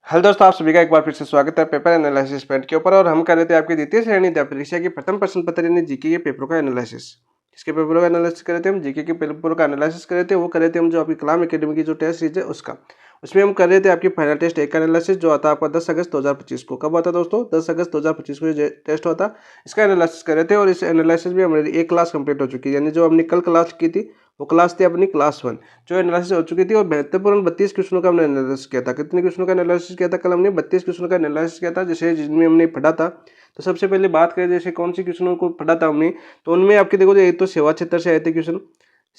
Hello दोस्तों, आप सभी का एक बार फिर से स्वागत है पेपर एनालिसिस पॉइंट के ऊपर। और हम कर रहे थे आपकी द्वितीय श्रेणी परीक्षा की प्रथम प्रश्न पत्र यानी जीके के पेपरों का एनालिसिस। किसके पेपरों का एनालिसिस कर रहे थे हम? जीके के पेपरों का एनालिसिस कर रहे थे। वो कर रहे थे हम जो आपकी कलाम एकेडमी की जो टेस्ट सीरीज है उसका। उसमें हम कर रहे थे आपकी फाइनल टेस्ट 1 का एनालिसिस, जो आता है आपका 10 अगस्त 2025 को। कब आता दोस्तों? 10 अगस्त 2025 को ये टेस्ट होता। इसका एनालिसिस कर रहे थे और इस एनालिसिस में हमारी एक क्लास कंप्लीट हो चुकी है, यानी जो हमने कल क्लास की थी वो क्लास थी अपनी क्लास 1, जो एनालिसिस हो चुकी थी। और महत्वपूर्ण 32 क्वेश्चनों का हमने एनालिसिस किया था। कितने क्वेश्चनों का एनालिसिस किया था? कल हमने 32 क्वेश्चनों का एनालिसिस किया था, जैसे जिनमें हमने पढ़ा था। तो सबसे पहले बात करें जैसे कौन सी क्वेश्चनों को पढ़ा था हमने, तो उनमें आपके देखो एक तो सेवा क्षेत्र से आए थे क्वेश्चन,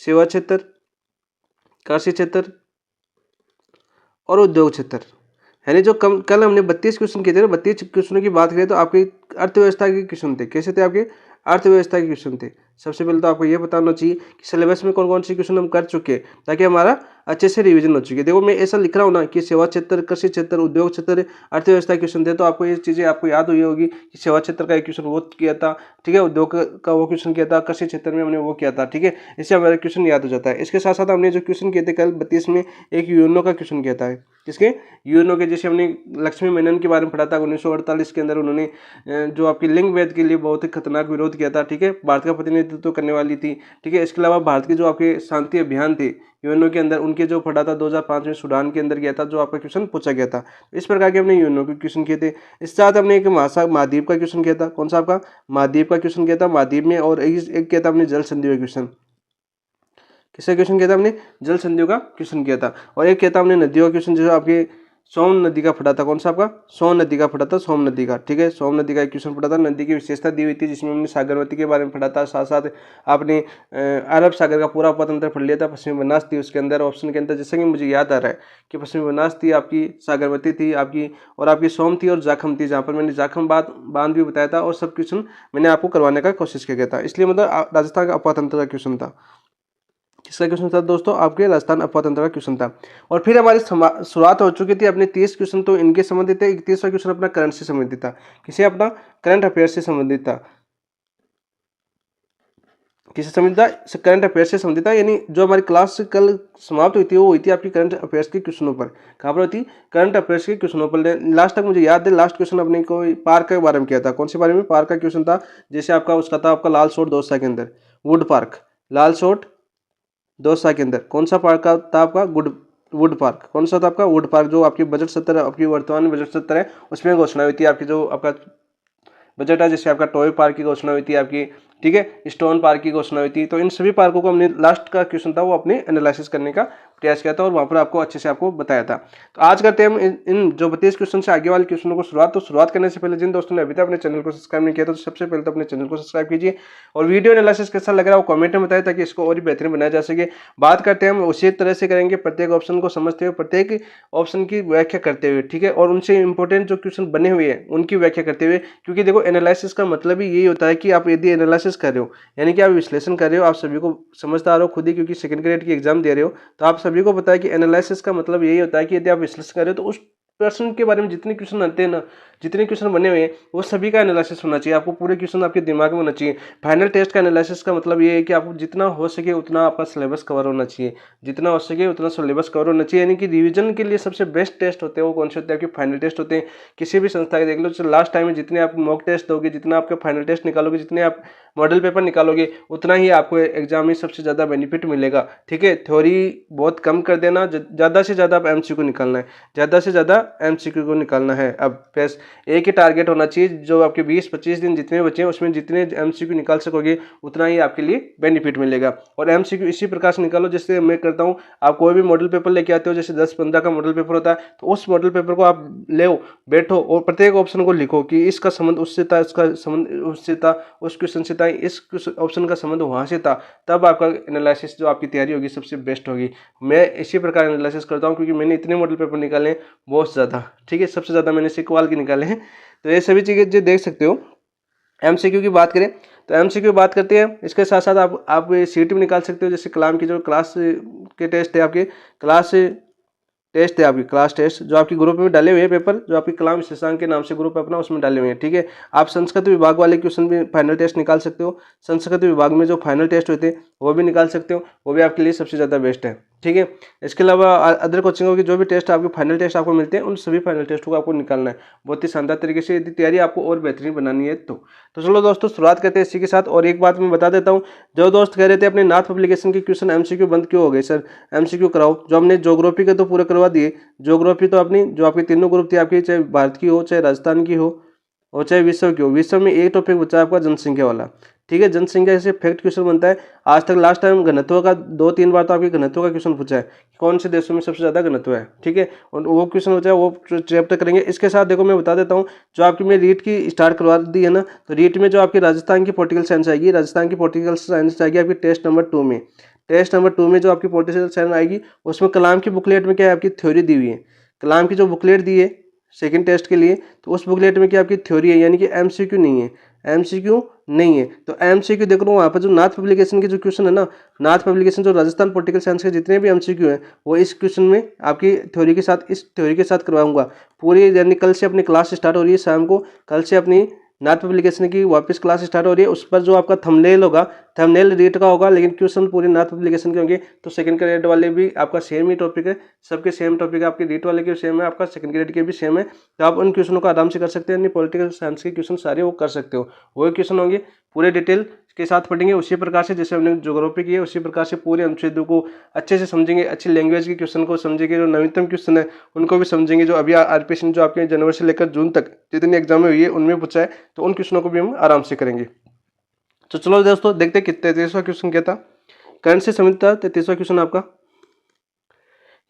सेवा क्षेत्र, कृषि क्षेत्र और उद्योग क्षेत्र। यानी जो कल हमने 32 क्वेश्चन किए थे ना, 32 क्वेश्चनों की बात करें तो आपकी अर्थव्यवस्था के क्वेश्चन थे। कैसे थे आपके? अर्थव्यवस्था के क्वेश्चन थे। सबसे पहले तो आपको ये बताना चाहिए कि सिलेबस में कौन कौन से क्वेश्चन हम कर चुके हैं, ताकि हमारा अच्छे से रिवीजन हो चुके। देखो मैं ऐसा लिख रहा हूँ ना कि सेवा क्षेत्र, कृषि क्षेत्र, उद्योग क्षेत्र, अर्थव्यवस्था के क्वेश्चन थे, तो आपको ये चीज़ें आपको याद हुई होगी कि सेवा क्षेत्र का एक क्वेश्चन वो किया था, ठीक है, उद्योग का वो क्वेश्चन किया था, कृषि क्षेत्र में हमने वो किया था, ठीक है। इससे हमारा क्वेश्चन याद हो जाता है। इसके साथ साथ हमने जो क्वेश्चन किए थे कल 32 में, एक यूएनओ का क्वेश्चन किया था। किसके? यूएनओ के। जैसे हमने लक्ष्मी मेनन के बारे में पढ़ा था, 1948 के अंदर उन्होंने जो आपकी लिंग भेद के लिए बहुत ही खतरनाक विरोध किया था, ठीक है, भारत का प्रतिनिधित्व करने वाली थी, ठीक है। इसके अलावा भारत के जो आपके शांति अभियान थे यूएनओ के अंदर, उनके जो पढ़ा था 2005 में सूडान के अंदर गया था, जो आपका क्वेश्चन पूछा गया था। इस प्रकार के हमने यूएनओ के क्वेश्चन किए थे। इसके साथ हमने एक महाद्वीप का क्वेश्चन किया था। कौन सा आपका? महाद्वीप का क्वेश्चन किया था, महाद्वीप में। और एक किया था हमने जल संधि का क्वेश्चन। किसका क्वेश्चन किया था हमने? जल संधियों का क्वेश्चन किया था। और एक किया था हमने नदियों का क्वेश्चन, जो आपके सोम नदी का पढ़ा था। कौन सा आपका? सोम नदी का पढ़ा था, सोम नदी का, ठीक है। सोम नदी का एक क्वेश्चन पढ़ा था, नदी की विशेषता दी हुई थी, जिसमें हमने सागरवती के बारे में पढ़ा था। साथ साथ आपने अरब सागर का पूरा उपतंत्र पढ़ लिया था। पश्चिमी बनास थी उसके अंदर, ऑप्शन के अंदर, जैसे कि मुझे याद आ रहा है कि पश्चिमी बनास थी आपकी, सागरवती थी आपकी, और आपकी सोम थी और जाखम थी, जहाँ पर मैंने जाखम बांध भी बताया था। और सब क्वेश्चन मैंने आपको करवाने का कोशिश किया गया था, इसलिए मतलब राजस्थान का उपतंत्र का क्वेश्चन था। किसका क्वेश्चन था दोस्तों? आपके राजस्थान अपतंत्र का क्वेश्चन था। और फिर हमारी शुरुआत हो चुकी थी अपने 30 क्वेश्चन तो इनके संबंधित थे। 31वां क्वेश्चन अपना करंट से संबंधित था। किसे? अपना करंट अफेयर से संबंधित था। किससे संबंधित था? करंट अफेयर से संबंधित था। यानी जो हमारी क्लास कल समाप्त हुई थी वो हुई थी आपकी करंट अफेयर्स के क्वेश्चनों पर। कहाँ पर होती? करंट अफेयर्स के क्वेश्चनों पर। लास्ट तक मुझे याद है, लास्ट क्वेश्चन अपने को पार्क के बारे में किया था। कौन से बारे में? पार्क का क्वेश्चन था। जैसे आपका उसका था आपका लाल सोट दौसा के अंदर, वुड पार्क, लाल सोट दौसा के अंदर कौन सा पार्क का था आपका? Would park. कौन सा था आपका? वुड पार्क, जो आपकी बजट सत्र, आपकी वर्तमान बजट सत्र है, उसमें घोषणा हुई थी आपकी, जो आपका बजट है। जैसे आपका टॉय पार्क की घोषणा हुई थी आपकी, ठीक है, स्टोन पार्क की घोषणा हुई थी। तो इन सभी पार्कों को हमने, लास्ट का क्वेश्चन था वो अपने एनालिसिस करने का प्रयास किया था, और वहाँ पर आपको अच्छे से आपको बताया था। तो आज करते हैं हम इन जो 32 क्वेश्चन से आगे वाले क्वेश्चनों को शुरुआत। तो शुरुआत करने से पहले जिन दोस्तों ने अभी तक अपने चैनल को सब्सक्राइब नहीं किया, तो सबसे पहले तो अपने चैनल को सब्सक्राइब कीजिए, और वीडियो एनालिसिस कैसा लग रहा है वो कमेंट में बताएं, ताकि इसको और भी बेहतरीन बनाया जा सके। बात करते हैं हम उसी तरह से करेंगे, प्रत्येक ऑप्शन को समझते हुए, प्रत्येक ऑप्शन की व्याख्या करते हुए, ठीक है, और उनसे इंपॉर्टेंट जो क्वेश्चन बने हुए हैं उनकी व्याख्या करते हुए। क्योंकि देखो एनालिसिस का मतलब ही यही होता है कि आप यदि एनालिसिस कर रहे हो, यानी कि आप विश्लेषण कर रहे हो, आप सभी को समझदार हो खुद ही, क्योंकि सेकंड ग्रेड की एग्जाम दे रहे हो, तो आप सभी को पता है कि एनालिसिस का मतलब यही होता है कि यदि आप विश्लेषण कर रहे हो तो उस प्रश्न के बारे में जितने क्वेश्चन आते हैं ना, जितने क्वेश्चन बने हुए हैं, वो सभी का एनालिसिस होना चाहिए। आपको पूरे क्वेश्चन आपके दिमाग में होना चाहिए। फाइनल टेस्ट का एनालिसिस का मतलब ये है कि आपको जितना हो सके उतना आपका सिलेबस कवर होना चाहिए, जितना हो सके उतना सिलेबस कवर होना चाहिए। यानी कि रिवीजन के लिए सबसे बेस्ट टेस्ट होते हैं वो कौन से होते हैं? आपके फाइनल टेस्ट होते हैं। किसी भी संस्था के देख लो, तो लास्ट टाइम में जितने आप मॉक टेस्ट दोगे, जितना आपका फाइनल टेस्ट निकालोगे, जितने आप मॉडल पेपर निकालोगे, उतना ही आपको एग्जाम में सबसे ज़्यादा बेनिफिट मिलेगा, ठीक है। थ्योरी बहुत कम कर देना, ज़्यादा से ज़्यादा आप एमसीक्यू निकालना है, ज़्यादा से ज़्यादा एमसीक्यू को निकालना है। अब बस एक ही टारगेट होना चाहिए, जो आपके 20-25 दिन जितने बचे हैं उसमें जितने एमसीक्यू निकाल सकोगे उतना ही आपके लिए बेनिफिट मिलेगा। और एमसीक्यू इसी प्रकार से निकालो जैसे मैं करता हूँ। आप कोई भी मॉडल पेपर लेके आते हो, जैसे 10-15 का मॉडल पेपर होता है, तो उस मॉडल पेपर को आप ले बैठो और प्रत्येक ऑप्शन को लिखो कि इसका संबंध उससे था, इसका संबंध उससे था, उस क्वेश्चन से था, इस ऑप्शन का संबंध वहाँ से था। तब आपका एनालिसिस जो आपकी तैयारी होगी सबसे बेस्ट होगी। मैं इसी प्रकार एनालिसिस करता हूँ, क्योंकि मैंने इतने मॉडल पेपर निकाले हैं बहुत ज़्यादा, ठीक है, सबसे ज़्यादा मैंने सिक्वाल के निकाले हैं। तो ये सभी चीज़ें जो देख सकते हो। एमसीक्यू की बात करें तो एमसीक्यू बात करते हैं, इसके साथ साथ आप सीट भी निकाल सकते हो। जैसे कलाम की जो क्लास के टेस्ट थे, आपके क्लास टेस्ट थे, आपकी क्लास टेस्ट जो आपकी ग्रुप में डाले हुए हैं पेपर, जो आपकी कलाम शशांक के नाम से ग्रुप है अपना, उसमें डाले हुए हैं, ठीक है। आप संस्कृत विभाग वाले क्वेश्चन भी फाइनल टेस्ट निकाल सकते हो। संस्कृत विभाग में जो फाइनल टेस्ट होते हैं वो भी निकाल सकते हो, वो भी आपके लिए सबसे ज़्यादा बेस्ट है, ठीक है। इसके अलावा अदर कोचिंगों की जो भी टेस्ट आपके फाइनल टेस्ट आपको मिलते हैं उन सभी फाइनल टेस्टों को आपको निकालना है बहुत ही शानदार तरीके से, यदि तैयारी आपको और बेहतरीन बनानी है तो चलो दोस्तों शुरुआत करते हैं इसी के साथ। और एक बात मैं बता देता हूँ, जो दोस्त कह रहे थे अपने नाथ पब्लिकेशन के क्वेश्चन एमसीक्यू बंद क्यों हो गए सर, एमसीक्यू कराओ, जो हमने ज्योग्राफी के तो पूरे करवा दिए। ज्योग्राफी तो अपनी जो आपके तीनों ग्रुप थी आपकी, चाहे भारत की हो, चाहे राजस्थान की हो, और चाहे विश्व की हो, विश्व में एक टॉपिक बचा है आपका जनसंख्या वाला। ठीक है, जनसंख्या से फैक्ट क्वेश्चन बनता है। आज तक लास्ट टाइम घनत्व का 2-3 बार तो आपके घनत्व का क्वेश्चन पूछा है, कौन से देशों में सबसे ज्यादा घनत्व है। ठीक है, और वो क्वेश्चन बचा है, वो चैप्टर करेंगे। इसके साथ देखो मैं बता देता हूँ, जो आपकी मैं रीट की स्टार्ट करवा दी है ना, तो रीट में जो आपकी राजस्थान की पॉलिटिकल साइंस आएगी, राजस्थान की पॉलिटिकल साइंस आएगी आपकी टेस्ट नंबर 2 में। टेस्ट नंबर 2 में जो आपकी पॉलिटिकल साइंस आएगी उसमें कलाम की बुकलेट में क्या है आपकी थ्योरी दी हुई है। कलाम की जो बुकलेट दी है सेकंड टेस्ट के लिए, तो उस बुकलेट में क्या आपकी थ्योरी है, यानी कि एमसीक्यू नहीं है, एमसीक्यू नहीं है। तो एमसीक्यू देख लो वहाँ पर जो नाथ पब्लिकेशन के जो क्वेश्चन है ना, नाथ पब्लिकेशन जो राजस्थान पॉलिटिकल साइंस के जितने भी एमसीक्यू हैं वो इस क्वेश्चन में आपकी थ्योरी के साथ, इस थ्योरी के साथ करवाऊंगा पूरी। यानी कल से अपनी क्लास स्टार्ट हो रही है शाम को, कल से अपनी नाथ पब्लिकेशन की वापस क्लास स्टार्ट हो रही है। उस पर जो आपका थंबनेल होगा, थंबनेल रीट का होगा, लेकिन क्वेश्चन पूरे नाथ पब्लिकेशन के होंगे। तो सेकंड ग्रेड वाले भी आपका सेम ही टॉपिक है, सबके सेम टॉपिक है, आपके रीट वाले के सेम है, आपका सेकंड ग्रेड के भी सेम है। तो आप उन क्वेश्चनों को आराम से कर सकते हैं, यानी पॉलिटिकल साइंस के क्वेश्चन सारे वो कर सकते हो। वही क्वेश्चन होंगे, पूरे डिटेल के साथ पढ़ेंगे उसी प्रकार से जैसे हमने ज्योग्राफी की है, उसी प्रकार से पूरे अनुच्छेदों को अच्छे से समझेंगे, अच्छी लैंग्वेज के क्वेश्चन को समझेंगे, जो नवीनतम क्वेश्चन है उनको भी समझेंगे, जो अभी आरपीएससी जो आपके जनवरी से लेकर जून तक जितनी एग्जाम हुई है उनमें पूछा है, तो उन क्वेश्चनों को भी हम आराम से करेंगे। तो चलो दोस्तों देखते हैं कितने 33वां क्वेश्चन क्या था, करंट से समझता 33वां क्वेश्चन आपका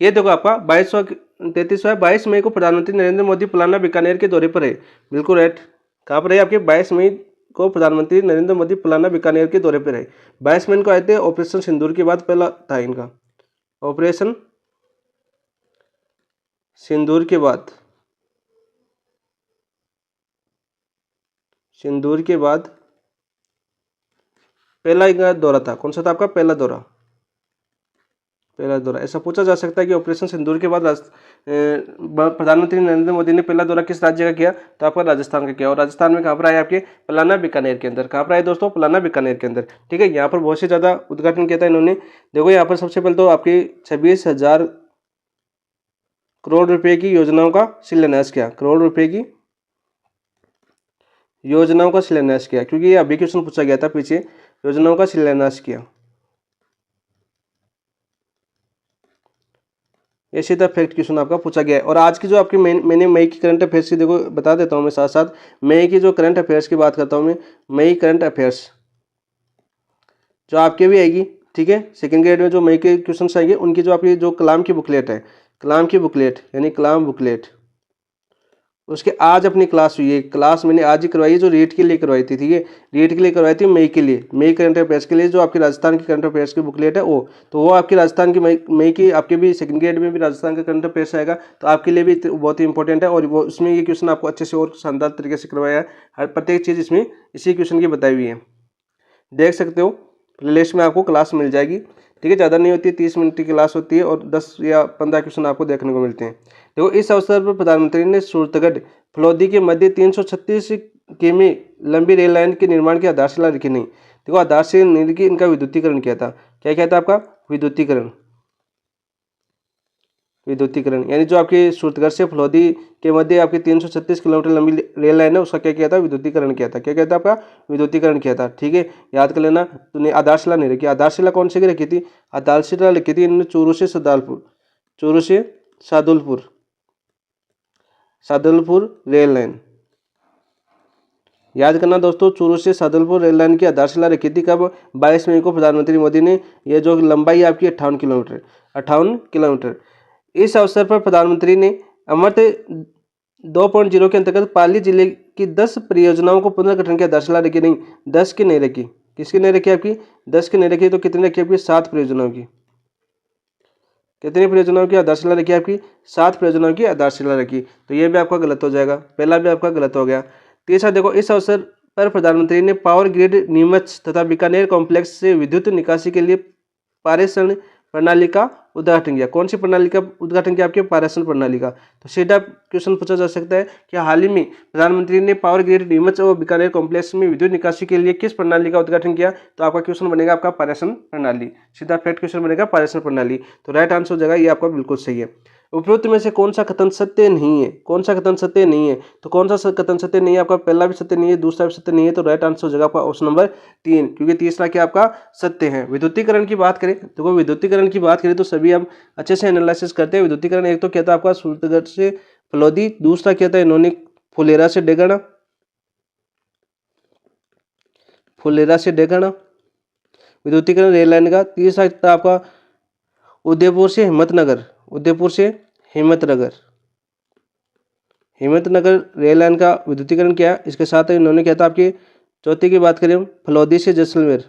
ये देखो आपका 22 मई को प्रधानमंत्री नरेंद्र मोदी पलाना बीकानेर के दौरे पर है। बिल्कुल राइट, कहाँ पर है आपके 22 मई को प्रधानमंत्री नरेंद्र मोदी पलाना बीकानेर के दौरे पर है। 22 मई को आए थे, ऑपरेशन सिंदूर के बाद पहला था इनका, ऑपरेशन सिंदूर के बाद, सिंदूर के बाद पहला इनका दौरा था। कौन सा था आपका पहला दौरा, पहला दौरा। ऐसा पूछा जा सकता है कि ऑपरेशन सिंदूर के बाद प्रधानमंत्री नरेंद्र मोदी ने पहला दौरा किस राज्य का किया, तो आपका राजस्थान का किया। और राजस्थान में कहाँ पर आए आपके पलाना बीकानेर के अंदर, कहाँ पर आए दोस्तों पलाना बीकानेर के अंदर। ठीक है, यहाँ पर बहुत से ज़्यादा उद्घाटन किया था इन्होंने। देखो यहाँ पर सबसे पहले तो आपकी 26,000 करोड़ रुपए की योजनाओं का शिलान्यास किया, करोड़ रुपए की योजनाओं का शिलान्यास किया, क्योंकि ये अभी क्वेश्चन पूछा गया था पीछे, योजनाओं का शिलान्यास किया। ये सीधा फैक्ट क्वेश्चन आपका पूछा गया है। और आज की जो आपकी मैंने मई की करंट अफेयर्स की देखो बता देता हूँ मैं साथ साथ, मई की जो करंट अफेयर्स की बात करता हूँ मैं, मई करंट अफेयर्स जो आपके भी आएगी। ठीक है, सेकंड ग्रेड में जो मई के क्वेश्चन आएंगे उनकी जो आपकी जो कलाम की बुकलेट है, कलाम की बुकलेट यानी कलाम बुकलेट, उसके आज अपनी क्लास हुई है। क्लास मैंने आज ही करवाई है, जो रीट के लिए करवाई थी। ठीक है, रीट के लिए करवाई थी, मई के लिए, मई करंट अफेयर्स के लिए जो आपकी राजस्थान की करंट अफेयर्स की बुकलेट है वो, तो वो आपकी राजस्थान की मई की आपके भी सेकंड ग्रेड में भी राजस्थान का करंट अफेयर्स आएगा, तो आपके लिए भी बहुत ही इंपॉर्टेंट है। और वो उसमें ये क्वेश्चन आपको अच्छे से और शानदार तरीके से करवाया है, हर प्रत्येक चीज़ इसमें इसी क्वेश्चन की बताई हुई है, देख सकते हो। प्लेलिस्ट में आपको क्लास मिल जाएगी। ठीक है, ज़्यादा नहीं होती है, 30 मिनट की क्लास होती है और 10 या 15 क्वेश्चन आपको देखने को मिलते हैं। देखो इस अवसर पर प्रधानमंत्री ने सूरतगढ़ फलौदी के मध्य 336 किमी लंबी रेल लाइन के निर्माण की आधारशिला रखी नहीं। देखो आधारशिला नहीं रखी, इनका विद्युतीकरण किया था। क्या किया था आपका विद्युतीकरण, विद्युतीकरण यानी जो आपकी सूरतगढ़ से फलौदी के मध्य आपकी 336 किलोमीटर लंबी रेल लाइन है, उसका क्या किया था विद्युतीकरण किया था। क्या किया था आपका विद्युतीकरण किया था। ठीक है, याद कर लेना। तो आधारशिला नहीं रखी, आधारशिला कौन सी की रखी थी, आधारशिला रखी थी इन्होंने चूरू से सदालपुर, चूरू से सादुलपुर, सादुलपुर रेल लाइन। याद करना दोस्तों, चूरू से सादुलपुर रेल लाइन की आधारशिला रखी थी कब, 22 मई को प्रधानमंत्री मोदी ने। यह जो लंबाई है आपकी 58 किलोमीटर, 58 किलोमीटर। इस अवसर पर प्रधानमंत्री ने अमृत 2.0 के अंतर्गत पाली जिले की 10 परियोजनाओं को पुनर्गठन की आधारशिला रखी नहीं, 10 की नहीं रखी। किसकी नहीं रखी आपकी 10 की नहीं रखी, तो कितनी रखी आपकी 7 परियोजनाओं की। कितनी परियोजनाओं की आधारशिला रखी आपकी 7 परियोजनाओं की आधारशिला रखी। तो ये भी आपका गलत हो जाएगा, पहला भी आपका गलत हो गया। तीसरा देखो, इस अवसर पर प्रधानमंत्री ने पावर ग्रिड नीमच तथा बीकानेर कॉम्प्लेक्स से विद्युत निकासी के लिए पारेषण प्रणाली का उद्घाटन किया? कौन सी प्रणाली का उद्घाटन किया? आपके पारेषण प्रणाली का। तो सीधा क्वेश्चन पूछा जा सकता है कि हाल ही में प्रधानमंत्री ने पावर ग्रिड नीमच और बीकानेर कॉम्प्लेक्स में विद्युत निकासी के लिए किस प्रणाली का उद्घाटन किया? तो आपका क्वेश्चन बनेगा आपका पारेषण प्रणाली। सीधा फैक्ट क्वेश्चन बनेगा पारेषण प्रणाली। तो राइट आंसर हो जाएगा ये आपका बिल्कुल सही है। उपरोक्त में से कौन सा कथन सत्य नहीं है? कौन सा कथन सत्य नहीं है? तो कौन सा कथन सत्य नहीं है? आपका पहला भी सत्य नहीं है, दूसरा भी सत्य नहीं है। तो राइट आंसर हो जाएगा आपका ऑप्शन नंबर 3, क्योंकि तीसरा क्या आपका सत्य है। विद्युतीकरण की बात करें, देखो विद्युतीकरण की बात करें तो सभी हम अच्छे से एनालिसिस करते हैं। विद्युतीकरण एक तो क्या था आपका सूरतगढ़ से फलौदी, दूसरा क्या था इन्होंने फुलेरा से डेगाना, फुलेरा से डेगाना विद्युतीकरण रेल लाइन का। तीसरा था आपका उदयपुर से हिम्मतनगर, उदयपुर से हिम्मतनगर, हिम्मतनगर रेल लाइन का विद्युतीकरण किया। इसके साथ इन्होंने क्या था आपकी चौथी की बात करें फलौदी से जैसलमेर,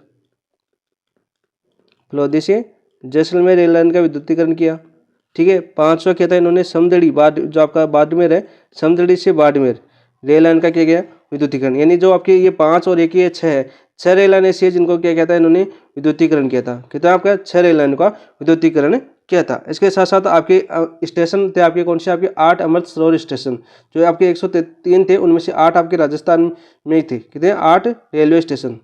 फलौदी से जैसलमेर रेल लाइन का विद्युतीकरण किया। ठीक है, पांचवा क्या था इन्होंने समदड़ी जो आपका बाड़मेर है, समदड़ी से बाड़मेर रेल लाइन का किया गया विद्युतीकरण। यानी जो आपके ये 5 और 1 ये 6 है, 6 रेल लाइन ऐसी है जिनको क्या कहता है इन्होंने विद्युतीकरण किया था। कितना आपका 6 रेल लाइन का विद्युतीकरण किया था। इसके साथ साथ आपके स्टेशन थे आपके कौन से? आपके 8 अमृत सरोवर स्टेशन, जो आपके 103 थे उनमें से 8 आपके राजस्थान में ही थे। कितने? 8 रेलवे स्टेशन।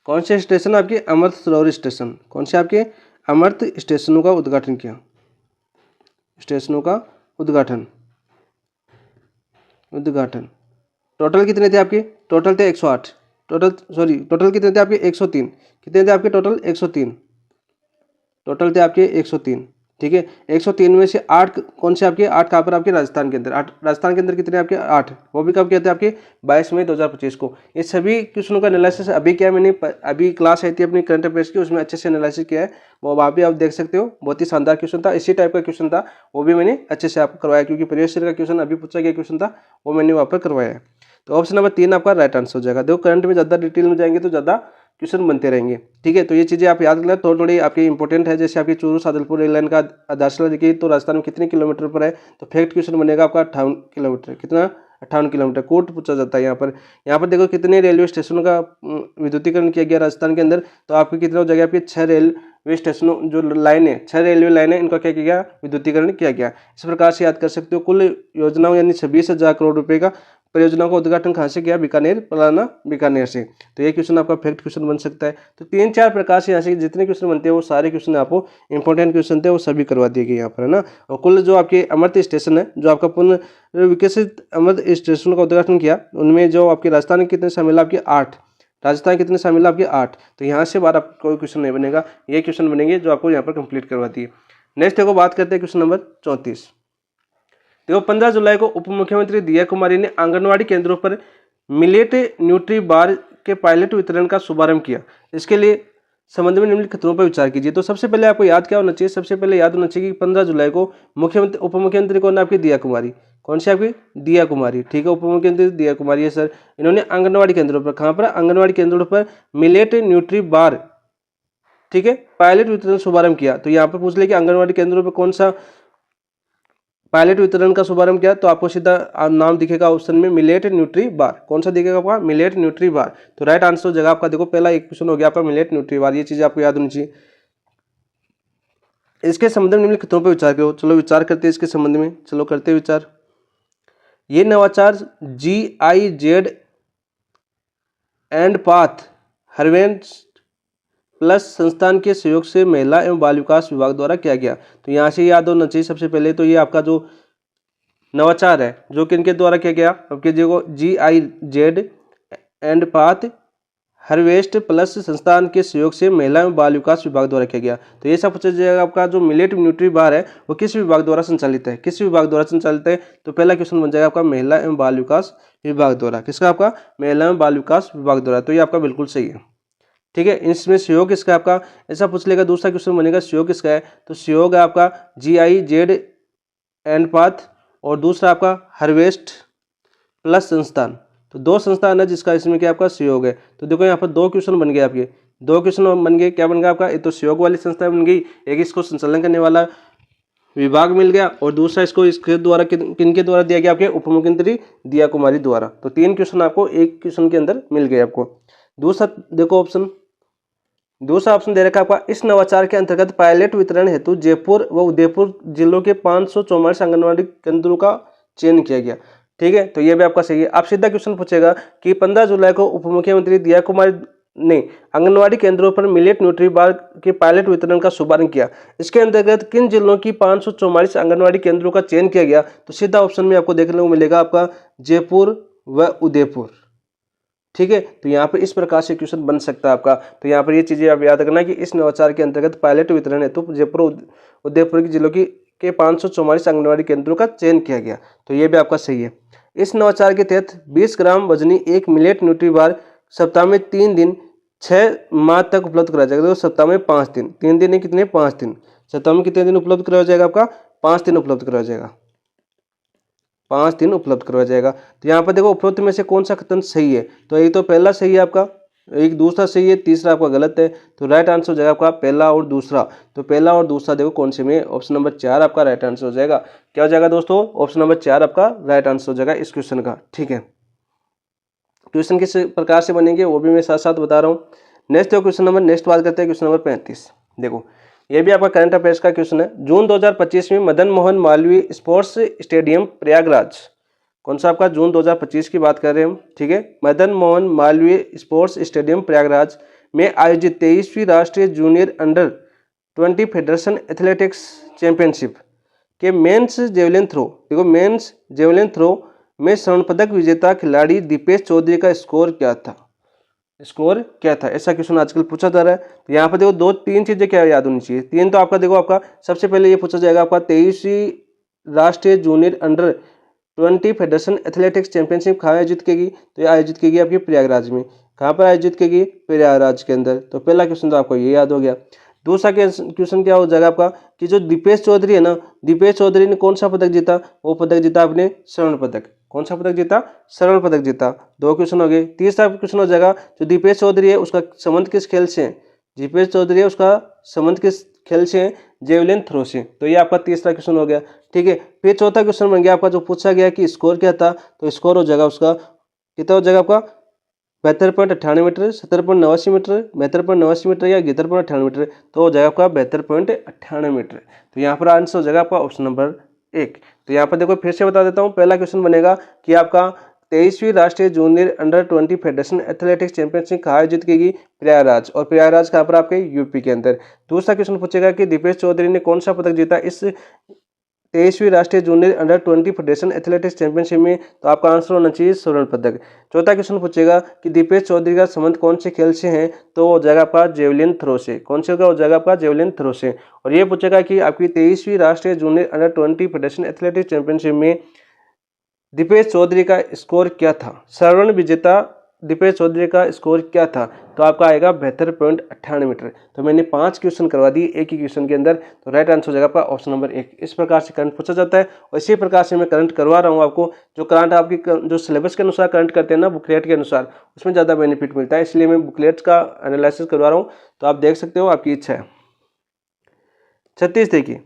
कौन से स्टेशन? आपके अमृत सरोवर स्टेशन। कौन से? आपके अमृत स्टेशनों का उद्घाटन किया, स्टेशनों का उद्घाटन, उद्घाटन। टोटल कितने थे आपके? टोटल थे 108, टोटल कितने थे आपके? 103। कितने थे आपके टोटल? 103 टोटल थे आपके 103। ठीक है, 103 में से 8 कौन से आपके? 8 कहाँ पर? आपके राजस्थान के अंदर। 8 राजस्थान के अंदर कितने आपके? 8। वो भी कब कहते हैं? आपके 22 मई 2025 को। ये सभी क्वेश्चनों का एनालिसिस अभी क्या मैंने अभी क्लास आई थी अपनी करंट अफेयर्स की, उसमें अच्छे से एनालिसिस किया है। वो वहाँ भी आप देख सकते हो, बहुत ही शानदार क्वेश्चन था। इसी टाइप का क्वेश्चन था, वो भी मैंने अच्छे से आपको करवाया, क्योंकि प्रीवियस ईयर का क्वेश्चन अभी पूछा गया क्वेश्चन था, वो मैंने वहाँ पर करवाया है। तो ऑप्शन नंबर 3 आपका राइट आंसर हो जाएगा। देखो करंट में ज़्यादा डिटेल में जाएंगे तो ज़्यादा क्वेश्चन बनते रहेंगे। ठीक है, तो ये चीज़ें आप याद रखना, थोड़ी थोड़ी आपकी इंपॉर्टेंट है। जैसे आपकी चूरू सादुलपुर रेल लाइन का आधारशिला देखिए तो राजस्थान में कितने किलोमीटर पर है? तो फैक्ट क्वेश्चन बनेगा आपका 58 किलोमीटर। कितना? 58 किलोमीटर। कोट पूछा जाता है यहाँ पर। यहाँ पर देखो कितने रेलवे स्टेशनों का विद्युतीकरण किया गया राजस्थान के अंदर। तो आपके कितना हो जाएगा? आपके 6 रेलवे स्टेशनों जो लाइन है, 6 रेलवे लाइन है, इनका क्या किया गया? विद्युतीकरण किया गया। इस प्रकार से याद कर सकते हो। कुल योजनाओं यानी 26,000 करोड़ रुपए का परियोजनाओं का उद्घाटन कहाँ से किया? बीकानेर, पलाना बीकानेर से। तो ये क्वेश्चन आपका फैक्ट क्वेश्चन बन सकता है। तो 3-4 प्रकार से यहाँ से जितने क्वेश्चन बनते हैं वो सारे क्वेश्चन आपको इंपॉर्टेंट क्वेश्चन थे वो सभी करवा दिए गए यहाँ पर, है ना। और कुल जो आपके अमृत स्टेशन है, जो आपका पुनर्विकसित अमृत स्टेशन का उद्घाटन किया, उनमें जो आपके राजस्थान के कितने शामिल है? आपके 8। राजस्थान कितने शामिल है? आपके 8। तो यहाँ से बार आपको कोई क्वेश्चन नहीं बनेगा, ये क्वेश्चन बनेंगे जो आपको यहाँ पर कंप्लीट करवाती है। नेक्स्ट देखो बात करते हैं क्वेश्चन नंबर 34। देखो 15 जुलाई को उप मुख्यमंत्री दिया कुमारी ने आंगनवाड़ी केंद्रों पर मिलेट न्यूट्री बार के पायलट वितरण का शुभारंभ किया। इसके लिए संबंध में निम्नलिखित खतरों पर विचार कीजिए। तो सबसे पहले आपको याद क्या होना चाहिए? सबसे पहले याद होना चाहिए कि 15 जुलाई को मुख्यमंत्री उप मुख्यमंत्री कौन है? आपकी दिया कुमारी। कौन सी? आपकी दिया कुमारी। ठीक है, उप मुख्यमंत्री दिया कुमारी है सर। इन्होंने आंगनवाड़ी केंद्रों पर, कहाँ पर? आंगनवाड़ी केंद्रों पर मिलेट न्यूट्री बार, ठीक है, पायलट वितरण शुभारंभ किया। तो यहाँ पर पूछ ले कि आंगनवाड़ी केंद्रों पर कौन सा पायलट वितरण का शुभारंभ किया? तो आपको सीधा नाम दिखेगा ऑप्शन में मिलेट न्यूट्री बार। कौन सा दिखेगा आपका? मिलेट न्यूट्री बार। तो राइट आंसर हो जाएगा आपका। देखो पहला एक क्वेश्चन हो गया आपका मिलेट न्यूट्री बार, ये चीजें आपको याद होनी चाहिए। इसके संबंध में निम्नलिखित खतरों पर विचार करो। चलो विचार करते हैं इसके संबंध में, चलो करते हैं विचार। ये नवाचार GIZ and path harvest plus संस्थान के सहयोग से महिला एवं बाल विकास विभाग द्वारा किया गया। तो यहाँ से याद होना चाहिए सबसे पहले तो ये आपका जो नवाचार है जो किनके द्वारा किया गया? आपके जो GIZ and path harvest plus संस्थान के सहयोग से महिला एवं बाल विकास विभाग द्वारा किया गया। तो ये सब पूछा जाएगा आपका जो मिलेट न्यूट्री बार है वो किस विभाग द्वारा संचालित है? किस विभाग द्वारा संचालित है? तो पहला क्वेश्चन बन जाएगा आपका महिला एवं बाल विकास विभाग द्वारा। किसका? आपका महिला एवं बाल विकास विभाग द्वारा। तो ये आपका बिल्कुल सही है। ठीक है, इसमें सहयोग किसका आपका? ऐसा पूछ लेगा। दूसरा क्वेश्चन बनेगा सहयोग किसका है? तो सहयोग है आपका GIZ एंड पाथ और दूसरा आपका हार्वेस्ट प्लस संस्थान। तो 2 संस्थान है जिसका इसमें क्या आपका सहयोग है। तो देखो यहाँ पर 2 क्वेश्चन बन गए आपके, 2 क्वेश्चन बन गए। क्या बन गया आपका? एक तो सहयोग वाली संस्था बन गई, एक इसको संचालन करने वाला विभाग मिल गया और दूसरा इसको इसके द्वारा किनके द्वारा दिया गया? आपके उप मुख्यमंत्री दिया कुमारी द्वारा। तो 3 क्वेश्चन आपको एक क्वेश्चन के अंदर मिल गए आपको। दूसरा देखो ऑप्शन दूसरा ऑप्शन दे रखा है आपका, इस नवाचार के अंतर्गत पायलट वितरण हेतु जयपुर व उदयपुर जिलों के 544 आंगनबाड़ी केंद्रों का चयन किया गया। ठीक है, तो ये भी आपका सही है। आप सीधा क्वेश्चन पूछेगा कि 15 जुलाई को उप मुख्यमंत्री दिया कुमारी ने आंगनबाड़ी केंद्रों पर मिलेट न्यूट्री बार के पायलट वितरण का शुभारंभ किया, इसके अंतर्गत किन जिलों की 544 आंगनबाड़ी केंद्रों का चयन किया गया? तो सीधा ऑप्शन में आपको देखने को मिलेगा आपका जयपुर व उदयपुर। ठीक है, तो यहाँ पर इस प्रकार से क्वेश्चन बन सकता है आपका। तो यहाँ पर ये चीजें आप याद रखना कि इस नवाचार के अंतर्गत पायलट वितरण हेतु जयपुर उदयपुर के जिलों के 544 आंगनबाड़ी केंद्रों का चयन किया गया, तो ये भी आपका सही है। इस नवाचार के तहत 20 ग्राम वजनी एक मिलेट न्यूट्री बार सप्ताह में 3 दिन 6 माह तक उपलब्ध कराया जाएगा। तो सप्ताह में 5 दिन, 3 दिन कितने, 5 दिन, सप्ताह में कितने दिन उपलब्ध कराया जाएगा आपका? 5 दिन उपलब्ध कराया जाएगा, 5 दिन उपलब्ध करवाया जाएगा। तो यहाँ पर देखो उपरोक्त में से कौन सा कथन सही है? तो एक तो पहला सही है आपका, एक दूसरा सही है, तीसरा आपका गलत है। तो राइट आंसर हो जाएगा आपका पहला और दूसरा। तो पहला और दूसरा देखो कौन से में, ऑप्शन नंबर 4 आपका राइट आंसर हो जाएगा। क्या हो जाएगा दोस्तों? ऑप्शन नंबर 4 आपका राइट आंसर हो जाएगा इस क्वेश्चन का। ठीक है, क्वेश्चन किस प्रकार से बनेंगे वो भी मैं साथ साथ बता रहा हूँ। नेक्स्ट क्वेश्चन नंबर, नेक्स्ट बात करते हैं क्वेश्चन नंबर 35। देखो ये भी आपका करंट अफेयर्स का क्वेश्चन है। जून 2025 में मदन मोहन मालवीय स्पोर्ट्स स्टेडियम प्रयागराज, कौन सा आपका? जून 2025 की बात कर रहे हैं हम। ठीक है, मदन मोहन मालवीय स्पोर्ट्स स्टेडियम प्रयागराज में आयोजित 23वीं राष्ट्रीय junior under 20 federation athletics championship के मेंस जेवलिन थ्रो, देखो मेंस जेवलिन थ्रो में स्वर्ण पदक विजेता खिलाड़ी दीपेश चौधरी का स्कोर क्या था? स्कोर क्या था? ऐसा क्वेश्चन आजकल पूछा जा रहा है। तो यहाँ पर देखो 2-3 चीजें क्या याद होनी चाहिए। 3 तो आपका देखो, आपका सबसे पहले ये पूछा जाएगा आपका 23वीं राष्ट्रीय junior under 20 federation athletics championship कहाँ आयोजित की गई? तो ये आयोजित की गई आपकी प्रयागराज में। कहाँ पर आयोजित की गई? प्रयागराज के अंदर। तो पहला क्वेश्चन तो आपको ये याद हो गया। दूसरा क्वेश्चन क्या हो जाएगा आपका कि जो दीपेश चौधरी है ना, दीपेश चौधरी ने कौन सा पदक जीता? वो पदक जीता आपने स्वर्ण पदक। कौन सा पदक जीता? स्वर्ण पदक जीता। 2 क्वेश्चन हो गए। तीसरा क्वेश्चन हो जाएगा जो दीपेश चौधरी है उसका संबंध किस खेल से है? दीपेश चौधरी है उसका संबंध किस खेल से है? जेवलिन थ्रो से। तो ये आपका तीसरा क्वेश्चन हो गया। ठीक है, फिर चौथा क्वेश्चन बन गया आपका जो पूछा गया कि स्कोर क्या था? तो स्कोर हो जाएगा उसका कितना हो जाएगा आपका? 72.98 मीटर, 70.89 मीटर, 72.89 मीटर या 71.98 मीटर। तो हो जाएगा आपका 72.98 मीटर। तो यहाँ पर आंसर हो जाएगा आपका ऑप्शन नंबर 1। तो यहाँ पर देखो फिर से बता देता हूँ। पहला क्वेश्चन बनेगा कि आपका 23वीं राष्ट्रीय junior under 20 federation athletics championship कहाँ आयोजित की गई? प्रयागराज। और प्रयागराज कहाँ पर? आपके यूपी के अंदर। दूसरा क्वेश्चन पूछेगा कि दीपेश चौधरी ने कौन सा पदक जीता इस 23वीं राष्ट्रीय junior under 20 federation athletics championship में? तो आपका आंसर होना चाहिए स्वर्ण पदक। चौथा क्वेश्चन पूछेगा कि दीपेश चौधरी का संबंध कौन से खेल से है? तो हो जाएगा आपका जेवलिन थ्रो से। कौन से का हो जाएगा आपका? जेवलिन थ्रो से। और ये पूछेगा कि आपकी 23वीं राष्ट्रीय junior under 20 federation athletics championship में दीपेश चौधरी का स्कोर क्या था? स्वर्ण विजेता दीपेश चौधरी का स्कोर क्या था? तो आपका आएगा 72.98 मीटर। तो मैंने 5 क्वेश्चन करवा दिए एक ही क्वेश्चन के अंदर। तो राइट आंसर हो जाएगा आपका ऑप्शन नंबर 1। इस प्रकार से करंट पूछा जाता है और इसी प्रकार से मैं करंट करवा रहा हूँ आपको। जो करंट आपकी जो सिलेबस के अनुसार करंट करते हैं ना, बुकलेट के अनुसार, उसमें ज़्यादा बेनिफिट मिलता है, इसलिए मैं बुकलेट्स का एनालिसिस करवा रहा हूँ। तो आप देख सकते हो, आपकी इच्छा है। 36 देखिए,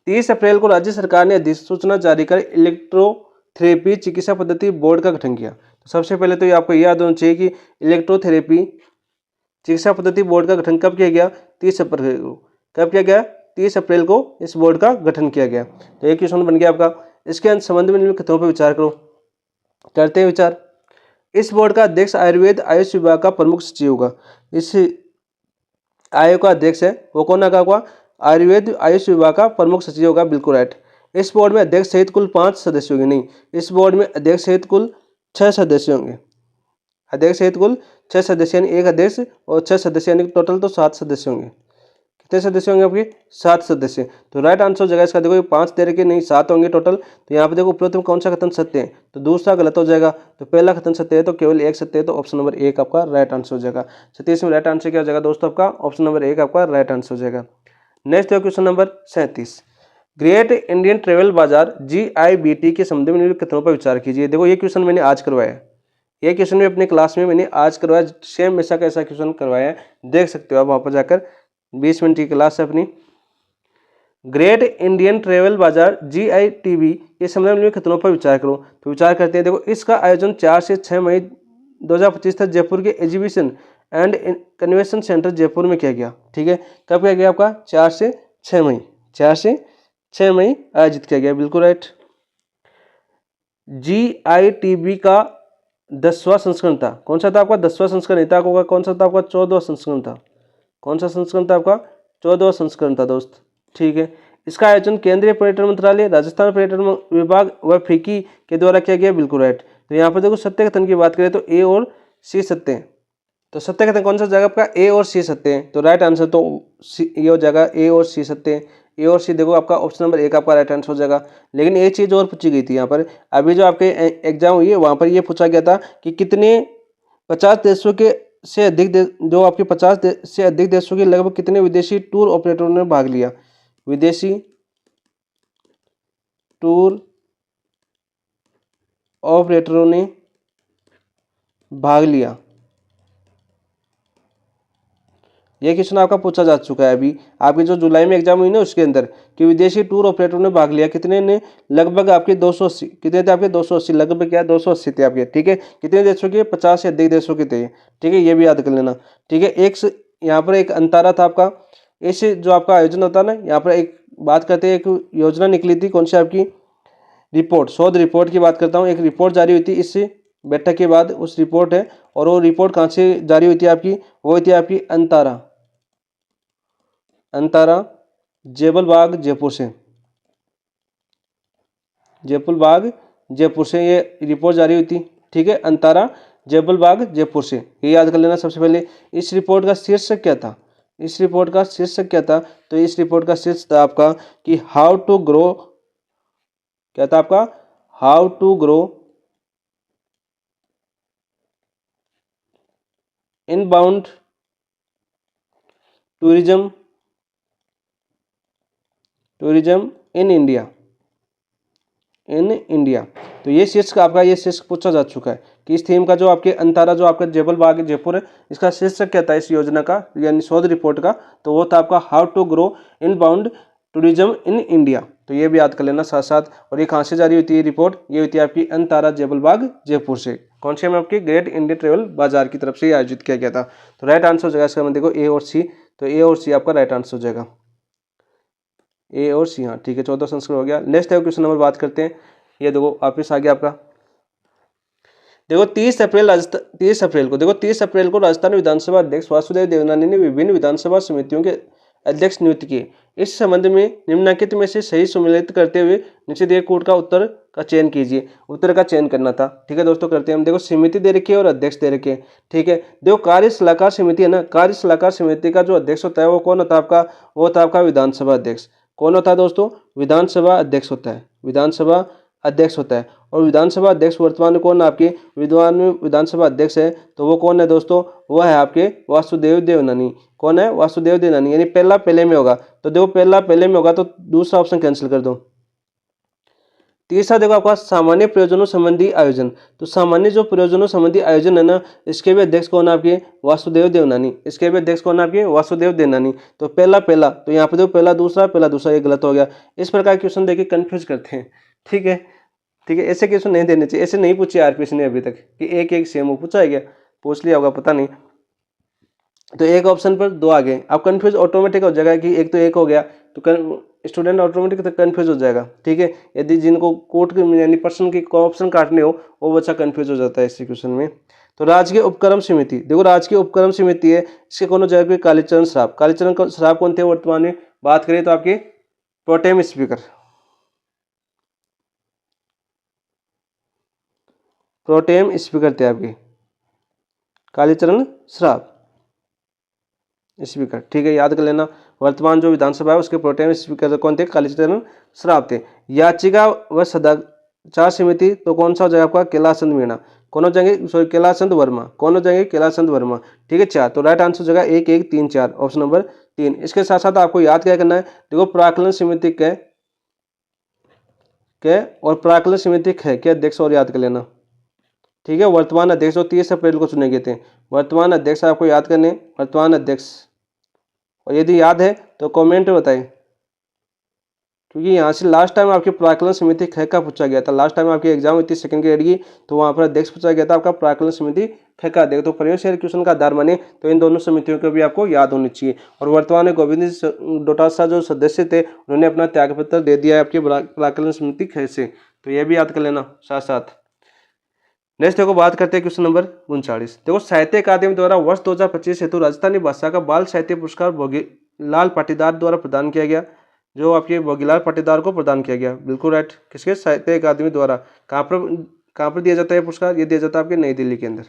30 अप्रैल को राज्य सरकार ने अधिसूचना जारी कर इलेक्ट्रोथेरेपी चिकित्सा पद्धति बोर्ड का गठन किया। तो सबसे पहले तो ये आपको याद होना चाहिए कि इलेक्ट्रोथेरेपी चिकित्सा पद्धति बोर्ड का गठन कब किया गया? 30 अप्रैल को। कब किया गया? 30 अप्रैल को इस बोर्ड का गठन किया गया। तो एक क्वेश्चन बन गया आपका। इसके संबंध में निम्नलिखित कथनों पर विचार करो। करते हैं विचार। इस बोर्ड का अध्यक्ष आयुर्वेद आयुष विभाग का प्रमुख सचिव होगा। इस आयोग का अध्यक्ष है वो कौन होगा? आयुर्वेद आयुष विभाग का प्रमुख सचिव होगा। बिल्कुल राइट। इस बोर्ड में अध्यक्ष सहित कुल 5 सदस्य होंगे। नहीं, इस बोर्ड में अध्यक्ष सहित कुल 6 सदस्य होंगे। अध्यक्ष सहित कुल 6 सदस्य, यानी एक अध्यक्ष और 6 सदस्य, यानी टोटल तो 7 सदस्य होंगे। कितने सदस्य होंगे आपके? 7 सदस्य। तो राइट आंसर हो जाएगा इसका। देखो ये 5 दे रखे, नहीं 7 होंगे टोटल। तो यहाँ पे देखो उपरोक्त में कौन सा कथन सत्य है? तो दूसरा गलत हो जाएगा। तो पहला कथन सत्य है, तो केवल एक सत्य है। तो ऑप्शन नंबर 1 आपका राइट आंसर हो जाएगा। 37 में राइट आंसर क्या हो जाएगा दोस्तों? आपका ऑप्शन नंबर 1 आपका राइट आंसर हो जाएगा। नेक्स्ट है question number 37। Great Indian travel बाजार GIBT के संबंध में निम्नलिखित कथनों पर विचार कीजिए। देखो ये क्वेश्चन मैंने आज करवाया है। ये क्वेश्चन में अपने क्लास में मैंने आज करवाया, सेम ऐसा कैसा क्वेश्चन करवाया है, देख सकते हो आप वहाँ पर जाकर। 20 मिनट की क्लास है अपनी। ग्रेट इंडियन ट्रेवल बाजार GITB के संबंध में निम्नलिखित कथनों पर विचार करो। तो विचार करते हैं। देखो इसका आयोजन 4 से 6 मई 2025 तक जयपुर के exhibition and convention centre Jaipur में किया गया। ठीक है, कब किया गया आपका 4 से 6 मई, 4 से 6 मई आयोजित किया गया, बिल्कुल राइट। GITB का 10वां संस्करण था, कौन सा था आपका 10वां संस्करण, नहीं था होगा, कौन सा था आपका 14वां संस्करण था, कौन सा संस्करण था आपका 14वां संस्करण था दोस्त। ठीक है, इसका आयोजन केंद्रीय पर्यटन मंत्रालय, राजस्थान पर्यटन विभाग व फिक्की के द्वारा किया गया, बिल्कुल राइट। तो यहाँ पर देखो सत्य कथन की बात करें तो ए और सी सत्य हैं। तो सत्य कथन कौन सा जाएगा आपका ए और सी सत्य हैं, तो राइट आंसर तो ये हो जाएगा ए और सी सत्य हैं। ए और सी देखो आपका ऑप्शन नंबर 1 आपका राइट आंसर हो जाएगा। लेकिन एक चीज और पूछी गई थी यहाँ पर, अभी जो आपके एग्जाम हुई है वहां पर ये पूछा गया था कि कितने 50 देशों के से अधिक जो आपके 50 से अधिक देशों के लगभग कितने विदेशी टूर ऑपरेटरों ने भाग लिया, विदेशी टूर ऑपरेटरों ने भाग लिया। यह क्वेश्चन आपका पूछा जा चुका है अभी आपकी जो जुलाई में एग्जाम हुई ना उसके अंदर, कि विदेशी टूर ऑपरेटरों ने भाग लिया, कितने ने, लगभग आपके 280, कितने थे आपके 280, लगभग क्या 280 थे आपके। ठीक है, कितने देशों के, 50 से अधिक देशों के थे। ठीक है, ये भी याद कर लेना। ठीक है, एक यहाँ पर एक अंतारा था आपका, इस जो आपका आयोजन होता है ना, यहाँ पर एक बात करते हैं, एक योजना निकली थी, कौन सी आपकी रिपोर्ट, शोध रिपोर्ट की बात करता हूँ, एक रिपोर्ट जारी हुई थी इस बैठक के बाद, उस रिपोर्ट है, और वो रिपोर्ट कहाँ से जारी हुई थी आपकी, वो हुई थी आपकी अंतारा, अंतारा जेबल बाग जयपुर से, जयपुर बाग जयपुर से ये रिपोर्ट जारी हुई थी। ठीक है, अंतारा जयपुर बाग जयपुर से, ये याद कर लेना सबसे पहले। इस रिपोर्ट का शीर्षक क्या था, इस रिपोर्ट का शीर्षक क्या था, तो इस रिपोर्ट का शीर्षक था आपका कि हाउ टू ग्रो, क्या था आपका, how to grow inbound tourism, tourism in India, in India. तो ये शीर्षक आपका, ये शीर्षक पूछा जा चुका है कि इस थीम का जो आपके अंतारा जो आपका जेबल बाग जयपुर है, इसका शीर्षक क्या था इस योजना का, यानी शोध रिपोर्ट का, तो वो था आपका how to grow inbound tourism in India. तो ये भी याद कर लेना साथ साथ। और ये कहाँ से जारी होती है रिपोर्ट, ये होती है आपकी अंतारा जेबल बाग जयपुर से, कौन से में आपकी ग्रेट इंडिया ट्रेवल बाजार की तरफ से आयोजित किया गया था। तो राइट आंसर हो जाएगा इसका, देखो ए और सी, तो ए और सी आपका राइट आंसर हो जाएगा, ए और सी। हाँ ठीक है, 14 संस्करण हो गया। नेक्स्ट है क्वेश्चन नंबर बात करते हैं, ये देखो वापिस आ गया आपका, देखो 30 अप्रैल को, देखो 30 अप्रैल को राजस्थान विधानसभा अध्यक्ष वासुदेव देवनानी ने विभिन्न विधानसभा समितियों के अध्यक्ष नियुक्त किए। इस संबंध में निम्नलिखित में से सही सम्मिलित करते हुए नीचे दिए कोड का उत्तर का चयन कीजिए, उत्तर का चयन करना था। ठीक है दोस्तों, करते हैं हम। देखो समिति दे रखी है और अध्यक्ष दे रखे हैं। ठीक है, देखो कार्य सलाहकार समिति है ना, कार्य सलाहकार समिति का जो अध्यक्ष होता है वो कौन होता है आपका, वो होता है आपका विधानसभा अध्यक्ष। कौन होता है दोस्तों, विधानसभा अध्यक्ष होता है, विधानसभा अध्यक्ष होता है। और विधानसभा अध्यक्ष वर्तमान में कौन आपके विधानसभा अध्यक्ष है, तो वो कौन है दोस्तों, वो है आपके वासुदेव देवनानी। कौन है, वासुदेव देवनानी, यानी पहला पहले में होगा, तो देखो पहला पहले में होगा तो दूसरा ऑप्शन कैंसिल कर दो। तीसरा देखो आपका सामान्य प्रयोजनों संबंधी आयोजन, तो सामान्य जो प्रयोजनों संबंधी आयोजन है ना, इसके भी अध्यक्ष कौन आपके, वासुदेव देवनानी, इसके भी अध्यक्ष कौन आपके, वासुदेव देवनानी। तो पहला पहला, तो यहाँ पे देखो पहला दूसरा, ये गलत हो गया। इस प्रकार क्वेश्चन देखिए कंफ्यूज करते हैं। ठीक है, ठीक है, ऐसे क्वेश्चन नहीं देने चाहिए, ऐसे नहीं पूछे आरपीएससी ने अभी तक कि एक एक सेम हो, पूछा है क्या, पूछ लिया होगा पता नहीं। तो एक ऑप्शन पर दो आ गए, अब कंफ्यूज ऑटोमेटिक हो जाएगा कि एक तो एक हो गया, तो स्टूडेंट ऑटोमेटिक तो कंफ्यूज हो जाएगा। ठीक है, यदि जिनको कोट यानी पर्सन की ऑप्शन काटने हो वो बच्चा कंफ्यूज हो जाता है इस क्वेश्चन में। तो राजकीय उपक्रम समिति, देखो राजकीय उपक्रम समिति है, इसके कौन हो जाएगा, कालीचरण श्राफ। कालीचरण श्राफ कौन थे वर्तमान में, बात करें तो आपके प्रोटेम स्पीकर, प्रोटेम स्पीकर थे आपके कालीचरण श्राफ स्पीकर। ठीक है, याद कर लेना। वर्तमान जो विधानसभा है उसके प्रोटेम स्पीकर कौन थे, कालीचरण श्राफ थे। याचिका व सदाचार समिति, तो कौन सा हो जाएगा आपका, कैलाशचंद मीणा। कौन हो जाएंगे, सॉरी कैलाशचंद वर्मा, कौन हो जाएंगे, कैलाशचंद वर्मा। ठीक है, 4, तो राइट आंसर हो जाएगा 1 1 3 4, ऑप्शन नंबर 3। इसके साथ साथ आपको याद क्या करना है, देखो प्राकलन समिति के और प्राकलन समिति के अध्यक्ष और याद कर लेना। ठीक है, वर्तमान अध्यक्ष जो 30 अप्रैल को चुने गए थे, वर्तमान अध्यक्ष आपको याद करने, वर्तमान अध्यक्ष। और यदि याद है तो कमेंट में बताएं। क्योंकि यहाँ से लास्ट टाइम आपके प्राकलन समिति ख का पूछा गया था। लास्ट टाइम आपकी एग्जाम हुई थी सेकंड ग्रेड की, तो वहाँ पर अध्यक्ष पूछा गया था आपका प्राकलन समिति ख का अध्यक्ष। तो प्रवेश क्वेश्चन का आधार माने तो इन दोनों समितियों को भी आपको याद होनी चाहिए। और वर्तमान में गोविंद डोटासरा जो सदस्य थे उन्होंने अपना त्यागपत्र दे दिया है आपकी प्राकलन समिति ख से, तो ये भी याद कर लेना साथ साथ। नेक्स्ट देखो बात करते हैं क्वेश्चन नंबर 39। देखो साहित्य अकादमी द्वारा वर्ष 2025 हेतु राजस्थानी भाषा का बाल साहित्य पुरस्कार भोगीलाल पाटीदार द्वारा प्रदान किया गया। जो आपके भोगीलाल पाटीदार को प्रदान किया गया, बिल्कुल राइट। किसके? साहित्य अकादमी द्वारा। कहाँ पर दिया जाता है पुरस्कार? ये दिया जाता है आपके नई दिल्ली के अंदर।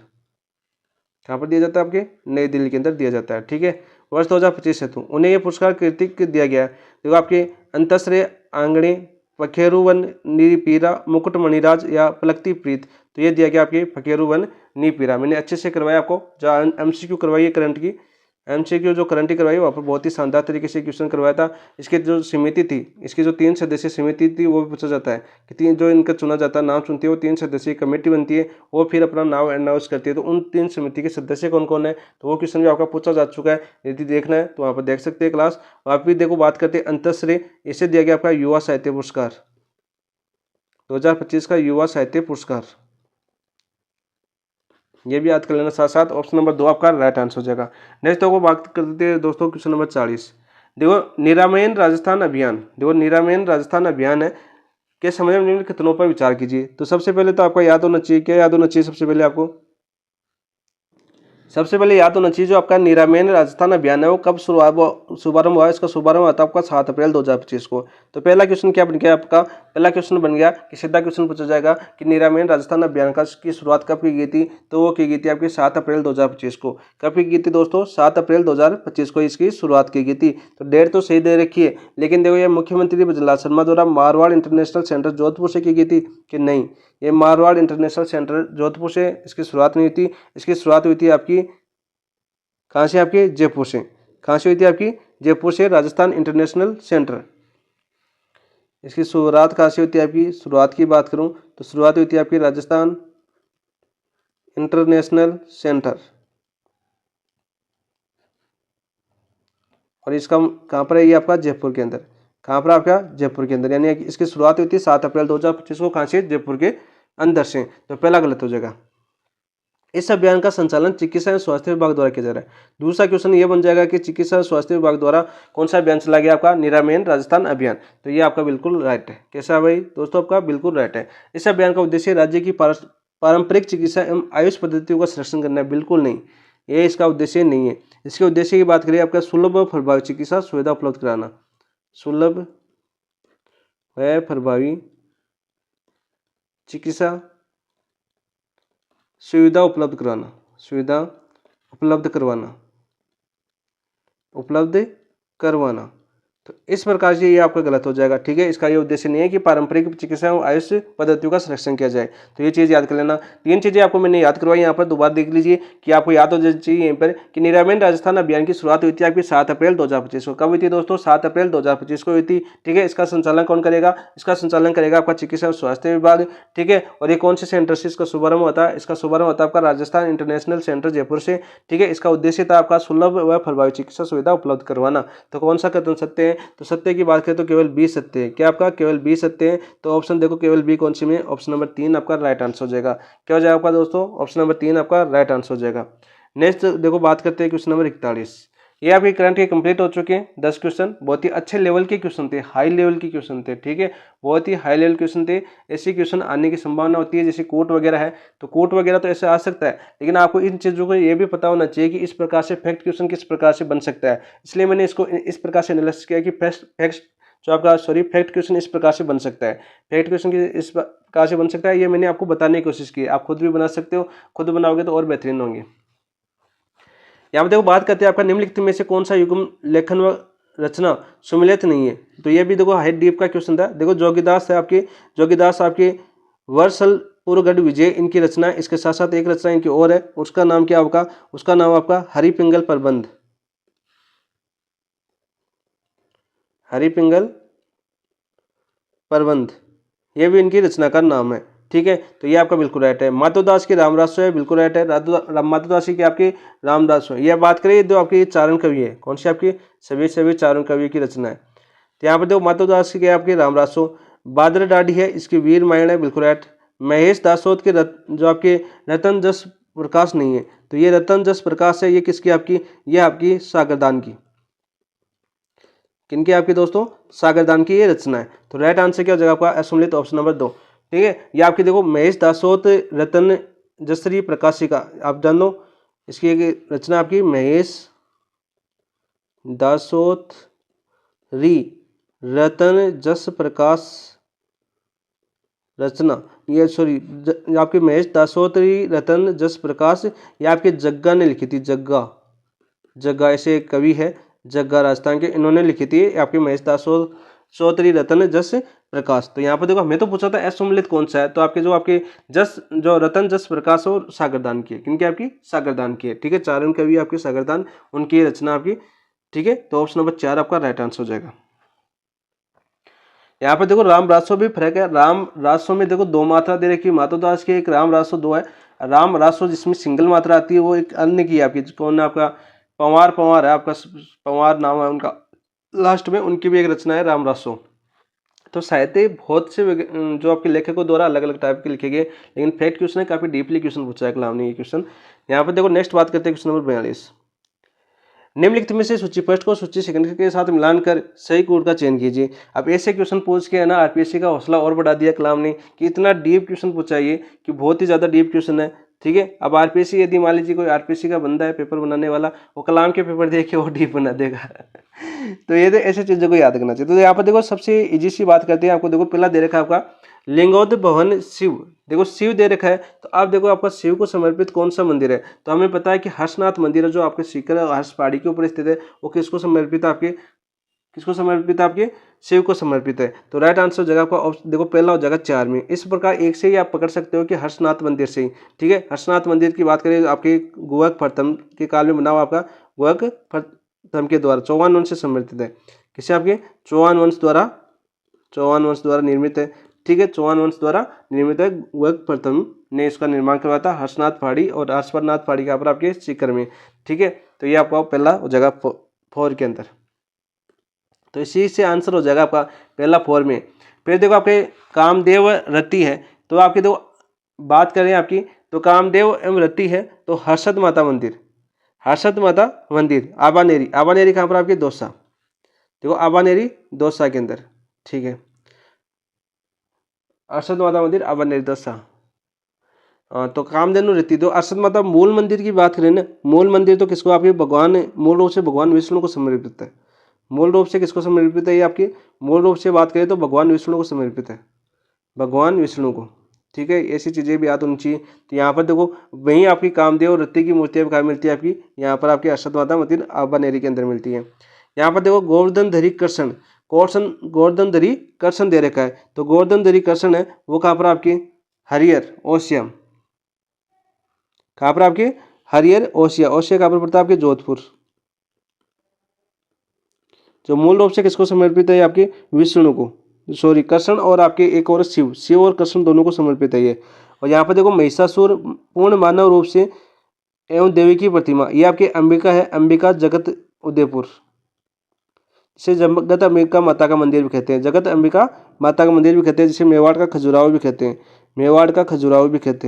कहाँ पर दिया जाता है? आपके नई दिल्ली के अंदर दिया जाता है, ठीक है। वर्ष 2025 हेतु उन्हें ये पुरस्कार कृतिक दिया गया है। देखो आपके अंतश्रेय आंगणे फकेरुवन निपीरा मुकुट मणिराज या पलकती प्रीत, तो ये दिया गया आपके फकेरुवन निपीरा। मैंने अच्छे से करवाया आपको, जो एमसीक्यू करवाई है करंट की, एमसीक्यू जो करंट की करवाई वहाँ पर बहुत ही शानदार तरीके से क्वेश्चन करवाया था। इसकी जो समिति थी, इसकी जो 3 सदस्यीय समिति थी वो भी पूछा जाता है कि 3 जो इनका चुना जाता है, नाम चुनती है, वो 3 सदस्यीय कमेटी बनती है, वो फिर अपना नाम अनाउंस करती है। तो उन 3 समिति के सदस्य कौन कौन है, तो वो क्वेश्चन भी आपका पूछा जा चुका है। यदि देखना है तो वहाँ पर देख सकते हैं क्लास। वहाँ भी देखो बात करते हैं अंतश्रेय, इसे दिया गया आपका युवा साहित्य पुरस्कार, 2025 का युवा साहित्य पुरस्कार, ये भी याद कर लेना साथ साथ। ऑप्शन नंबर 2 आपका राइट आंसर हो जाएगा। नेक्स्ट देखो बात करते हैं दोस्तों क्वेश्चन नंबर 40। देखो निरामयन राजस्थान अभियान, देखो निरामयन राजस्थान अभियान है के समय में निम्नलिखित कथनों पर विचार कीजिए। तो सबसे पहले तो आपका याद होना चाहिए, क्या याद होना चाहिए सबसे पहले आपको? सबसे पहले याद होना चाहिए जो आपका निरामयन राजस्थान अभियान है वो कब शुभारंभ हुआ। इसका शुभारंभ हुआ था आपका 7 अप्रैल 2025 को। तो पहला क्वेश्चन क्या बन गया आपका? पहला क्वेश्चन बन गया कि सीधा क्वेश्चन पूछा जाएगा कि निरामयन राजस्थान अभियान की शुरुआत कब की गई थी, तो वो की गई थी आपकी 7 अप्रैल 2025 को। कब की गई थी दोस्तों? 7 अप्रैल 2025 को इसकी शुरुआत की गई थी। तो डेट तो सही दे रखी है, लेकिन देखो ये मुख्यमंत्री भजनलाल शर्मा द्वारा मारवाड़ इंटरनेशनल सेंटर जोधपुर से की गई थी कि नहीं? ये मारवाड़ इंटरनेशनल सेंटर जोधपुर से इसकी शुरुआत नहीं हुई थी। इसकी शुरुआत हुई थी आपकी कहाँ से? आपके जयपुर से। कहाँ से हुई थी? आपकी जयपुर से, राजस्थान इंटरनेशनल सेंटर। इसकी शुरुआत कहाँ से होती है? आपकी शुरुआत की बात करूं तो शुरुआत हुई थी आपकी राजस्थान इंटरनेशनल सेंटर, और इसका कहाँ पर है? ये आपका जयपुर के अंदर। कहाँ पर? आपका जयपुर के अंदर। यानी इसकी शुरुआत हुई थी 7 अप्रैल 2025 को। कहाँ से? जयपुर के अंदर से। तो पहला गलत हो जाएगा। इस अभियान का संचालन चिकित्सा एवं स्वास्थ्य विभाग द्वारा किया जा रहा है। दूसरा क्वेश्चन ये बन जाएगा कि चिकित्सा एवं स्वास्थ्य विभाग द्वारा कौन सा अभियान चला गया? आपका निरामयन राजस्थान अभियान। तो ये आपका बिल्कुल राइट है। कैसा भाई दोस्तों? आपका बिल्कुल राइट है। इस अभियान का उद्देश्य राज्य की पारंपरिक चिकित्सा एवं आयुष पद्धतियों का संरक्षण करना है। बिल्कुल नहीं, ये इसका उद्देश्य नहीं है। इसके उद्देश्य की बात करिए आपका सुलभ व प्रभावी चिकित्सा सुविधा उपलब्ध कराना, सुलभ व प्रभावी चिकित्सा सुविधा उपलब्ध कराना, सुविधा उपलब्ध करवाना, उपलब्ध करवाना। तो इस प्रकार से ये आपका गलत हो जाएगा, ठीक है। इसका ये उद्देश्य नहीं है कि पारंपरिक चिकित्सा एवं आयुष पद्धतियों का संरक्षण किया जाए। तो ये चीज़ याद कर लेना। 3 चीज़ें आपको मैंने याद करवाई, यहाँ पर दोबारा देख लीजिए कि आपको याद हो जानी चाहिए यहीं पर कि निरामयन राजस्थान अभियान की शुरुआत हुई थी आपकी 7 अप्रैल 2025 को। कब हुई थी दोस्तों? 7 अप्रैल 2025 को हुई थी, ठीक है। इसका संचालन कौन करेगा? इसका संचालन करेगा आपका चिकित्सा एवं स्वास्थ्य विभाग, ठीक है। और ये कौन से सेंटर से इसका शुभारंभ होता है? इसका शुभारंभ होता है आपका राजस्थान इंटरनेशनल सेंटर जयपुर से, ठीक है। इसका उद्देश्य था आपका सुलभ व प्रभावी चिकित्सा सुविधा उपलब्ध करवाना। तो कौन सा कथन सत्य है? तो सत्य की बात करें तो केवल बी सत्य है। क्या आपका? केवल बी सत्य है। तो ऑप्शन देखो केवल बी कौन सी में? ऑप्शन नंबर 3 आपका राइट आंसर हो जाएगा। क्या हो जाएगा आपका दोस्तों? ऑप्शन नंबर 3 आपका राइट आंसर हो जाएगा। नेक्स्ट देखो बात करते हैं क्वेश्चन नंबर 41। ये आपके करंट के कंप्लीट हो चुके हैं 10 क्वेश्चन। बहुत ही अच्छे लेवल के क्वेश्चन थे, हाई लेवल के क्वेश्चन थे, ठीक है। बहुत ही हाई लेवल क्वेश्चन थे। ऐसे क्वेश्चन आने की संभावना होती है, जैसे कोर्ट वगैरह है तो कोर्ट वगैरह तो ऐसे आ सकता है, लेकिन आपको इन चीज़ों को ये भी पता होना चाहिए कि इस प्रकार से फैक्ट क्वेश्चन किस प्रकार से बन सकता है। इसलिए मैंने इसको इस प्रकार से एनालिसिस किया कि फैक्ट क्वेश्चन इस प्रकार से बन सकता है। फैक्ट क्वेश्चन इस प्रकार से बन सकता है, ये मैंने आपको बताने की कोशिश की। आप खुद भी बना सकते हो, खुद बनाओगे तो और बेहतरीन होंगे। यहाँ पर देखो बात करते हैं आपका निम्नलिखित में से कौन सा युग्म लेखन व रचना सुमेलित नहीं है। तो ये भी देखो हाई डीप का क्वेश्चन था। देखो जोगीदास है आपके, जोगीदास आपके वर्षलपुरगढ़ विजय इनकी रचना। इसके साथ साथ एक रचना इनकी और है, उसका नाम क्या आपका? उसका नाम आपका हरिपिंगल प्रबंध, हरिपिंगल प्रबंध, ये भी इनकी रचना का नाम है, ठीक है। तो ये आपका बिल्कुल राइट है। माधवदास की रामदास है, बिल्कुल राइट है। माधवदास की आपकी रामदास है। यह बात करें जो आपकी चारण कवि है, कौन सी आपकी? सभी चारण कवि की रचना है। तो यहाँ पर देखो माधव दास की क्या है आपकी रामरासो। बादल डाडी है, इसकी वीर मायण है, बिल्कुल राइट। महेश दासोत के जो आपके रतन जस प्रकाश नहीं है, तो ये रतन जस प्रकाश है, ये किसकी आपकी, ये आपकी सागरदान की, किनकी आपकी दोस्तों, सागरदान की ये रचना है। तो राइट आंसर क्या हो जाएगा आपका सम्मिलित ऑप्शन नंबर 2। ठीक है, ये आपकी देखो महेश दासोत रतन जसरी प्रकाशिका, आप जान लो इसकी एक रचना आपकी महेश दासोत री रतन जस प्रकाश रचना, ये सॉरी आपके महेश दासोत्री रतन जस प्रकाश, ये आपके जग्गा ने लिखी थी, जग्गा, जग्गा ऐसे एक कवि है जग्गा राजस्थान के, इन्होंने लिखी थी आपके महेश दासोत्री रतन जस प्रकाश। तो यहाँ पर देखो हमें तो पूछा था असम्मिलित कौन सा है, तो आपके जो रतन जस प्रकाश और सागरदान की है, किनकी आपकी, सागरदान की है। ठीक है, चारण कवि आपके सागरदान, उनकी रचना आपकी। ठीक है, तो ऑप्शन नंबर 4 आपका राइट आंसर हो जाएगा। यहाँ पर देखो राम रासो भी फर्क है, राम रासो में देखो 2 मात्रा दे रखी है माधव दास की, एक राम रासो 2 है। राम रासो जिसमें सिंगल मात्रा आती है वो एक अन्य की आपकी, कौन है आपका, पंवार है आपका, पंवार नाम है उनका लास्ट में, उनकी भी एक रचना है राम रासो। तो साहित्य बहुत से जो आपके लेखकों द्वारा अलग अलग टाइप के लिखे गए, लेकिन फैक्ट क्वेश्चन है, काफी डीपली क्वेश्चन पूछा है कलाम ने ये क्वेश्चन। यहाँ पर देखो नेक्स्ट बात करते हैं क्वेश्चन नंबर 42। निम्नलिखित में से सूची फर्स्ट को सूची सेकंड के साथ मिलान कर सही कोड का चयन कीजिए। अब ऐसे क्वेश्चन पूछ के है ना आरपीएससी का हौसला और बढ़ा दिया कलाम ने कि इतना डीप क्वेश्चन पूछा ये कि बहुत ही ज़्यादा डीप क्वेश्चन है। ठीक है, अब आरपीएससी यदि मान लीजिए कोई आरपीएससी का बंदा है पेपर बनाने वाला, वो कलाम के पेपर देख के वो डीप बना देगा तो ये तो ऐसी चीज़ों को याद करना चाहिए। तो यहाँ पर देखो सबसे इजी सी बात करते हैं, आपको देखो पहला दे रखा है आपका लिंगोद भवन शिव, देखो शिव दे रखा है, तो आप देखो आपका शिव को समर्पित कौन सा मंदिर है, तो हमें पता है कि हर्षनाथ मंदिर है जो आपके सीकर हर्ष पहाड़ी के ऊपर स्थित है, वो किसको समर्पित है आपके, किसको समर्पित है आपके, शिव को समर्पित है। तो राइट आंसर जगह आपका देखो पहला हो जाएगा 4 में। इस प्रकार एक से ही आप पकड़ सकते हो कि हर्षनाथ मंदिर से ही। ठीक है, हर्षनाथ मंदिर की बात करें आपके गुहक प्रथम के काल में बना हुआ आपका गुहक प्रथम के द्वारा चौहान वंश से समर्पित है, किसे आपके चौहान वंश द्वारा निर्मित है। ठीक है, चौहान वंश द्वारा निर्मित है, गुहक प्रथम ने इसका निर्माण करवाया था हर्षनाथ पहाड़ी और हर्षनाथ पहाड़ी के ऊपर आपके सीकर में। ठीक है, तो ये आपका पहला हो जाएगा 4 के अंदर, तो इसी से आंसर हो जाएगा आपका पहला 4 में। फिर देखो आपके कामदेव रति है, तो आपकी तो बात करें आपकी, तो कामदेव एवं रति है, तो हर्षद माता मंदिर आबानेरी कहाँ पर आपकी, दौसा, देखो आबानेरी दौसा के अंदर। ठीक है, हर्षद माता मंदिर आबानेरी दौसा। तो कामधेनु रति, तो हर्षद माता मूल मंदिर की बात करें ना, मूल मंदिर तो किसको आपके भगवान, मूल रूप से भगवान विष्णु को समर्पित है, मूल रूप से किसको समर्पित है ये आपकी, मूल रूप से बात करें तो भगवान विष्णु को समर्पित है, भगवान विष्णु को। ठीक है, ऐसी चीज़ें भी याद होनी चाहिए। तो यहाँ पर देखो वहीं आपकी कामदेव और रति की मूर्तियाँ कहाँ मिलती है आपकी, यहाँ पर आपकी हर्षद माता मंदिर आबानेरी के अंदर मिलती है। यहाँ पर देखो गोवर्धनधरी कृष्ण दे रखा है, तो गोवर्धनधरी कृष्ण है वो कहाँ पर आपकी, हरियर ओसियम, कहाँ पर आपके, हरियर ओसिया कहाँ पर पड़ता है आपके, जोधपुर। जो मूल रूप से किसको समर्पित है आपके, विष्णु को, सॉरी कृष्ण और आपके एक और शिव और कृष्ण दोनों को समर्पित है ये। और यहाँ पर देखो महिषासुर पूर्ण मानव रूप से एवं देवी की प्रतिमा, ये आपकी अंबिका है, अंबिका जगत उदयपुर, जिसे जगत अंबिका माता का मंदिर भी कहते हैं, जगत अंबिका माता का मंदिर भी कहते हैं, जिसे मेवाड़ का खजुराहो भी कहते हैं, खजुराहो भी कहते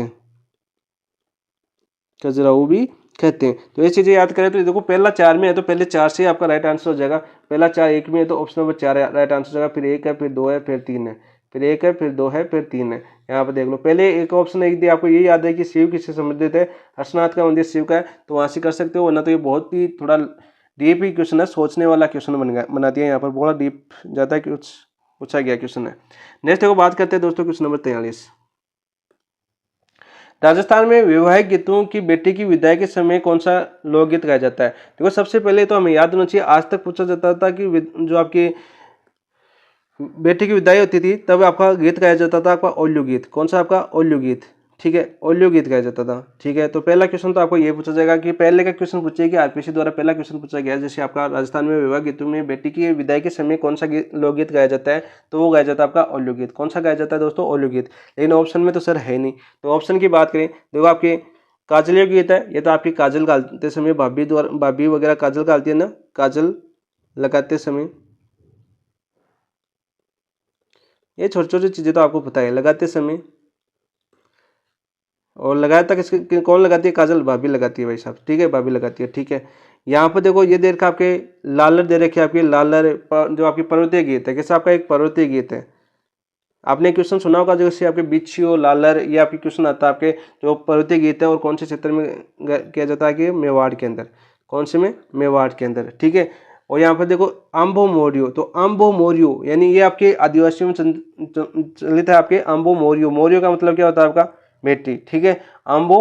हैं। तो ये चीज़ें याद करें, तो देखो पहला 4 में है, तो पहले 4 से आपका राइट आंसर हो जाएगा। पहला 4 1 में है, तो ऑप्शन नंबर 4 राइट आंसर हो जाएगा। फिर 1 है, फिर 2 है, फिर 3 है, फिर 1 है, फिर 2 है, फिर 3 है। यहाँ पर देख लो, पहले एक ऑप्शन एक दिया आपको, ये याद है कि शिव किससे संबंधित है, हर्षनाथ का मंदिर शिव का है, तो वहाँ से कर सकते हो, वरना तो ये बहुत ही थोड़ा डीप ही क्वेश्चन है, सोचने वाला क्वेश्चन बना दिया यहाँ पर, बहुत डीप ज़्यादा कुछ पूछा गया क्वेश्चन है। नेक्स्ट देखो बात करते हैं दोस्तों क्वेश्चन नंबर 43। राजस्थान में वैवाहिक गीतों की बेटी की विदाई के समय कौन सा लोकगीत गाया जाता है। देखो सबसे पहले तो हमें याद होना चाहिए, आज तक पूछा जाता था कि जो आपकी बेटी की विदाई होती थी तब आपका गीत गाया जाता था, आपका ओल्लू गीत, कौन सा आपका ओल्लू गीत। ठीक है, ओल्लू गीत गाया जाता था। ठीक है, तो पहला क्वेश्चन तो आपको ये पूछा जाएगा कि पहले का क्वेश्चन पूछे कि आरपीएससी द्वारा पहला क्वेश्चन पूछा गया, जैसे आपका राजस्थान में विवाह गीतों में बेटी की विदाई के समय कौन सा लोकगीत गाया जाता है, तो वो गाया जाता है आपका ओल्लू गीत। कौन सा गाया जाता है दोस्तों, ओल्लू गीत। लेकिन ऑप्शन में तो सर है नहीं, तो ऑप्शन की बात करें, देखो आपके काजलियों गीत है, ये तो आपकी काजल गालते समय भाभी वगैरह काजल गालती है ना, काजल लगाते समय, ये छोटी छोटी चीज़ें तो आपको पता है लगाते समय। और लगाया था किसके, कौन लगाती है, काजल भाभी लगाती है भाई साहब, ठीक है, भाभी लगाती है, ठीक है। यहाँ पर देखो ये दे रखा आपके लालर दे रखे आपके लालर जो आपकी पर्वतीय गीत है, कैसे आपका एक पर्वतीय गीत है। आपने क्वेश्चन सुना होगा जैसे आपके बिच्छू लालर, ये आपके क्वेश्चन आता है आपके जो पर्वतीय गीत है और कौन से क्षेत्र में किया जाता है कि मेवाड़ के अंदर, कौन से में, मेवाड़ के अंदर, ठीक है। और यहाँ पर देखो आम्बो मोरियो, तो आम्बो मोरियो यानी ये आपके आदिवासियों में चलित है आपके आम्बो मोरियो। मोरियो का मतलब क्या होता है आपका बेटी, ठीक है। आम्बो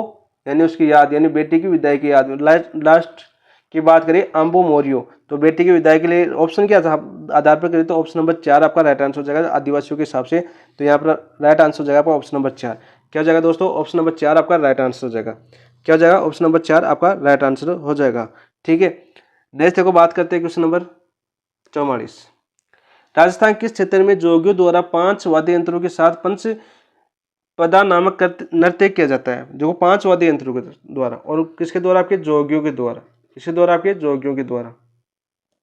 यानी उसकी याद, यानी बेटी की विदाई की याद। लास्ट की बात करें आम्बो मोरियो, तो बेटी की विदाई के लिए ऑप्शन क्या था आधार पर करें तो ऑप्शन नंबर 4 आपका राइट आंसर हो जाएगा आदिवासियों के हिसाब से। तो यहाँ पर राइट आंसर हो जाएगा आपका ऑप्शन नंबर 4। क्या हो जाएगा दोस्तों, ऑप्शन नंबर 4 आपका राइट आंसर हो जाएगा। क्या हो जाएगा, ऑप्शन नंबर 4 आपका राइट आंसर हो जाएगा, ठीक है। नेक्स्ट देखो बात करते हैं क्वेश्चन नंबर 44। राजस्थान किस क्षेत्र में जोगियों द्वारा 5 वाद्य यंत्रों के साथ पंच पदा नामक नृत्य किया जाता है। जो 5 वाद्य यंत्रों के द्वारा, और किसके द्वारा, आपके जोगियों के द्वारा, किसके द्वारा, आपके जोगियों के द्वारा।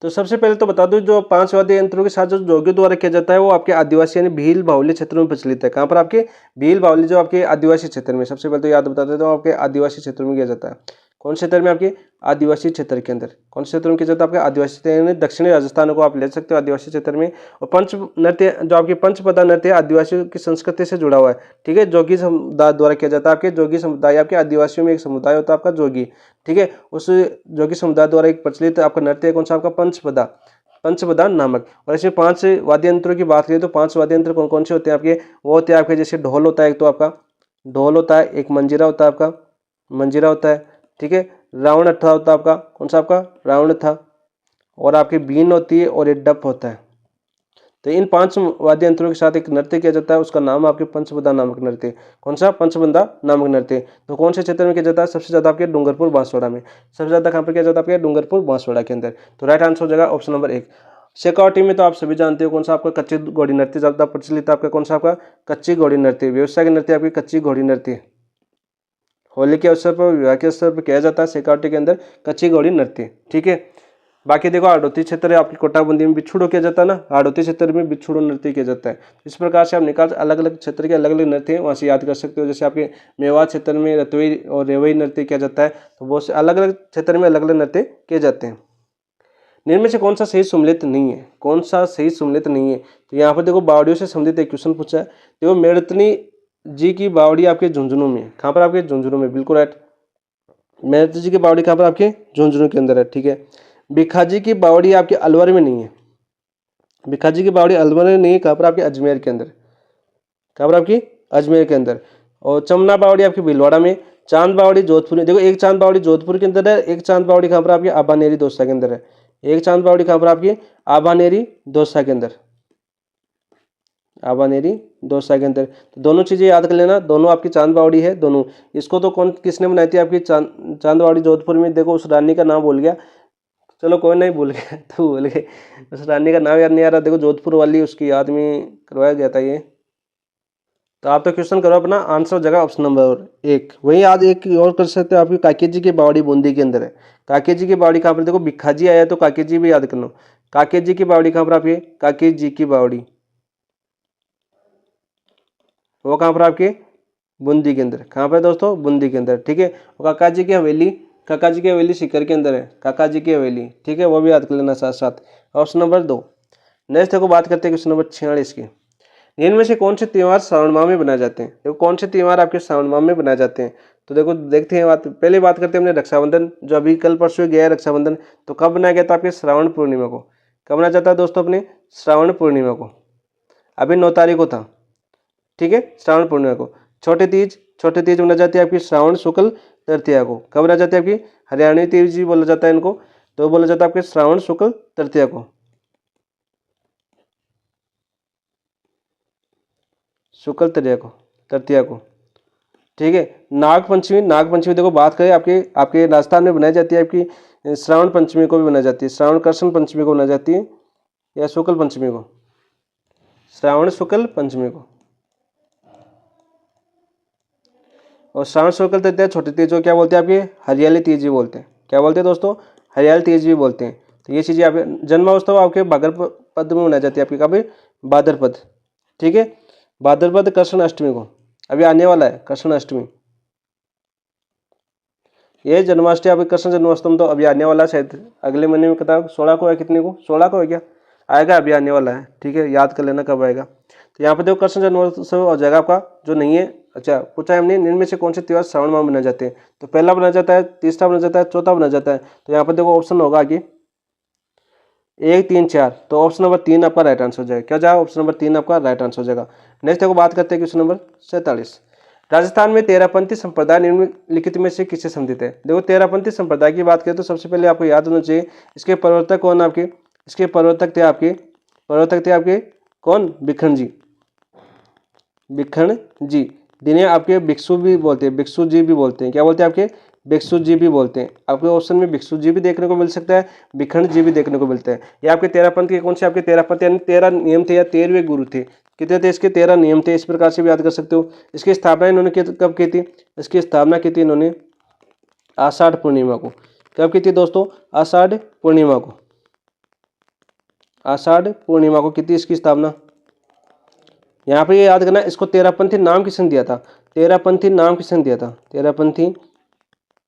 तो सबसे पहले तो बता दूं जो 5 वाद्य यंत्रों के साथ जो जोगियों द्वारा किया जाता है वो आपके आदिवासी यानी भील बाहुल्य क्षेत्रों में प्रचलित है। कहाँ पर, आपके भील बाहुल्य जो आपके आदिवासी क्षेत्र में, सबसे पहले तो याद बता देता हूँ आपके आदिवासी क्षेत्रों में किया जाता है। कौन क्षेत्र में, आपके आदिवासी क्षेत्र के अंदर, कौन से क्षेत्र में किया जाता है, आपके आदिवासी क्षेत्र में। दक्षिणी राजस्थान को आप ले सकते हो आदिवासी क्षेत्र में। और पंच नृत्य जो आपके पंचपदा नृत्य आदिवासियों की संस्कृति से जुड़ा हुआ है, ठीक है। जोगी समुदाय द्वारा किया जाता है। आपके जोगी समुदाय आपके आदिवासियों में एक समुदाय होता है आपका जोगी, ठीक है। उस जोगी समुदाय द्वारा एक प्रचलित आपका नृत्य है कौन सा, आपका पंचपदा, पंचपदा नामक। और इसमें 5 वाद्य यंत्रों की बात करें तो 5 वाद्य यंत्र कौन कौन से होते हैं आपके, वो होते हैं आपके जैसे ढोल होता है, एक तो आपका ढोल होता है, एक मंजीरा होता है आपका, मंजीरा होता है, ठीक है। रावण अट्ठा होता है आपका, कौन सा, आपका रावण था। और आपकी बीन होती है और एक डप होता है। तो इन 5 वाद्य यंत्रों के साथ एक नृत्य किया जाता है, उसका नाम आपके पंचपदा नामक नृत्य। कौन सा, पंचपदा नामक नृत्य। तो कौन से क्षेत्र में किया जाता है, सबसे ज्यादा आपके डूंगरपुर बांसवाड़ा में, सबसे ज्यादा कहाँ पर किया जाता है, आपके डूंगरपुर बांसवाड़ा के अंदर। तो राइट आंसर हो जाएगा ऑप्शन नंबर 1। शेखावटी में तो आप सभी जानते हो कौन सा, आपका कच्ची घोड़ी नृत्य ज्यादा प्रचलित है आपका, कौन सा, आपका कच्ची घोड़ी नृत्य। व्यवसाय के नृत्य आपकी कच्ची घोड़ी नृत्य, होली के अवसर पर, विवाह के अवसर पर किया जाता है शेखावटी के अंदर कच्ची घोड़ी नृत्य, ठीक है। बाकी देखो आड़ोती क्षेत्र है आपकी कोटाबंदी में बिछुड़ो किया जाता है ना, आड़ोती क्षेत्र में बिछुड़ो नृत्य किया जाता है। इस प्रकार से आप निकाल अलग अलग क्षेत्र के अलग अलग नृत्य हैं वहाँ से याद कर सकते हो। जैसे आपके मेवाड़ क्षेत्र में रतुई और रेवई नृत्य किया जाता है, तो वो अलग अलग क्षेत्र में अलग अलग नृत्य किए जाते हैं। निम्न में से कौन सा सही सम्मिलित नहीं है, कौन सा सही सम्मिलित नहीं है। तो यहाँ पर देखो बावड़ियों से संबंधित एक क्वेश्चन पूछा है। देखो मेड़तनी जी की बावड़ी आपके झुंझुनू में, कहाँ पर, आपके झुंझुनू में, बिल्कुल राइट। मेड़तनी जी की बावड़ी कहाँ पर, आपके झुंझुनू के अंदर है, ठीक है। भिखाजी की बावड़ी आपके अलवर में नहीं है, भिखाजी की बावड़ी अलवर में नहीं है, कहाँ पर, आपके अजमेर के अंदर, कहाँ पर, आपकी अजमेर के अंदर। और चमना बावड़ी आपकी भीलवाड़ा में। चांद बावड़ी जोधपुर में, देखो एक चांद बावड़ी जोधपुर के अंदर है, एक चांद बावड़ी कहाँ पर, आपकी आबानेरी दौसा के अंदर है। एक चांद बावड़ी कहाँ पर, आपकी आबानेरी दौसा के अंदर, आबानेरी दौसा के अंदर। तो दोनों चीजें याद कर लेना, दोनों आपकी चांद बावड़ी है दोनों। इसको तो कौन किसने बनाई थी आपकी चांद बावड़ी जोधपुर में, देखो उस रानी का नाम भूल गया, चलो कोई नहीं, भूल गया तो भूल गए, उस रानी का नाम याद नहीं आ रहा। देखो जोधपुर वाली उसकी याद में करवाया गया था ये। तो आप तो क्वेश्चन करो अपना, आंसर हो जाएगा ऑप्शन नंबर 1। वहीं आज एक और कर सकते हो, आपकी काके जी की बावड़ी बूंदी के अंदर है। काके जी की बावड़ी कहाँ पर, देखो भिखाजी आया तो काके जी भी याद कर लो। काके जी की बावड़ी कहाँ पर, आपकी काके जी की बावड़ी, वो कहाँ पर, आपके बूंदी के अंदर। कहाँ पर दोस्तों, बूंदी के अंदर, ठीक है। और काका जी की हवेली, काका जी की हवेली सीकर के अंदर है, काका जी की हवेली, ठीक है, वो भी याद कर लेना साथ साथ। Option number 2। नेक्स्ट देखो बात करते हैं क्वेश्चन नंबर 46 की। इनमें से कौन से त्यौहार श्रावण माह में बनाए जाते हैं। देखो कौन से त्यौहार आपके श्रावण माह में बनाए जाते हैं। तो देखो देखते हैं, बात पहले बात करते हैं हमने रक्षाबंधन, जो अभी कल परसों गया है रक्षाबंधन। तो कब बनाया गया था, आपके श्रावण पूर्णिमा को। कब बनाया जाता है दोस्तों, अपने श्रावण पूर्णिमा को, अभी 9 तारीख को था, ठीक है, श्रावण पूर्णिमा को। छोटी तीज, छोटी तीज मनाई जाती है आपकी श्रावण शुक्ल तृतीया को। कब मनाई जाती है, आपकी हरियाणवी तीज जी बोला जाता है इनको, तो बोला जाता है आपके श्रावण शुक्ल तृतीया को, शुक्ल तृतीया को, ठीक है। नाग पंचमी, नाग पंचमी देखो बात करें आपके आपके राजस्थान में बनाई जाती है, आपकी श्रावण पंचमी को भी बनाई जाती है, श्रावण कृष्ण पंचमी को बनाई जाती है, या शुक्ल पंचमी को, श्रावण शुक्ल पंचमी को। और श्रावण शुक्ल तृतीया छोटी तीज को क्या बोलते हैं, आपके हरियाली तीज भी बोलते हैं। क्या बोलते हैं दोस्तों, हरियाली तीज भी बोलते हैं। तो ये चीज़ें आप, जन्मोत्सव आपके भाद्रपद में मनाई जाती है, आपकी कभी भाद्रपद, ठीक है। भाद्रपद कृष्ण अष्टमी को, अभी आने वाला है कृष्ण अष्टमी, ये जन्माष्टमी अभी कृष्ण जन्माष्टमी तो अभी आने वाला है, शायद अगले महीने में, कता 16 को है, कितने को 16 को है क्या, आएगा अभी आने वाला है, ठीक है, याद कर लेना कब आएगा। तो यहाँ पे देखो कृष्ण जन्मोत्सव हो जाएगा आपका, जो नहीं है। अच्छा पूछा हमने, इनमें से कौन से त्योहार श्रावण माह में मनाए जाते हैं, तो पहला बनाया जाता है, तीसरा बनाया जाता है, चौथा बनाया जाता है। तो यहाँ पर देखो ऑप्शन होगा आगे 1, 3, 4, तो ऑप्शन नंबर 3 आपका राइट आंसर हो जाएगा। क्या जाएगा, ऑप्शन नंबर 3 आपका राइट आंसर हो जाएगा। नेक्स्ट देखो बात करते हैं क्वेश्चन नंबर 47। राजस्थान में तेरहपंथी संप्रदाय निम्नलिखित में से किससे संबंधित है। देखो तेरहपंथी संप्रदाय की बात करें तो सबसे पहले आपको याद होना चाहिए, इसके प्रवर्तक कौन आपके, इसके प्रवर्तक थे आपके कौन, भिखण जी, भिखण जी, जिन्हें आपके भिक्षु भी बोलते हैं, भिक्षु जी भी बोलते हैं। क्या बोलते हैं आपके, भिक्षु जी भी बोलते हैं। आपके ऑप्शन में भिक्षु जी भी देखने को मिल सकता है, भिखण जी भी देखने को मिलते हैं। ये आपके तेरहपंथ के कौन से, आपके तेरहपंथ यानी 13 नियम थे या 13वें गुरु थे। कितने थे इसके, 13 नियम थे, इस प्रकार से भी याद कर सकते हो। इसकी स्थापना इन्होंने कब की थी, इसकी स्थापना की थी इन्होंने आषाढ़ पूर्णिमा को। कब की थी दोस्तों, आषाढ़ पूर्णिमा को, आषाढ़ पूर्णिमा को की थी इसकी स्थापना। यहाँ पे ये याद करना, इसको तेरहपंथी नाम किसने दिया था, तेरहपंथी नाम किसने दिया था, तेरहपंथी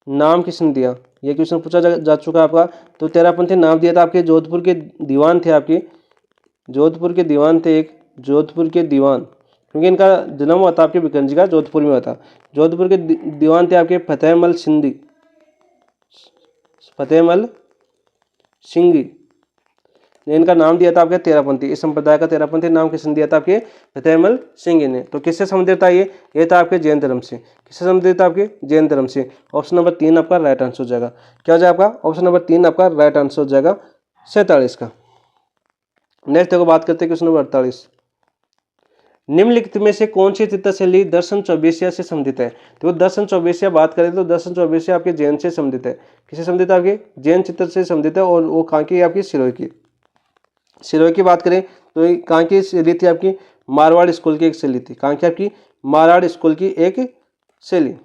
नाम किसने दिया, ये क्वेश्चन पूछा जा चुका है आपका। तो तेरहपंथी नाम दिया था आपके जोधपुर के दीवान थे, आपके जोधपुर के दीवान थे, एक जोधपुर के दीवान, क्योंकि इनका जन्म हुआ था आपके भिखण जी का जोधपुर में हुआ था। जोधपुर के दीवान थे आपके फतेहमल सिंधी, फतेहमल सिंह ने इनका नाम दिया था आपके तेरहपंथी, इस संप्रदाय का तेरहपंथी नाम किसने दिया था, आपके फतेहमल सिंह ने। तो किससे संबंधित था ये था आपके जैन धर्म से, किससे संबंधित था, आपके जैन धर्म से। ऑप्शन नंबर 3 आपका राइट आंसर हो जाएगा। क्या हो जाएगा आपका, ऑप्शन नंबर 3 आपका राइट आंसर हो जाएगा 47 का। नेक्स्ट देखो बात करते हैं क्वेश्चन नंबर 48। निम्नलिखित में से कौन सी चित्रशैली दर्शन चौबीसिया से संबंधित है। तो दर्शन चौबीसिया बात करें तो दर्शन चौबीसिया आपके जैन से संबंधित है, किससे संबंधित है, आपके जैन चित्र से संबंधित है। और वो कहाँ की, आपकी सिरोही की बात करें तो ये कहाँ की शैली थी, आपकी मारवाड़ स्कूल की एक शैली थी। कहाँ की, आपकी मारवाड़ स्कूल की एक शैली।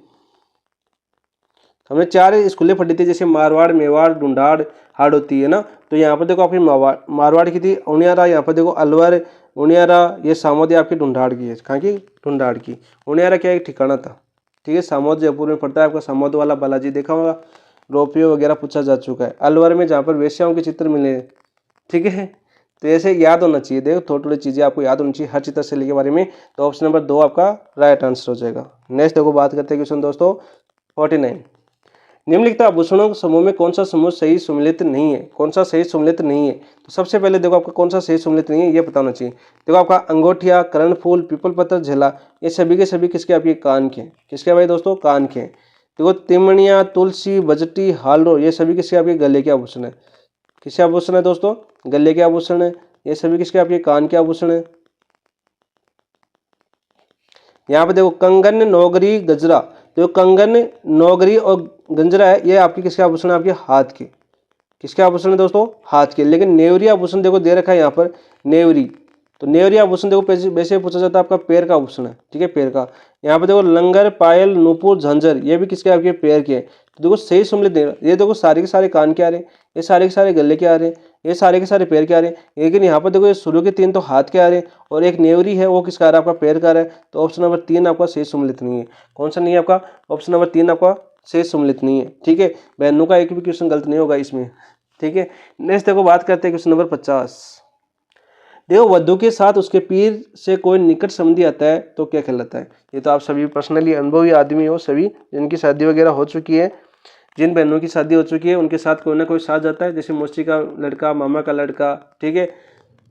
हमने 4 स्कूलें पढ़ी थी, जैसे मारवाड़, मेवाड़, ढूंढाड़, हाड़ौती, है ना। तो यहाँ पर देखो आपकी मारवाड़ की थी उनियारा, यहाँ पर देखो अलवर उनियारा, ये सामोदी आपकी ढूंढाड़ की है। कहाँ की, ढूंढाड़ की। उनियारा क्या एक ठिकाना था, ठीक है, सामोद जयपुर में पड़ता है। आपका सामोद वाला बालाजी देखा होगा, रोपियो वगैरह पूछा जा चुका है। अलवर में जहाँ पर वेश्याओं के चित्र मिले, ठीक है। तो ऐसे याद होना चाहिए, देखो थोड़ी थोड़ी चीज़ें आपको याद होनी चाहिए हर चित्रशैली के बारे में। तो ऑप्शन नंबर 2 आपका राइट आंसर हो जाएगा। नेक्स्ट देखो बात करते हैं क्वेश्चन दोस्तों 49। निम्नलिखित आभूषणों के समूह में कौन सा समूह सही सम्मिलित नहीं है, कौन सा सही सम्मिलित नहीं है। तो सबसे पहले देखो आपका कौन सा सही सम्मिलित नहीं है ये पता होना चाहिए। देखो आपका अंगूठिया, कर्णफूल, पीपल पत्र, झला, ये सभी के सभी किसके, आपके कान के, किसके भाई दोस्तों, कान के। देखो तिमणिया, तुलसी, बजटी, हालरो, ये सभी किसके, आपके गले के आभूषण है। किसके आभूषण है दोस्तों, गले के आभूषण है। ये सभी किसके, आपके कान के आभूषण है। यहाँ पे देखो कंगन, नौगरी, गजरा, तो कंगन, नौगरी और गंजरा है, ये आपके किसके आभूषण है, आपके हाथ के। किसके आभूषण है दोस्तों, हाथ के। लेकिन नेवरी आभूषण देखो दे रखा है यहाँ पर, नेवरी, तो नेवरी आभूषण देखो वैसे पूछा जाता है आपका पैर का आभूषण है, ठीक है, पैर का। यहाँ पे देखो लंगर, पायल, नूपुर, झंझर, ये भी किसके, आपके पैर के। तो देखो सही सम्मिलित नहीं, ये देखो सारे के सारे कान के आ रहे हैं, ये सारे के सारे गले के आ रहे हैं, ये सारे के सारे पैर के आ रहे हैं। लेकिन यहाँ पर देखो ये शुरू के 3 तो हाथ के आ रहे हैं, और एक नेवरी है वो किसका आ रहा है, आपका पैर का आ रहा है। तो ऑप्शन नंबर 3 आपका सही सम्मिलित नहीं है। कौन सा नहीं है आपका, ऑप्शन नंबर 3 आपका सही सम्मिलित नहीं है, ठीक है। बहनों का एक भी क्वेश्चन गलत नहीं होगा इसमें, ठीक है। नेक्स्ट देखो बात करते हैं क्वेश्चन नंबर 50। देखो वधु के साथ उसके पीर से कोई निकट संबंधी आता है तो क्या कहलाता है। ये तो आप सभी पर्सनली अनुभवी आदमी हो, सभी जिनकी शादी वगैरह हो चुकी है, जिन बहनों की शादी हो चुकी है उनके साथ कोई ना कोई साथ जाता है, जैसे मौसी का लड़का, मामा का लड़का, ठीक है,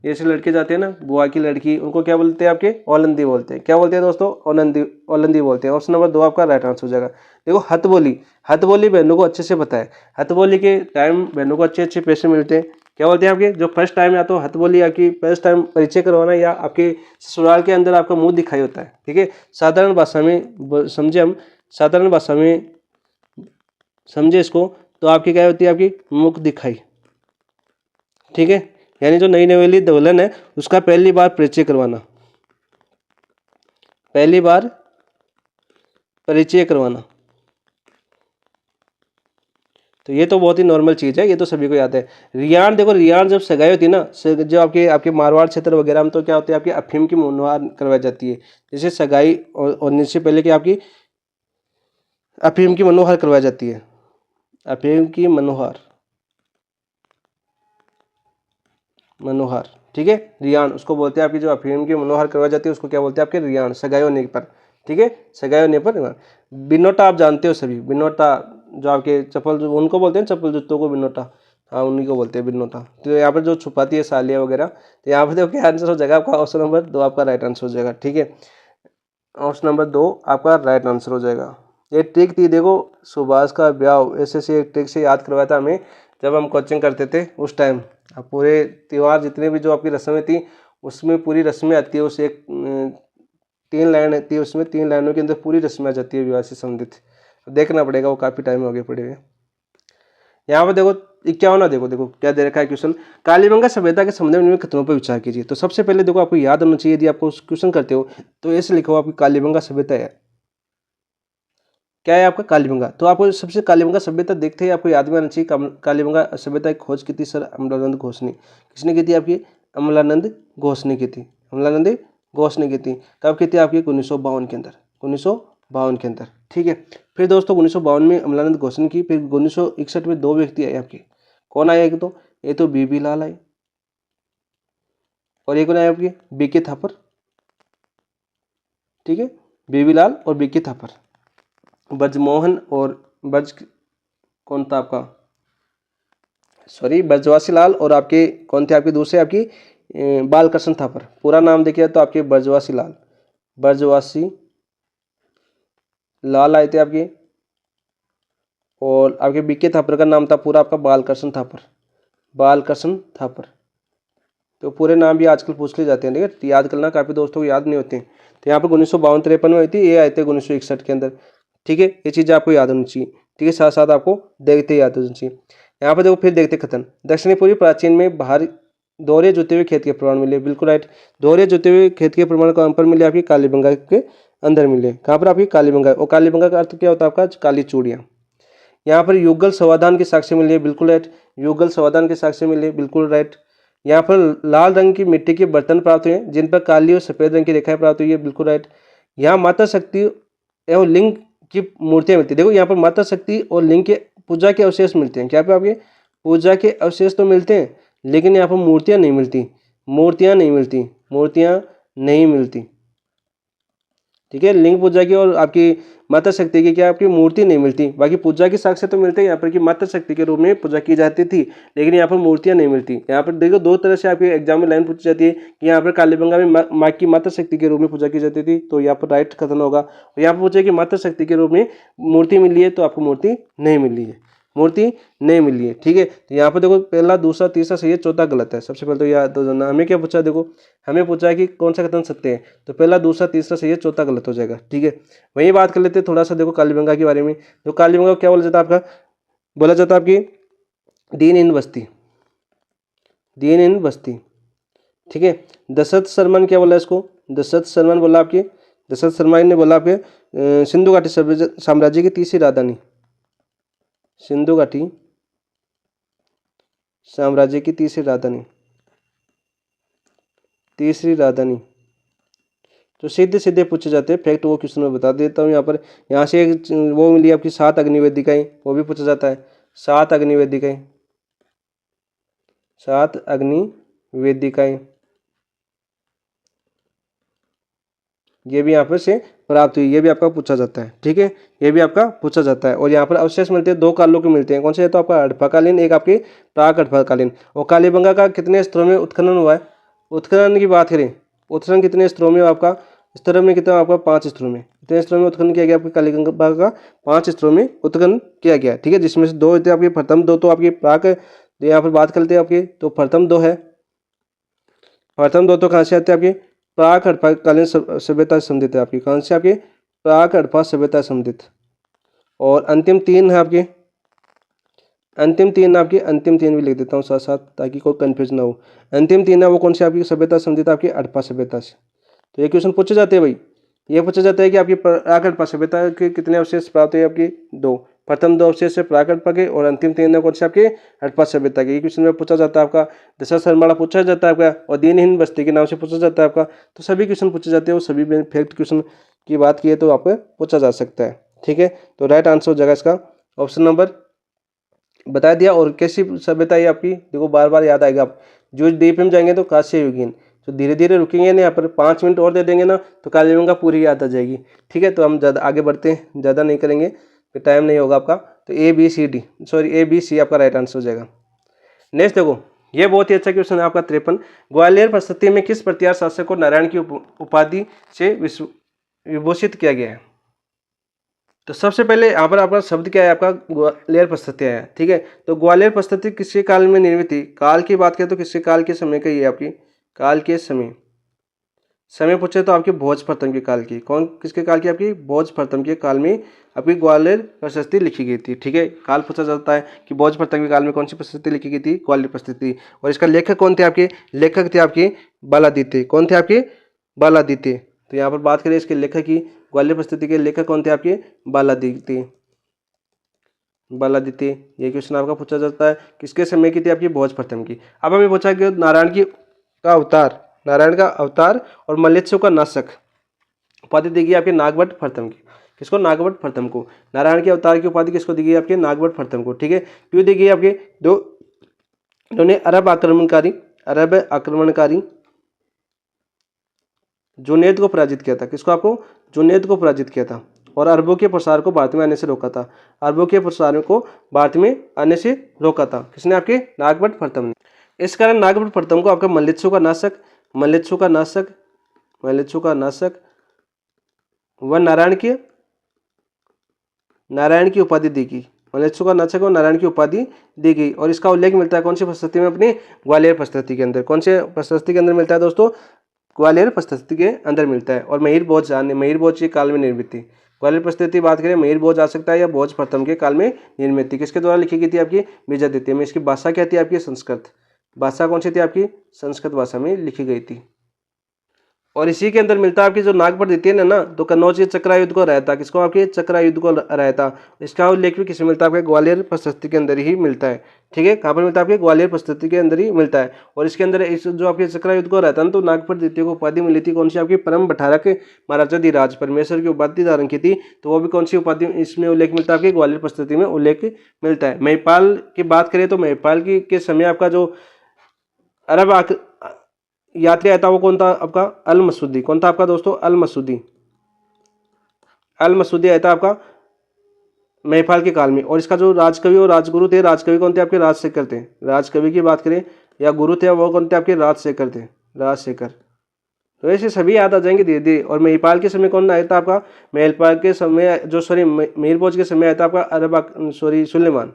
ऐसे लड़के जाते हैं ना, बुआ की लड़की, उनको क्या बोलते हैं, आपके औलंदी बोलते हैं। क्या बोलते हैं दोस्तों, औलंदी, औलंदी बोलते हैं। ऑप्शन नंबर 2 आपका राइट आंसर हो जाएगा। देखो हथबोली, हथबोली बहनों को अच्छे से पता है, हथबोली के टाइम बहनों को अच्छे अच्छे पैसे मिलते हैं। क्या बोलते हैं आपके, जो फर्स्ट टाइम या तो हथबोली आपकी फर्स्ट टाइम परिचय करवाना या आपके ससुराल के अंदर आपका मुंह दिखाई होता है, ठीक है। साधारण भाषा में समझे हम, साधारण भाषा में समझे इसको, तो आपकी क्या होती है, आपकी मुख दिखाई, ठीक है। यानी जो नई नवेली दुल्हन है उसका पहली बार परिचय करवाना, पहली बार परिचय करवाना, तो ये तो बहुत ही नॉर्मल चीज़ है, ये तो सभी को याद है। रियाण, देखो रियाण जब सगाई होती है ना, जो आपके आपके मारवाड़ क्षेत्र वगैरह में तो क्या होती है, आपकी अफीम की मुहर करवाई जाती है। जैसे सगाई और इससे पहले कि आपकी अफीम की मनोहर करवाई जाती है, अफीम की मनोहर, मनोहर, ठीक है। रियाण उसको बोलते हैं, आपकी जो अफीम की मनोहर करवाई जाती है उसको क्या बोलते हैं, आपके रियाण, सगाई होने पर, ठीक है, सगाई होने पर। बिनोटा आप जानते हो सभी, बिनोटा जो आपके चप्पल, उनको बोलते हैं चप्पल जूतों को बिनोटा, हाँ उन्हीं को बोलते हैं बिनोटा। तो यहाँ पर जो छुपाती है सालियाँ वगैरह, तो यहाँ पर देखो क्या आंसर हो जाएगा आपका, ऑप्शन नंबर 2 आपका राइट आंसर हो जाएगा, ठीक है। ऑप्शन नंबर 2 आपका राइट आंसर हो जाएगा। ये ट्रिक थी देखो, सुभाष का ब्याह ऐसे से एक ट्रिक से याद करवाया था हमें जब हम कोचिंग करते थे उस टाइम। अब पूरे त्यौहार जितने भी जो आपकी रस्में थी उसमें पूरी रस्में आती है, उस एक 3 लाइन आती है, उसमें 3 लाइनों के अंदर पूरी रस्में आ जाती है विवाह से संबंधित। देखना पड़ेगा, वो काफ़ी टाइम हो गए पड़े हुए। यहाँ पर देखो 51, देखो देखो क्या दे रखा है क्वेश्चन, कालीबंगा सभ्यता के संबंध में कथनों पर विचार कीजिए। तो सबसे पहले देखो आपको याद होना चाहिए, यदि आपको क्वेश्चन करते हो तो ऐसे लिखो आपकी कालीबंगा सभ्यता है, क्या है आपका कालीबंगा। तो आपको सबसे कालीबंगा सभ्यता देखते ही आपको याद में आना चाहिए, कालीबंगा सभ्यता की खोज की थी सर अमलानंद घोष ने। किसने की थी आपकी, अमलानंद घोष ने की थी, अमलानंद घोष ने की थी। कब की थी आपकी, 1952 के अंदर, 1952 के अंदर, ठीक है। फिर दोस्तों 1952 में अमलानंद घोष ने की। फिर 1961 में 2 व्यक्ति आए आपके, कौन आए, एक तो ये तो बीबी लाल आए और एक कौन आए आपके, बीके थापर, ठीक है, बीबी लाल और बीके थापर। ब्रजमोहन और ब्रज, कौन था आपका, सॉरी ब्रजवासी लाल, और आपके कौन थे आपके दूसरे, आपकी बालकृष्ण थापर। पूरा नाम देखिए तो आपके ब्रजवासी लाल, ब्रजवासी लाल आए थे आपके, और आपके बीके थापर का नाम था पूरा आपका बालकृष्ण थापर, बालकृष्ण थापर। तो पूरे नाम भी आजकल पूछ लिए जाते हैं, ठीक है, तो याद करना, काफ़ी दोस्तों को याद नहीं होते हैं। तो यहाँ पर 1952-53 में हुई थी, ये आए थे 1961 के अंदर, ठीक है। ये चीज़ आपको याद होनी चाहिए, ठीक है, साथ साथ आपको देखते याद होनी चाहिए। यहाँ पर देखो फिर देखते कथन, दक्षिणी पूर्वी प्राचीन में बाहर दोहरे जुते हुए खेत के प्रमाण मिले, बिल्कुल राइट। दोहरे जुते हुए खेत के प्रमाण कहाँ पर मिले, आपकी कालीबंगा के अंदर मिले। कहाँ पर, आपकी कालीबंगा, और कालीबंगा का अर्थ क्या होता है आपका, काली चूड़ियाँ। यहाँ पर युगल समाधान के साक्ष्य मिले, बिल्कुल राइट, युगल समाधान के साक्ष्य मिले, बिल्कुल राइट। यहाँ पर लाल रंग की मिट्टी के बर्तन प्राप्त हुए जिन पर काली और सफेद रंग की रेखाएं प्राप्त हुई है, बिल्कुल राइट। यहाँ माता शक्ति एवं लिंग की मूर्तियां मिलती है, देखो यहाँ पर माता शक्ति और लिंग के पूजा के अवशेष मिलते हैं। क्या पे आपके पूजा के अवशेष तो मिलते हैं, लेकिन यहाँ पर मूर्तियां नहीं मिलती, मूर्तियां नहीं मिलती, मूर्तियां नहीं मिलती, ठीक है। लिंग पूजा की और आपकी माता शक्ति की क्या आपकी मूर्ति नहीं मिलती, बाकी पूजा के साक्ष्य तो मिलते हैं यहाँ पर कि माता शक्ति के रूप में पूजा की जाती थी, लेकिन यहाँ पर मूर्तियां नहीं मिलती। यहाँ पर देखो 2 तरह से आपके एग्जाम में लाइन पूछी जाती है कि यहाँ पर कालीबंगा में माँ की माता शक्ति के रूप में पूजा की जाती थी, तो यहाँ पर राइट कथन होगा। और यहाँ पर पूछे कि माता शक्ति के रूप में मूर्ति मिली है, तो आपको मूर्ति नहीं मिली है, मूर्ति नहीं मिली है, ठीक है। तो यहाँ पर देखो पहला दूसरा तीसरा सही है, चौथा गलत है। सबसे पहले तो याद हो जाना, हमें क्या पूछा, देखो हमें पूछा है कि कौन सा कथन सत्य है, तो पहला दूसरा तीसरा सही है, चौथा गलत हो जाएगा, ठीक है। वही बात कर लेते हैं थोड़ा सा, देखो कालीबंगा के बारे में। तो कालीबंगा क्या बोला जाता है आपका, बोला जाता है आपकी दीन इन बस्ती, दीन इन बस्ती, ठीक है। दशरथ शर्मा ने क्या बोला इसको, दशरथ शर्मा ने बोला आपके, दशरथ शर्मा ने बोला आपके सिंधु घाटी साम्राज्य की तीसरी राजधानी, सिंधु घाटी साम्राज्य की तीसरी राजधानी, तीसरी राजधानी। तो सीधे सीधे पूछे जाते हैं फैक्ट, वो क्वेश्चन में बता देता हूँ। यहाँ पर यहाँ से वो मिली आपकी 7 अग्निवेदिकाएं, वो भी पूछा जाता है, 7 अग्निवेदिकाएं, 7 अग्निवेदिकाएं, ये भी यहाँ पर से प्राप्त हुई, ये भी आपका पूछा जाता है, ठीक है, ये भी आपका पूछा जाता है। और यहाँ पर अवशेष मिलते हैं, 2 कालों के मिलते हैं, कौन से है, तो आपका हड़प्पाकालीन, एक आपके प्राक हड़प्पाकालीन। और कालीबंगा का कितने स्तरों में उत्खनन हुआ है, उत्खनन की बात करें, उत्खनन कितने स्तरों में, आपका स्तरों में कितना, आपका 5 स्तरों में, कितने स्तरों में उत्खनन किया गया आपके कालीबंगा का, 5 स्तरों में उत्खनन किया गया, ठीक है। जिसमें से 2 थे आपके, प्रथम 2 तो आपके प्राक, तो यहाँ पर बात करते हैं आपके, तो प्रथम 2 है, प्रथम 2 तो कहाँ से आते हैं आपके, प्राक हड़प्पाकालीन सभ्यता से संबंधित है आपकी, कौन से आपके प्राक हड़प्पा सभ्यता से संबंधित। और अंतिम 3 है आपके, अंतिम 3 आपके, अंतिम 3 भी लिख देता हूँ साथ साथ ताकि कोई कंफ्यूज ना हो। अंतिम 3 है वो कौन सी आपकी सभ्यता से संबंधित, आपकी हड़प्पा सभ्यता से। तो ये क्वेश्चन पूछे जाते हैं भाई, ये पूछा जाता है कि आपकी प्राक हड़प्पा सभ्यता के कितने अवशेष प्राप्त हुए, आपकी 2, प्रथम दो अवशेष से प्राकृत पके और अंतिम तीन कौन से आपके हड़प्पा सभ्यता के। ये क्वेश्चन में पूछा जाता है आपका। दशा सरमाड़ा पूछा जाता है आपका और दीनहीन बस्ती के नाम से पूछा जाता है आपका। तो सभी क्वेश्चन पूछे जाते हैं, वो सभी में फैक्ट क्वेश्चन की बात की है तो आपको पूछा जा सकता है। ठीक है, तो राइट आंसर हो जाएगा इसका ऑप्शन नंबर बता दिया। और कैसी सभ्यता है आपकी, देखो बार बार याद आएगा। आप जो डीप में जाएंगे तो कांस्य युगीन, तो धीरे धीरे रुकेंगे ना, यहाँ पर 5 मिनट और दे देंगे ना तो कालयुग का पूरी याद आ जाएगी। ठीक है, तो हम ज़्यादा आगे बढ़ते हैं, ज़्यादा नहीं करेंगे, फिर टाइम नहीं होगा आपका। तो ABC आपका राइट आंसर हो जाएगा। नेक्स्ट देखो, ये बहुत ही अच्छा क्वेश्चन है आपका 53। ग्वालियर परिस्थिति में किस प्रतिहार शासक को नारायण की उपाधि से विभूषित किया गया है? तो सबसे पहले यहाँ पर आपका शब्द क्या है, आपका ग्वालियर परिस्थिति है। ठीक है, तो ग्वालियर परिस्थिति किसके काल में निर्मित थी? काल की बात करें तो किसके काल के समय का ये आपकी काल के समय पूछे तो आपके भोज प्रथम के काल की। कौन किसके काल की? आपकी भोज प्रथम के काल में आपकी ग्वालियर प्रशस्ति लिखी गई थी। ठीक है, काल पूछा जाता है कि भोज प्रथम के काल में कौन सी प्रशस्ति लिखी गई थी? ग्वालियर प्रशस्ति। और इसका लेखक कौन थे? आपके लेखक थे आपके बालादित्य। कौन थे आपके? बालादित्य। तो यहाँ पर बात करें इसके लेखक की, ग्वालियर प्रशस्ति के लेखक कौन थे? आपके बालादित्य। ये क्वेश्चन आपका पूछा जाता है किसके समय की थी? आपकी भोज प्रथम की। अब हमें पूछा कि नारायण का अवतार और मल्लेश्वर का नाशक उपाधि दी गई आपके नागभट्ट प्रथम की। किसको? नागभट्ट प्रथम को। नारायण के अवतार की उपाधि किसको दी गई? आपके नागभट्ट प्रथम को। ठीक है, क्यों दी गई? आपके दो इन्होंने अरब आक्रमणकारी जुनैद को पराजित किया था। किसको? आपको जुनैद को पराजित किया था और अरबों के प्रसार को भारत में आने से रोका था। अरबों के प्रसार को भारत में आने से रोका था किसने? आपके नागभट्ट प्रथम ने। इस कारण नागभट्ट प्रथम को आपका मल्लेश्वर का नाशक व नारायण की उपाधि दी गई। मल्लेश्वर का नाशक व नारायण की उपाधि दी गई। और इसका उल्लेख मिलता है कौन सी प्रशस्ति में? अपनी ग्वालियर प्रशस्ति के अंदर। कौन से प्रशस्ति के अंदर मिलता है दोस्तों? ग्वालियर प्रशस्ति के अंदर मिलता है। और महिर भोज के काल में निर्मित थी। ग्वालियर प्रशस्ति बात करें, महिर भोज आ सकता है या भोज प्रथम के काल में निर्मित थी। किसके द्वारा लिखी गई थी? आपकी विजयादित्य में। इसकी भाषा क्या थी? आपकी संस्कृत भाषा। कौन सी थी? आपकी संस्कृत भाषा में लिखी गई थी। और इसी के अंदर मिलता है आपकी जो नागभट्ट द्वितीय ने ना, तो कन्नौज के चक्रा युद्ध को रहता। किसको? आपके चक्रा युद्ध को रहता। इसका उल्लेख भी किसमें मिलता है? आपके ग्वालियर प्रशस्ति के अंदर ही मिलता है। ठीक है, कहाँ पर मिलता है? आपके ग्वालियर प्रशस्ति के अंदर ही मिलता है। और इसके अंदर इस जो आपके चक्रा युद्ध को रहता है ना, तो नागभट्ट द्वितीय को उपाधि मिली थी। कौन सी? आपकी परम भठारक महाराजा धीराज परमेश्वर की उपाधि धारण की थी। तो वो भी कौन सी उपाधि इसमें उल्लेख मिलता है? आपके ग्वालियर प्रशस्ति में उल्लेख मिलता है। महिपाल की बात करें तो महिपाल के समय आपका जो अरब यात्री आया था वो कौन था? आपका अल मसूदी। कौन था आपका दोस्तों? अल मसूदी आया था आपका महिपाल के काल में। और इसका जो राजकवि और राजगुरु थे, राजकवि कौन थे? आपके राजशेखर थे। राजकवि की बात करें या गुरु थे वो कौन थे? आपके राजशेखर थे। तो ऐसे सभी याद आ जाएंगे धीरे धीरे। और महिपाल के समय कौन आया था? आपका महिपाल के समय मीर भोज के समय आया था आपका सुलेमान।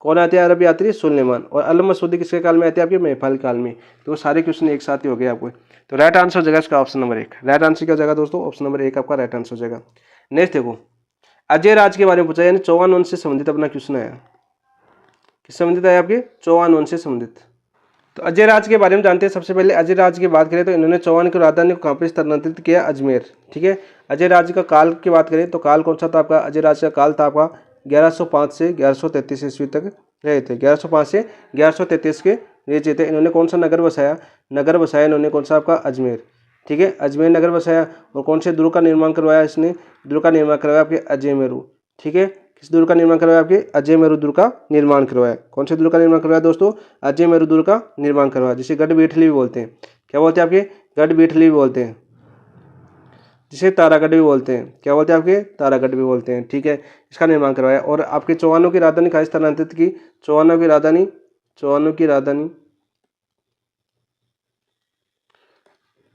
कौन आते हैं? अरब यात्री सुलेमान। और अल मसूदी किसके काल में आते हैं? आपके महिपाल काल में। तो सारे क्वेश्चन एक साथ ही हो गए आपको। तो राइट आंसर हो जाएगा इसका ऑप्शन नंबर 1। राइट आंसर क्या हो जाएगा दोस्तों? ऑप्शन नंबर 1 आपका राइट आंसर हो जाएगा। नेक्स्ट देखो, अजय राज के बारे में पूछा, यानी चौहान वंश से संबंधित अपना क्वेश्चन आया। किस संबंधित आया? आपके चौहान वंश से संबंधित। तो अजय राज के बारे में जानते हैं। सबसे पहले अजय राज की बात करें तो इन्होंने चौहान की राजधानी को कहाँ पर स्थानांतरित किया? अजमेर। ठीक है, अजय राज का काल की बात करें तो काल कौन सा था? आपका अजय राज का काल था आपका 1105 से 1133 ईस्वी तक रहे थे। 1105 से 1133 के रहे थे। इन्होंने कौन सा नगर बसाया? इन्होंने कौन सा? आपका अजमेर। ठीक है, अजमेर नगर बसाया। और कौन से दुर्ग का निर्माण करवाया? इसने दुर्ग का निर्माण करवाया आपके अजयमेरु। ठीक है, किस दुर्ग का निर्माण करवाया? आपके अजयमेरु दुर्ग का निर्माण करवाया। कौन से दुर्ग का निर्माण करवाया दोस्तों? अजयमेरु दुर्ग का निर्माण करवाया, जिसे गढ़बीठली भी बोलते हैं। क्या बोलते हैं? आपके गढ़बीठली भी बोलते हैं, जिसे तारागढ़ भी बोलते हैं। क्या बोलते हैं? आपके तारागढ़ भी बोलते हैं। ठीक है, इसका निर्माण करवाया। और आपके चौहानों की राजधानी कहाँ स्थानांतरित की? चौहानों की राजधानी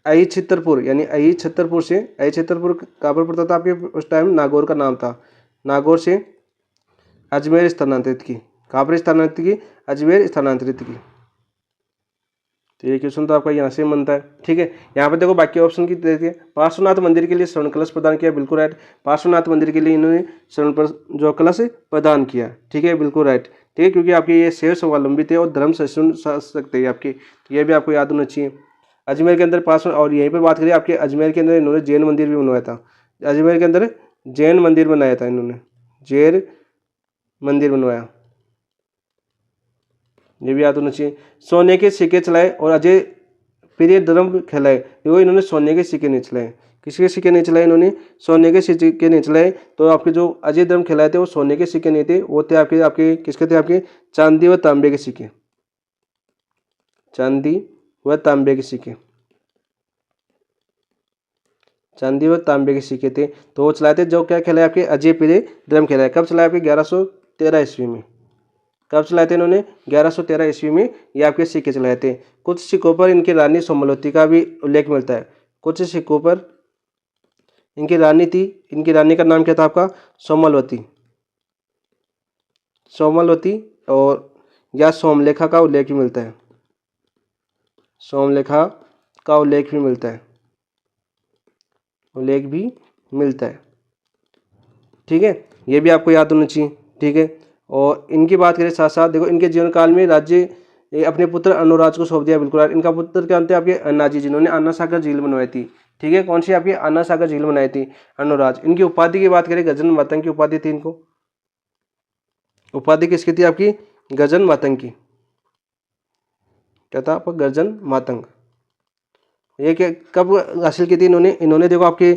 अही छतरपुर, यानी अही छतरपुर कहाँ पर पड़ता था? आपके उस टाइम नागौर का नाम था। नागौर से अजमेर स्थानांतरित की। कहाँ पर स्थानांतरित की? अजमेर स्थानांतरित की। तो ये क्वेश्चन तो आपका यहाँ से बनता है। ठीक है, यहाँ पे देखो बाकी ऑप्शन की देखिए। पार्श्वनाथ मंदिर के लिए स्वर्ण कलश प्रदान किया, बिल्कुल राइट। पार्श्वनाथ मंदिर के लिए इन्होंने जो कलश प्रदान किया। ठीक है, बिल्कुल राइट। ठीक है, क्योंकि आपके ये शैव स्वावलंबी थे और धर्म सहिष्णु शासक थे आपके, तो ये भी आपको याद होना चाहिए। अजमेर के अंदर पार्श्व, और यहीं पर बात करिए आपके अजमेर के अंदर इन्होंने जैन मंदिर भी बनवाया था। अजमेर के अंदर जैन मंदिर बनाया था इन्होंने, जैन मंदिर बनवाया, ये भी याद होना चाहिए। सोने के सिक्के चलाए और अजय प्रिय ड्रम खेलाए, वो इन्होंने सोने के सिक्के नहीं चलाए। किसके सिक्के नहीं चलाए इन्होंने? सोने के सिक्के नहीं चलाए। तो आपके जो अजय ड्रम खिलाए थे वो सोने के सिक्के नहीं थे, वो थे आपके आपके किसके थे? आपके चांदी व तांबे के सिक्के, चांदी व तांबे के सिक्के, चांदी व तांबे के सिक्के थे। तो वो चलाए थे जो क्या खेला है? आपके अजय प्रिय ड्रम खेला है। कब चलाया? आपके 1113 ईस्वी में। कब चलाए थे इन्होंने? 1113 ईस्वी में ये आपके सिक्के चलाए थे। कुछ सिक्कों पर इनकी रानी सोमवती का भी उल्लेख मिलता है। कुछ सिक्कों पर इनकी रानी थी, इनकी रानी का नाम क्या था? आपका सोमवती, सोमवती और या सोमलेखा का उल्लेख भी मिलता है, सोमलेखा का उल्लेख भी मिलता है, उल्लेख भी मिलता है। ठीक है, ये भी आपको याद होना चाहिए। ठीक है, और इनकी बात करें साथ साथ, देखो इनके जीवन काल में राज्य अपने पुत्र अनुराज को सौंप दिया। बिल्कुल, इनका पुत्र क्या थे? आपके अन्नाजी, जिन्होंने अन्ना सागर झील बनवाई थी। ठीक है, कौन सी? आपकी अन्ना सागर झील बनाई थी, अनुराज। इनकी उपाधि की बात करें, गजन मातंग की उपाधि थी इनको। उपाधि किसकी थी? आपकी गजन मातंग की। क्या था आपका? गजन मातंग। ये क्या कब हासिल की थी इन्होंने? इन्होंने देखो आपके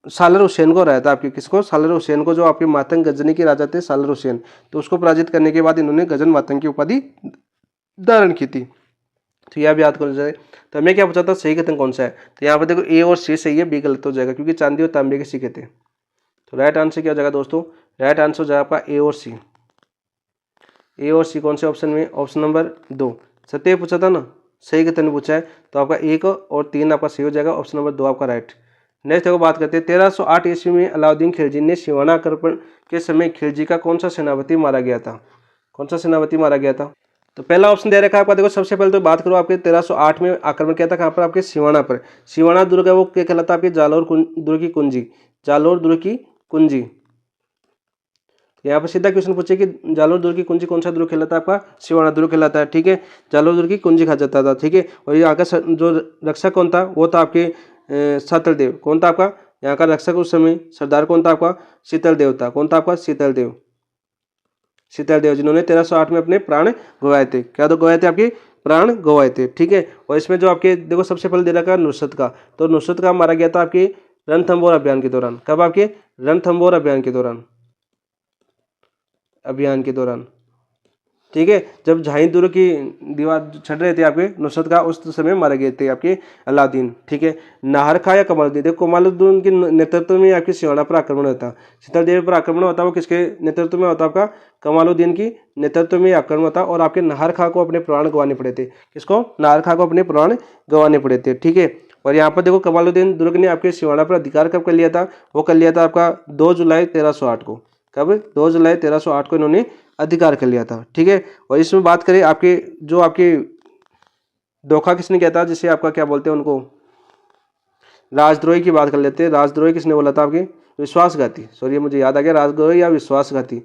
सालर हुसैन को हराया था। आपके किसको? सालर हुसैन को, जो आपके मातंग गजनी के राजा थे सालर हुसैन। तो उसको पराजित करने के बाद इन्होंने गजन मातंग की उपाधि धारण की थी। तो यह भी याद कर जाए। तो हमें क्या पूछा था? सही कथन कौन सा है? तो यहाँ पर देखो ए और सी सही है, बी गलत हो जाएगा क्योंकि चांदी और तांबे के सिक्के थे। तो राइट आंसर क्या हो जाएगा दोस्तों? राइट आंसर हो जाएगा आपका ए और सी। ए और सी कौन से ऑप्शन में? Option number 2। सत्य पूछा था ना, सही कथन पूछा है, तो आपका 1 और 3 आपका सही हो जाएगा। ऑप्शन नंबर 2 आपका राइट। नेक्स्ट देखो बात करते हैं 1308 ईस्वी में अलाउद्दीन खिलजी ने सिवाना आक्रमण के समय खिलजी का कौन सा सेनापति मारा गया था? कौन सा सेनापति मारा गया था? तो पहला ऑप्शन दे रखा है आपका। देखो सबसे पहले तो बात करो, आपके 1308 में आक्रमण किया था कहाँ पर? आपके सिवाना पर। सिवाना दुर्ग है वो क्या कहलाता है? आपके जालोर दुर्ग की कुंजी, जालोर दुर्ग की कुंजी। यहाँ पर सीधा क्वेश्चन पूछे कि जालोर दुर्ग की कुंजी कौन सा दुर्ग कहलाता है? आपका सिवाना दुर्ग कहलाता है। ठीक है, जालोर दुर्ग की कुंजी खा जाता था। ठीक है, और यहाँ का जो रक्षक कौन था? वो था आपके शीतलदेव। कौन था आपका यहाँ का रक्षक उस समय? सरदार कौन था आपका? शीतलदेव था। कौन था आपका? शीतलदेव, शीतलदेव, जिन्होंने 1308 में अपने प्राण गंवाए थे। क्या तो गंवाए थे? आपके प्राण गंवाए थे। ठीक है, और इसमें जो आपके देखो सबसे पहले दे रखा नुसरत का, तो नुसरत का मारा गया था आपके रणथंबोर अभियान के दौरान। कब? आपके रणथंबोर अभियान के दौरान, अभियान के दौरान। ठीक है, जब झाई दुर्ग की दीवार छट रहे थे आपके नुसरत का, उस समय मारे गए थे आपके अलाउद्दीन। ठीक है, नाहर खा या कमालुद्दीन, देखो कमालुद्दीन के नेतृत्व में आपके सिवाना पर आक्रमण होता, शीतलदेव पर आक्रमण होता, वो किसके नेतृत्व में होता? आपका कमालुद्दीन की नेतृत्व में आक्रमण होता, और आपके नाहर खा को अपने प्राण गंवाने पड़े थे। किसको? नाहर खा को अपने प्राण गंवाने पड़े थे। ठीक है, और यहाँ पर देखो कमालुद्दीन दुर्ग ने आपके सिवाना पर अधिकार कब कर लिया था? वो कर लिया था आपका 2 जुलाई 1308 को। कब? 2 जुलाई 1308 को इन्होंने अधिकार कर लिया था। ठीक है, और इसमें बात करें आपके जो आपके धोखा किसने किया था, जिसे आपका क्या बोलते हैं उनको, राजद्रोही की बात कर लेते हैं। राजद्रोही किसने बोला था? आपके विश्वासघाती, सॉरी मुझे याद आ गया, राजद्रोही या विश्वासघाती।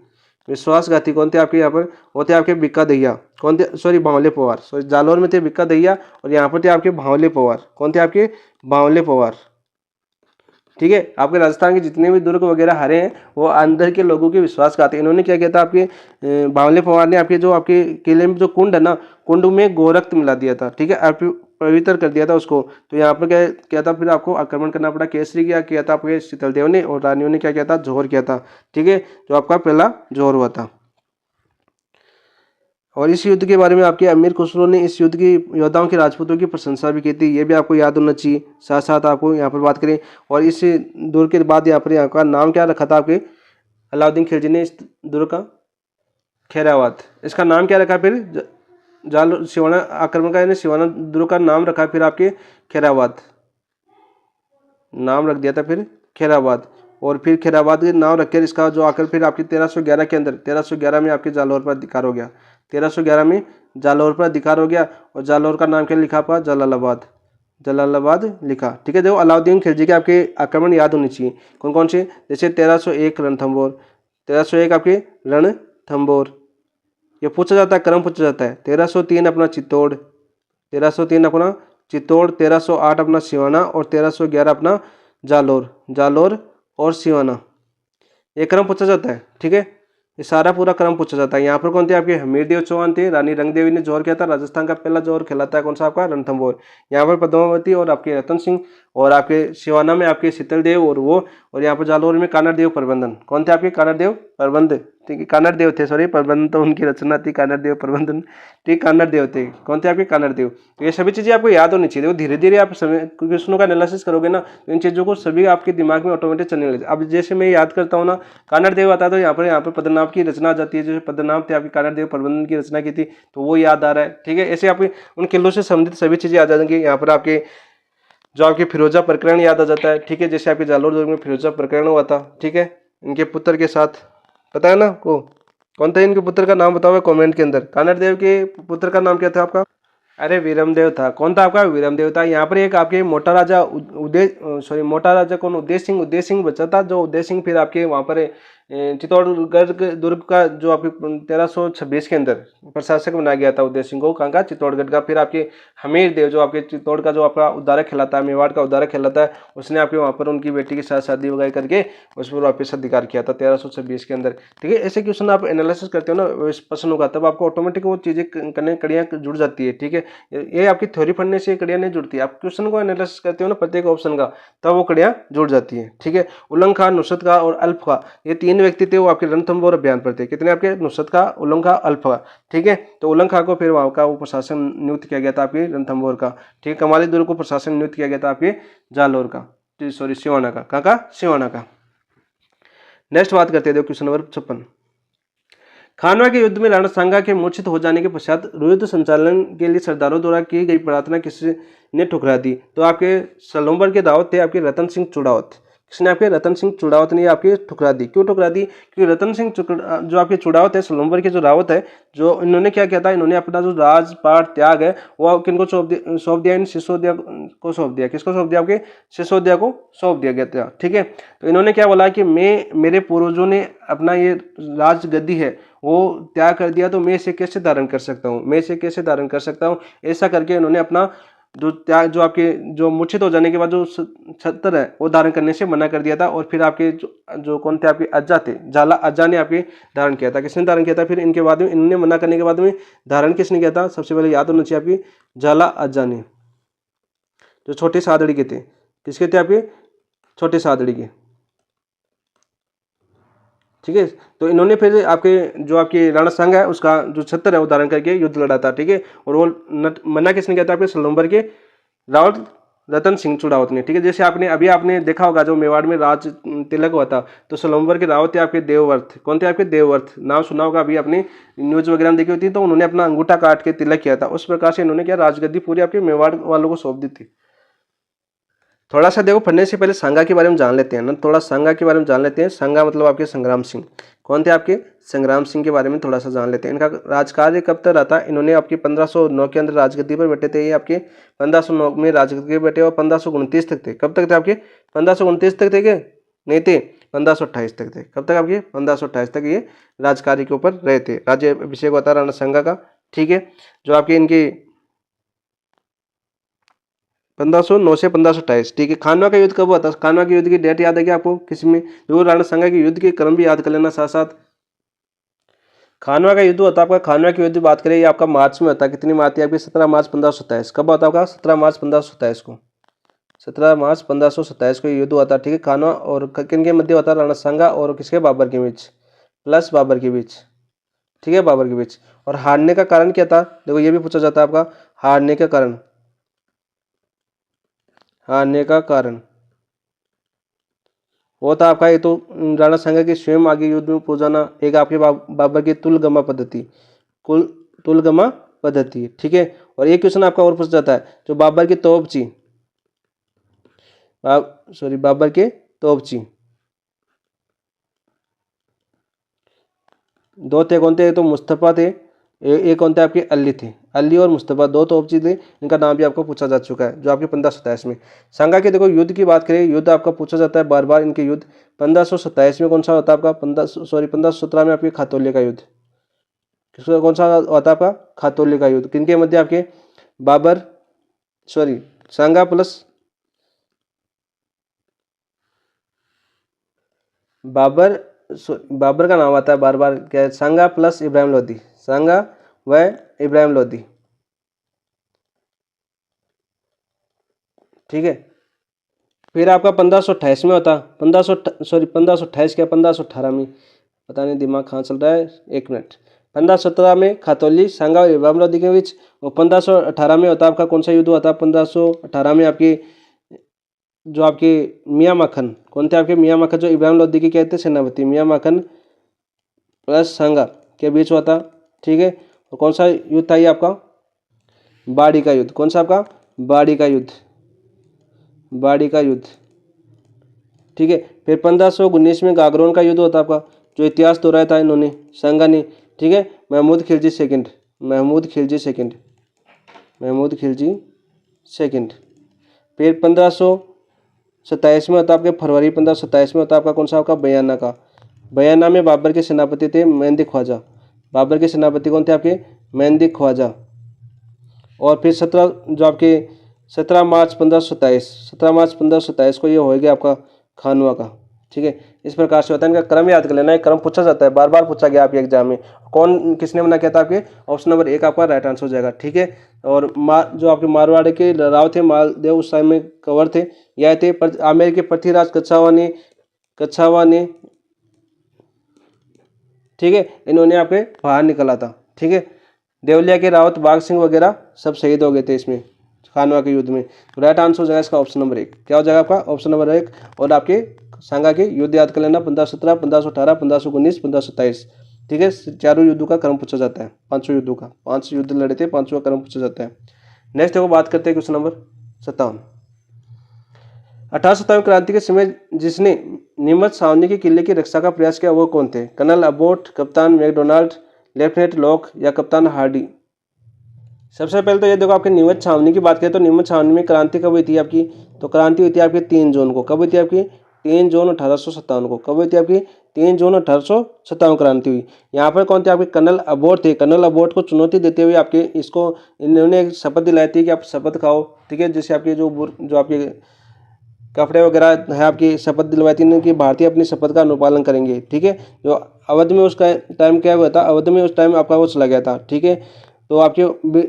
विश्वासघाती कौन थे आपके यहाँ पर? वो थे आपके बिक्का दहिया। कौन थे? सॉरी भांवले पवार। सॉरी, जालौर में थे बिक्का दहिया और यहाँ पर थे आपके भांवले पवार। कौन थे आपके? भांवले पवार। ठीक है, आपके राजस्थान के जितने भी दुर्ग वगैरह हरे हैं वो अंदर के लोगों के विश्वासघाती। इन्होंने क्या किया था? आपके बावले पवार ने आपके जो आपके किले में जो कुंड है ना, कुंड में गोरक्त मिला दिया था। ठीक है, पवित्र कर दिया था उसको। तो यहाँ पर क्या किया था? फिर आपको आक्रमण करना पड़ा। केसरी क्या किया था? आपके शीतलदेव ने, और रानियों ने क्या किया था? जोहर किया था। ठीक है, जो आपका पहला जोहर हुआ था। और इस युद्ध के बारे में आपके अमीर खुसरो ने इस युद्ध की योद्धाओं के राजपूतों की प्रशंसा भी की थी। ये भी आपको याद होना चाहिए। साथ साथ आपको यहाँ पर बात करें, और इस दुर्ग के बाद यहाँ का नाम क्या रखा था आपके अलाउद्दीन खिलजी ने? इस दुर्ग का खैराबाद। इसका नाम क्या रखा फिर? जाल सिवाना आक्रमण का सिवाना दुर्ग का नाम रखा फिर आपके खैराबाद, नाम रख दिया था फिर खैराबाद। और फिर खैराबाद के नाम रखकर इसका जो आकर फिर आपके 1311 के अंदर 1311 में आपके जालौर पर अधिकार हो गया। 1311 में जालौर पर अधिकार हो गया, और जालौर का नाम क्या लिखा आपका? जलालाबाद, जलालाबाद लिखा। ठीक है, देखो अलाउद्दीन खिलजी के आपके आक्रमण याद होने चाहिए। कौन कौन से? जैसे 1301 रणथंबोर, 1301 आपके रणथंबोर, ये पूछा जाता है, क्रम पूछा जाता है। 1303 अपना चित्तौड़, 1303 अपना चित्तौड़, 1308 अपना सिवाना, और 1311 अपना जालोर, जालोर और सिवाना। ये क्रम पूछा जाता है। ठीक है, ये सारा पूरा क्रम पूछा जाता है। यहाँ पर कौन थे आपके हमीर देव चौहान थे, रानी रंगदेवी ने जौहर किया था, राजस्थान का पहला जौहर खेला था कौन सा आपका रणथंभौर। यहाँ पर पद्मावती और आपके रतन सिंह, और आपके सिवाना में आपके शीतल देव और वो, और यहाँ पर जालौर में कानड़ देव प्रबंधन। कौन थे आपके कानड़ देव प्रबंध, ठीक है कानड़ देव थे, सॉरी प्रबंधन तो उनकी रचना थी, कानड़ देव प्रबंधन, ठीक कानड़ देव थे। कौन थे आपके कानड़ देव। तो ये सभी चीजें आपको याद होनी चाहिए। धीरे धीरे आप क्वेश्चनों का एनालिसिस करोगे ना तो इन चीजों को सभी आपके दिमाग में ऑटोमेटिक चलने लगे। अब जैसे मैं याद करता हूँ ना, कानड़ देव आता है तो यहाँ पर पद्मनाभ की रचना आ जाती है, जैसे पद्मनाभ थे आपके कानड़ देव प्रबंधन की रचना की थी तो वो याद आ रहा है, ठीक है। ऐसे आप उन किलों से संबंधित सभी चीजें याद आ जाएंगी। यहाँ पर आपके जो आपके फिरोजा प्रकरण याद आ जाता है, ठीक है, जैसे आपके जालोर दुर्ग में फिरोजा प्रकरण हुआ था, ठीक है, इनके पुत्र के साथ, पता है ना को कौन था इनके पुत्र का नाम बताओ कमेंट के अंदर। कानड़ देव के पुत्र का नाम क्या था आपका, अरे वीरमदेव था। कौन था आपका वीरमदेव था। यहाँ पर एक आपके मोटा राजा मोटा राजा कौन, उदय सिंह बचा था, जो उदय सिंह फिर आपके वहाँ पर चित्तौड़गढ़ दुर्ग का जो आपके 1326 के अंदर प्रशासक बनाया गया था उदय सिंह को, कहाँ का, चित्तौड़गढ़ का। फिर आपके हमीर देव जो आपके चित्तौड़ का जो आपका उद्धारक कहलाता है, मेवाड़ का उद्धारक कहलाता है, उसने आपके वहाँ पर उनकी बेटी के साथ शादी वगैरह करके उस पर वापस अधिकार किया था 1326 के अंदर, ठीक है। ऐसे क्वेश्चन आप एनालिसिस करते हो ना प्रश्न होगा तब आपको ऑटोमेटिक वो चीजें कड़ियाँ जुड़ जाती है, ठीक है। ये आपकी थ्योरी पढ़ने से कड़ियाँ नहीं जुड़ती, आप क्वेश्चन को एनालिसिस करते हो ना प्रत्येक ऑप्शन का, तब वो कड़ियाँ जुड़ जाती है, ठीक है। उलंग खां, नुसरत खां और अल्प खां, ये तीन व्यक्ति थे वो आपके रणथंभौर अभियान पर थे। कितने आपके, नुसरत खां, उलंग खां, अल्प खां, ठीक है। तो उलंग खां को फिर वहाँ का वो प्रशासन नियुक्त किया गया था आपके रणथंभौर का, ठीक है। कमाली दुर्ग को प्रशासन नियुक्त किया गया था आपके जालोर का, सॉरी सिवाना का, कहाँ का, सिवाना का। नेक्स्ट बात करते हैं क्वेश्चन नंबर 56। खानवा के युद्ध में राणा सांगा के मूर्छित हो जाने के पश्चात युद्ध संचालन के लिए सरदारों द्वारा की गई प्रार्थना किसी ने ठुकरा दी। तो आपके सलोम्बर के दावत थे आपके रतन सिंह चुड़ावत, किसने, आपके रतन सिंह चुड़ावत ने आपके ठुकरा दी। क्यों ठुकरा दी, क्योंकि रतन सिंह जो आपके चुड़ावत है, सलोम्बर के जो रावत है, जो इन्होंने क्या किया था, इन्होंने अपना जो राजपाट त्याग है वो किनको सौंप दिया, इन सिसोदिया को सौंप दिया। किसको सौंप दिया, आपके सिसोदिया को सौंप दिया गया था, ठीक है। तो इन्होंने क्या बोला कि मेरे पूर्वजों ने अपना ये राजगद्दी है वो त्याग कर दिया, तो मैं इसे कैसे धारण कर सकता हूँ, मैं इसे कैसे धारण कर सकता हूँ। ऐसा करके इन्होंने अपना जो त्याग, जो आपके जो मूर्छित हो जाने के बाद जो छत्र है वो धारण करने से मना कर दिया था। और फिर आपके जो कौन थे, आपके अज्जा थे, झाला अज्जा ने आपके धारण किया था। किसने धारण किया था, फिर इनके बाद में इन्होंने मना करने के बाद में धारण किसने किया था, सबसे पहले याद होना चाहिए आपकी झाला अज्जा ने, जो छोटे सादड़ी के थे। किसके थे, आपके छोटे सादड़ी के, ठीक है। तो इन्होंने फिर आपके जो आपके राणा सांगा है उसका जो छत्र है वो धारण करके युद्ध लड़ा था, ठीक है। और वो मना किसने किया था, आपके सलोम्बर के रावत रतन सिंह चुड़ावत ने, ठीक है। जैसे आपने देखा होगा जो मेवाड़ में राज तिलक हुआ था तो सलोम्बर के रावत थे आपके देवव्रत। कौन थे, आपके देवव्रत, नाम सुना होगा अभी आपने न्यूज वगैरह में देखी होती। तो उन्होंने अपना अंगूठा काट के तिलक किया था। उस प्रकार से इन्होंने क्या राजगद्दी पूरी आपके मेवाड़ वालों को सौंप दी थी। थोड़ा सा देखो पढ़ने से पहले सांगा के बारे में जान लेते हैं ना, थोड़ा सांगा के बारे में जान लेते हैं। सांगा मतलब आपके संग्राम सिंह। कौन थे, आपके संग्राम सिंह के बारे में थोड़ा सा जान लेते हैं। इनका राजकार्य कब तक रहा था, इन्होंने आपके 1509 के अंदर राजगद्दी पर बैठे थे। ये आपके 1509 में राजगद्दी पर बैठे और 1529 तक थे। कब तक थे, आपके 1529 तक थे क्या, नहीं थे, 1528 तक थे। कब तक, आपके 1528 तक ये राजकार्य के ऊपर रहे थे। राज्य अभिषेक होता राणा सांगा का, ठीक है। जो आपके इनके 1509 से 1528, ठीक है। खानवा का युद्ध कब हुआ था, खानवा के युद्ध की डेट याद है क्या आपको किसी में, जो राणा सांगा के युद्ध के क्रम भी याद कर लेना साथ साथ। खानवा का युद्ध होता है आपका, खानवा के युद्ध की बात करें ये आपका मार्च में होता है। कितनी मार्च थी आपकी, 17 मार्च 1527। कब होता होगा, 17 मार्च 1527 को, 17 मार्च 1527 को युद्ध हुआ था, ठीक है। खानवा और किन के मध्य होता है, राणा सांगा और किसके, बाबर के बीच, प्लस बाबर के बीच, ठीक है, बाबर के बीच। और हारने का कारण क्या था, देखो ये भी पूछा जाता है आपका, हारने का कारण, हारने का कारण वो था आपका, ये तो राणा सांगा के स्वयं आगे युद्ध में पहुंचाना, एक आपके बाबर की तुलगमा पद्धति, कुल तुलगमा पद्धति, ठीक है। और एक क्वेश्चन आपका और पूछा जाता है, जो बाबर के तोपची, बाबर के तोपची दो थे, कौन थे, तो मुस्तफा थे, एक कौन थे आपके, अली थे। अली और मुस्तफा दो तोपची थे, इनका नाम भी आपको पूछा जा चुका है, जो आपके 1527 में। सांगा के देखो युद्ध की बात करें, युद्ध आपका पूछा जाता है बार बार, इनके युद्ध 1527 में कौन सा होता है आपका, 1517 में आपके खातौली का युद्ध, किसका कौन सा होता है आपका, खातौली का युद्ध, किनके मध्य, आपके बाबर, सांगा प्लस बाबर बाबर का नाम आता है बार बार, क्या है, सांगा प्लस इब्राहिम लोदी, सांगा व इब्राहिम लोदी, ठीक है। फिर आपका 1528 में होता, 1528 क्या 1518 में, पता नहीं दिमाग कहाँ चल रहा है, एक मिनट। 1517 में खातौली, सांगा और इब्राहिम लोदी के बीच, और 1518 में होता आपका कौन सा युद्ध होता है, 1518 में आपकी जो आपके मियाँ माखन, कौन थे आपके मियाँ माखन, जो इब्राहिम लोदी के कहते सेनापति, मियाँ माखन प्लस सांगा के बीच हुआ था, ठीक है। और कौन सा युद्ध था ये आपका, बाड़ी का युद्ध, कौन सा आपका, बाड़ी का युद्ध, बाड़ी का युद्ध, ठीक है। फिर 1519 में गागरोन का युद्ध होता आपका, जो इतिहास दोहराया था इन्होंने, सांगा ने, ठीक है, Mahmud Khilji second, Mahmud Khilji second, Mahmud Khilji second. फिर 1527 में होता आपके, फरवरी 1527 में होता आपका कौन सा आपका, बयाना का, बयाना में बाबर के सेनापति थे मेहंदी ख्वाजा, बाबर के सेनापति कौन थे आपके, मेहंदी ख्वाजा। और फिर 17 मार्च 1527, 17 मार्च 1527 को ये हो गया आपका खानवा का, ठीक है। इस प्रकार से होता है, इनका क्रम याद कर लेना, एक क्रम पूछा जाता है, बार बार पूछा गया आपके एग्जाम में, कौन किसने मना किया था, आपके ऑप्शन नंबर 1 आपका राइट आंसर हो जाएगा, ठीक है। और जो आपके मारवाड़ के राव थे मालदेव उस टाइम में कवर थे, यह थे आमेर के पृथ्वीराज कच्छावा ने, ठीक है, इन्होंने आपके बाहर निकला था, ठीक है। देवलिया के रावत बाघ सिंह वगैरह सब शहीद हो गए थे इसमें खानवा के युद्ध में। तो राइट आंसर हो जाएगा इसका ऑप्शन नंबर 1, क्या हो जाएगा आपका ऑप्शन नंबर 1। और आपके सांगा के युद्ध याद कर लेना, 1517, 1518, 1519, 1527, ठीक है। चारों युद्धों का क्रम पूछा जाता है, 5 युद्धों का, 5 युद्ध लड़े थे, 5वां क्रम पूछा जाता है। नेक्स्ट देखो बात करते हैं क्वेश्चन नंबर 57। 1857 क्रांति के समय जिसने नीमच छावनी के किले की रक्षा का प्रयास किया वो कौन थे, कर्नल अबोट, कप्तान मैकडोनाल्ड, लेफ्टिनेंट लॉक या कप्तान हार्डी। सबसे पहले तो ये देखो आपके नीमच छावनी की बात करें तो नीमच छावनी में क्रांति कब हुई थी आपकी, तो क्रांति हुई थी आपकी 3 जून को, कब हुई थी आपकी 3 जून 1857 को, कब हुई थी आपकी 3 जून 1857 क्रांति हुई। यहाँ पर कौन थे आपके कर्नल अबोट थे, कर्नल अबोट को चुनौती देते हुए आपके इसको इन्होंने एक शपथ दिलाई थी कि आप शपथ खाओ, ठीक है। जैसे आपके जो आपके कपड़े वगैरह है आपकी शपथ दिलवाई थी कि भारतीय अपनी शपथ का अनुपालन करेंगे, ठीक है। जो अवध में उसका टाइम क्या हुआ था, अवध में उस टाइम आपका वो चला गया था, ठीक है। तो आपके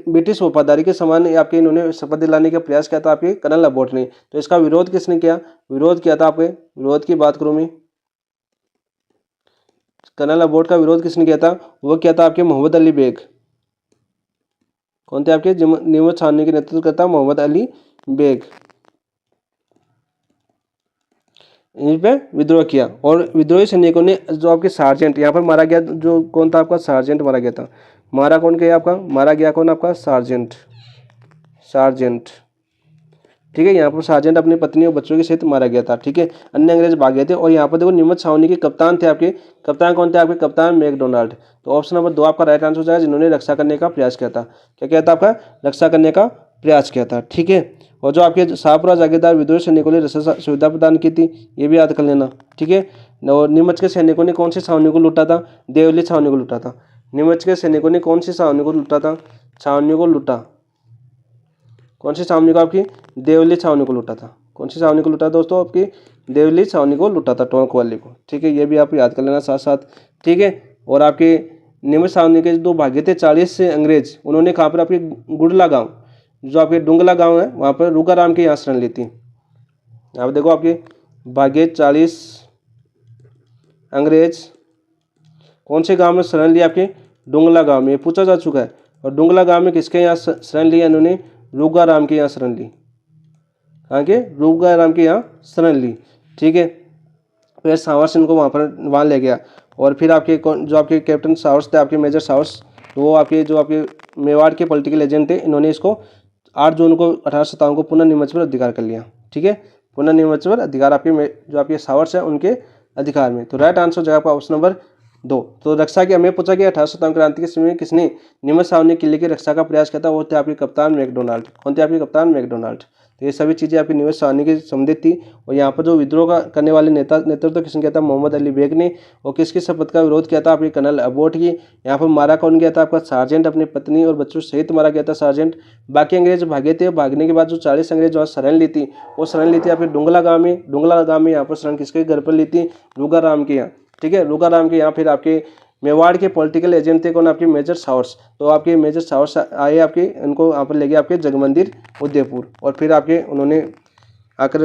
ब्रिटिश वफादारी के समान आपके इन्होंने शपथ दिलाने का प्रयास किया था आपके कर्नल अबोट ने। तो इसका विरोध किसने किया, विरोध किया था आपके, विरोध की बात करूँ मैं, कर्नल अबोट का विरोध किसने किया था, वो किया था आपके मोहम्मद अली बेग। कौन थे आपके, नीमच छावनी के नेतृत्व करता मोहम्मद अली बेग, इन पे विद्रोह किया। और विद्रोही सैनिकों ने जो आपके सार्जेंट यहाँ पर मारा गया, जो कौन था आपका सार्जेंट मारा गया था, मारा कौन गया आपका, मारा गया कौन आपका सार्जेंट, सार्जेंट, ठीक है। यहाँ पर सार्जेंट अपनी पत्नी और बच्चों के सहित मारा गया था, ठीक है। अन्य अंग्रेज भाग गए थे। और यहाँ पर देखो नीमच छावनी के कप्तान थे आपके, कप्तान कौन थे आपके, कप्तान मैकडोनाल्ड। तो ऑप्शन नंबर 2 आपका राइट आंसर हो जाएगा, जिन्होंने रक्षा करने का प्रयास किया था, क्या किया था आपका, रक्षा करने का प्रयास किया था, ठीक है। और जो आपके शाहपुरा जागीरदार विद्रोही सैनिकों ने रक्षा सुविधा प्रदान की थी, ये भी याद कर लेना, ठीक है। और नीमच के सैनिकों ने कौन सी छावनी को लूटा था, देवली छावनी को लूटा था। नीमच के सैनिकों ने कौन सी छावनी को लूटा था, छावनी को लूटा, कौन सी छावनी को, आपकी देवली छावनी को लूटा था। कौन सी छावनी को लूटा दोस्तों, आपकी देवली छावनी को लूटा था, टोंक वाली को, ठीक है। ये भी आप याद कर लेना साथ साथ, ठीक है। और आपके नीमच छावनी के 2 भागे थे 40 से अंग्रेज, उन्होंने कहाँ पर आपके गुडला गाँव, जो आपके डुंगला गांव है वहाँ पर रूगाराम की यहाँ शरण ली थी। आप देखो आपके भागे 40 अंग्रेज कौन से गांव में शरण लिया, आपके डुंगला गांव में, पूछा जा चुका है। और डुंगला गांव में किसके यहाँ शरण लिया इन्होंने, रूगाराम के यहाँ शरण ली, कहाँ के, रूगाराम के यहाँ शरण ली, ठीक है। फिर सावर इनको वहाँ ले गया। और फिर आपके जो आपके कैप्टन सावर्स थे, आपके मेजर सावर्स, वो आपके जो आपके मेवाड़ के पॉलिटिकल एजेंट थे, इन्होंने इसको 8 जून को 1857 को पुनः नीमच पर अधिकार कर लिया, ठीक है। पुनः नीमच पर अधिकार आपके जो आपके सावर्स है उनके अधिकार में। तो राइट आंसर हो जाएगा आपका ऑप्शन नंबर 2। तो रक्षा की हमें पूछा गया 1857 क्रांति के समय किसने नीमच छावनी किले की रक्षा का प्रयास किया था, वो थे आपके कप्तान मैकडोनाल्ड। कौन थे आपके, कप्तान मैकडोनाल्ड। तो ये सभी चीज़ें आपकी नीमच छावनी के संबंधित थी। और यहाँ पर जो विद्रोह का करने वाले नेतृत्व किसने किया था, मोहम्मद अली बेग ने। और किसकी शपथ का विरोध किया था, आपके कर्नल अबोट की। यहाँ पर मारा कौन गया था, आपका सार्जेंट अपनी पत्नी और बच्चों सहित मारा गया था सार्जेंट। बाकी अंग्रेज भागे थे, भागने के बाद जो 40 अंग्रेज वहाँ शरण ली थी, वो शरण ली थी आपके डुंगला गाँव में। डुंगला गाँव में यहाँ पर शरण किसके घर पर ली थी, रूगाराम के यहाँ, ठीक है, रुकाराम के यहाँ फिर आपके मेवाड़ के पॉलिटिकल एजेंट थे कौन, आपके मेजर सावर्स। तो आपके मेजर सावर्स आए आपके, उनको यहाँ पर ले गए आपके जगमंदिर उदयपुर, और फिर आपके उन्होंने आकर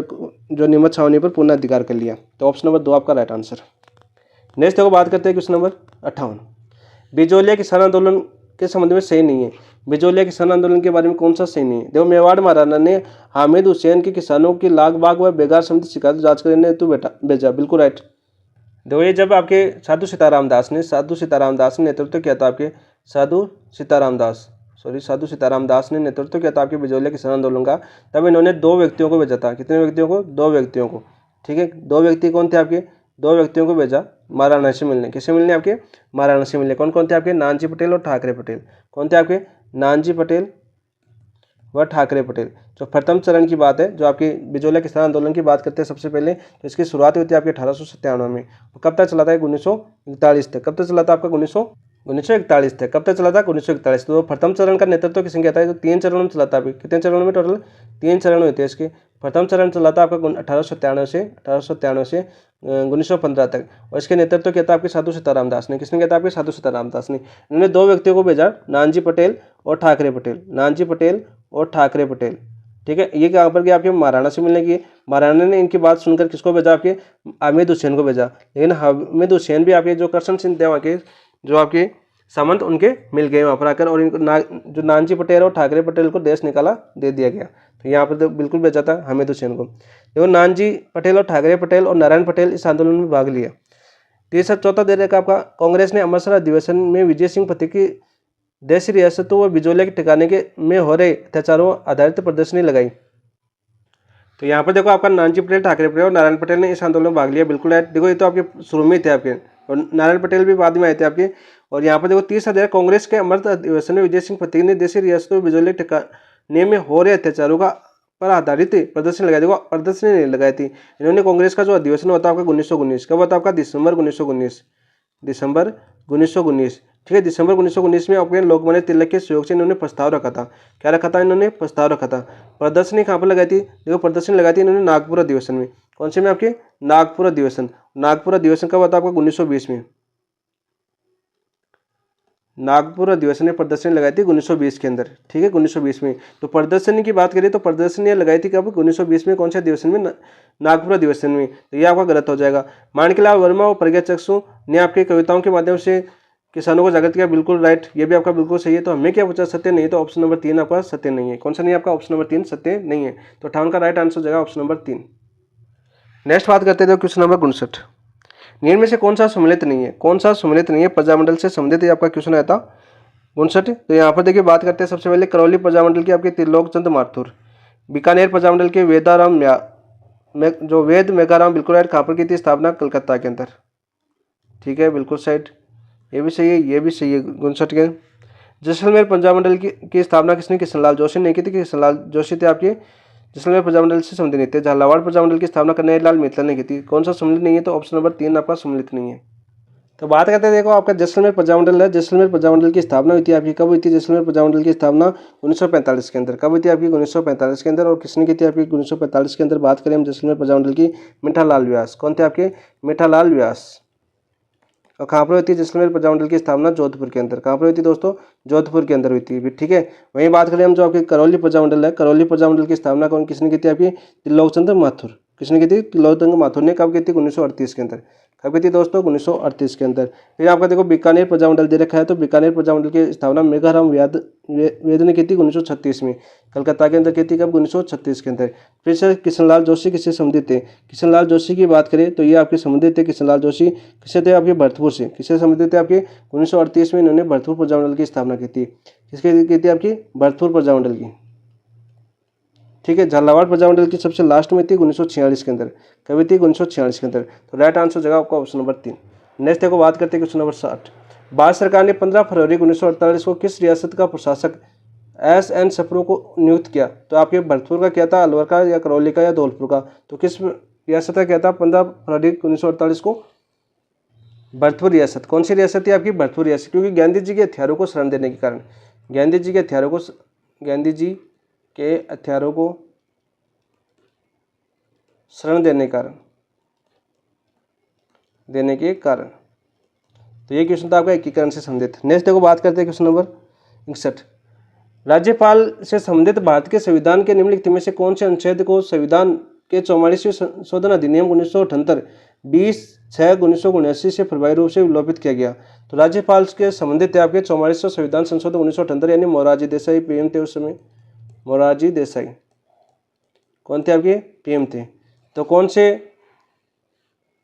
जो नीमच छावनी पर पूर्ण अधिकार कर लिया। तो ऑप्शन नंबर 2 आपका राइट आंसर। नेक्स्ट देखो बात करते हैं क्वेश्चन नंबर 58। बिजोलिया किसान आंदोलन के संबंध में सही नहीं है। बिजोलिया किसान आंदोलन के बारे में कौन सा सही नहीं है? देखो, मेवाड़ महाराणा ने हामिद हुसैन के किसानों की लाग बाग व बेगार समिति शिकायत जांच करने हेतु भेजा, बिल्कुल राइट। देखो, ये जब आपके साधु सीताराम दास ने नेतृत्व किया था, आपके साधु सीताराम दास ने नेतृत्व किया था आपके बिजोलिया किसान आंदोलन का, तब इन्होंने 2 व्यक्तियों को भेजा था। कितने व्यक्तियों को? 2 व्यक्तियों को। ठीक है, 2 व्यक्ति कौन थे आपके? 2 व्यक्तियों को भेजा महाराणा से मिलने। किससे मिलने? आपके महाराणा से मिलने। कौन कौन थे आपके? नानजी पटेल और ठाकरे पटेल। कौन थे आपके? नानजी पटेल व ठाकरे पटेल। जो प्रथम चरण की बात है, जो आपकी बिजोलिया किसान आंदोलन की बात करते हैं सबसे पहले, तो इसकी शुरुआत हुई थी आपके 1897 में। कब तक चला था? 1941 तक। कब तक चला था आपका? 1941 तक। कब तक चला था? 1941। तो प्रथम चरण का नेतृत्व किसने किया था? तो 3 चरणों में चला था। अभी कितने चरणों में? टोटल 3 चरण हुए थे इसके। प्रथम चरण चला था आपका 1897 से 1915 तक, और इसके नेतृत्व किया था आपके साधु सीताराम दास ने। किसने किया था? आपके साधु सीताराम दास ने। इन्होंने 2 व्यक्तियों को भेजा, नानजी पटेल और ठाकरे पटेल। ठीक है, ये कहाँ पर गया? आपके महाराणा से मिलने की। महाराणा ने इनकी बात सुनकर किसको भेजा? आपके हामिद हुसैन को भेजा। लेकिन हामिद हुसैन भी आपके जो करशन सिंह थे वहाँ के, जो आपके सामंत, उनके मिल गए वहाँ पर आकर, और इनको जो नानजी पटेल और ठाकरे पटेल को देश निकाला दे दिया गया। तो यहाँ पर तो बिल्कुल भेजा था हामिद हुसैन को। देखो, नानजी पटेल और ठाकरे पटेल और नारायण पटेल इस आंदोलन में भाग लिया। तीसरा चौथा दे रखा आपका, कांग्रेस ने अमृतसर अधिवेशन में विजय सिंह पति की देशी रियासतों व बिजोलिया के ठिकाने के में हो रहे अत्याचारों आधारित प्रदर्शनी लगाई। तो यहाँ पर देखो, आपका नानजी पटेल, ठाकरे पटेल और नारायण पटेल ने इस आंदोलन में भाग लिया, बिल्कुल राइट। देखो, ये तो आपके शुरू में थे आपके, और नारायण पटेल भी बाद में आए थे आपके। और यहाँ पर देखो, 30 अध्याय, कांग्रेस के अमृत अधिवेशन में विजय सिंह पति ने देशी रियासतों बिजोलिया के ठिकाने में हो रहे अत्याचारों का पर आधारित प्रदर्शनी लगाई। देखो, प्रदर्शनी नहीं लगाई थी इन्होंने। कांग्रेस का जो अधिवेशन होता है आपका 1919, कब होता है आपका? दिसंबर 1919। ठीक है, दिसंबर 1919 में अपने लोकमान्य तिलक के सहयोग से इन्होंने प्रस्ताव रखा था। क्या रखा था? इन्होंने प्रस्ताव रखा था। प्रदर्शनी कहाँ पर लगाई थी? देखो, प्रदर्शनी लगाई थी इन्होंने नागपुर अधिवेशन में। कौन से में? आपके नागपुर अधिवेशन। नागपुर अधिवेशन कब होता है आपका? 1920 में। नागपुर अधिवेशन में प्रदर्शनी लगाई थी 1920 के अंदर। ठीक है, 1920 में। तो प्रदर्शनी की बात करें तो प्रदर्शनी लगाई थी कब? 1920 में। कौन से अधिवेशन में? नागपुर अधिवेशन में। तो ये आपका गलत हो जाएगा। माणिकलाल वर्मा और प्रज्ञा चक्षु ने आपकी कविताओं के माध्यम से किसानों को जागृत किया, बिल्कुल राइट। ये भी आपका बिल्कुल सही है। तो हमें क्या पूछा? सत्य नहीं। तो ऑप्शन नंबर 3 आपका सत्य नहीं है। कौन सा नहीं है आपका? ऑप्शन नंबर 3 सत्य नहीं है। तो 58 का राइट आंसर हो जाएगा ऑप्शन नंबर 3। नेक्स्ट बात करते थे क्वेश्चन नंबर 59। निम्न में से कौन सा सम्मिलित नहीं है? कौन सा सम्मिलित नहीं है प्रजामंडल से संबंधित? ये आपका क्वेश्चन आया था 59। तो यहाँ पर देखिए, बात करते हैं सबसे पहले करौली प्रजामंडल के आपके त्रिलोक चंद माथुर। बीकानेर प्रजामंडल के वेदाराम जो वेद मेघाराम, बिल्कुल राइट। कहाँ पर की थी स्थापना? कलकत्ता के अंदर। ठीक है, बिल्कुल साइड। ये भी सही है, ये भी सही है 59 के। जैसलमेर प्रजामंडल की स्थापना किसने? किशनलाल जोशी ने की थी। किशनलाल जोशी थे आपके जैसलमेर प्रजामंडल से संबंधित थे। झालावाड़ प्रजामंडल की स्थापना कन्हैयालाल मित्तल ने की थी। कौन सा सम्मिलित नहीं है? तो ऑप्शन नंबर 3 आपका सम्मिलित नहीं है। तो बात करते हैं, देखो, आपका जैसलमेर प्रजामंडल है। जैसलमेर प्रजामंडल की स्थापना हुई थी आपकी, कब हुई थी? जैसलमेर प्रजामंडल की स्थापना 1945 के अंदर। कब हुई थी आपकी? 1945 के अंदर। और किसने की थी आपकी 1945 के अंदर? बात करें हम जैसलमेर प्रजामंडल की, मीठालाल व्यास। कौन थे आपके? मीठालाल व्यास। और कहाँ पर हुई थी जैसलमेर प्रजामंडल की स्थापना? जोधपुर के अंदर। कहाँ पर हुई थी दोस्तों? जोधपुर के अंदर हुई थी। ठीक है, वहीं बात करें हम जो आपकी करौली प्रजामंडल है, करौली प्रजामंडल की स्थापना कौन किसने की थी आपकी? त्रिलोकचंद्र माथुर। किसने की थी? त्रिलोकचंद्र माथुर ने। कब की थी? 1938 के अंदर। कब की थी दोस्तों? 1938 के अंदर। फिर आपका देखो, बीकानेर प्रजामंडल दे रखा है। तो बीकानेर प्रजामंडल की स्थापना मेघाराम वेद ने की थी 1936 में। कलकत्ता के अंदर की थी कब? 1936 के अंदर। फिर सर किशनलाल जोशी किससे संबंधित थे? किशनलाल जोशी की बात करें तो ये आपके संबंधित थे। किशनलाल जोशी किससे थे? आपके भरतपुर से। किससे संबंधित थे? आपके 1938 में इन्होंने भरतपुर प्रजामंडल की स्थापना की थी। किसकी की थी? आपकी भरतपुर प्रजामंडल की। ठीक है, झालावाड़ प्रजामंडल की सबसे लास्ट में थी 1946 के अंदर। कभी थी? 1946 के अंदर। तो राइट आंसर जगह आपका ऑप्शन नंबर 3। नेक्स्ट देखो, बात करते हैं क्वेश्चन नंबर 60। भारत सरकार ने 15 फरवरी 1948 को किस रियासत का प्रशासक SN सप्रू को नियुक्त किया? तो आपके भरतपुर का क्या था, अलवर का, या करौली का, या धौलपुर का? तो किस रियासत का क्या था 15 फरवरी 1948 को? भरतपुर रियासत। कौन सी रियासत थी आपकी? भरतपुर रियासत। क्योंकि गांधी जी के हथियारों को शरण देने के कारण, गांधी जी के हथियारों को शरण देने के कारण देने के कारण। तो ये क्वेश्चन था आपका एकीकरण से संबंधित। नेक्स्ट देखो बात करते हैं क्वेश्चन नंबर 61। राज्यपाल से संबंधित भारत के संविधान के निम्नलिखित में से कौन से अनुच्छेद को संविधान के 44वें संशोधन अधिनियम 1978 20/6/1979 से प्रभावी रूप से विलोपित किया गया। तो राज्यपाल के संबंधित है आपके 44वां संविधान संशोधन 1978, यानी मोरारजी देसाई पीएम थे उस समय। मोरारजी देसाई कौन थे आपके? पीएम थे। तो कौन से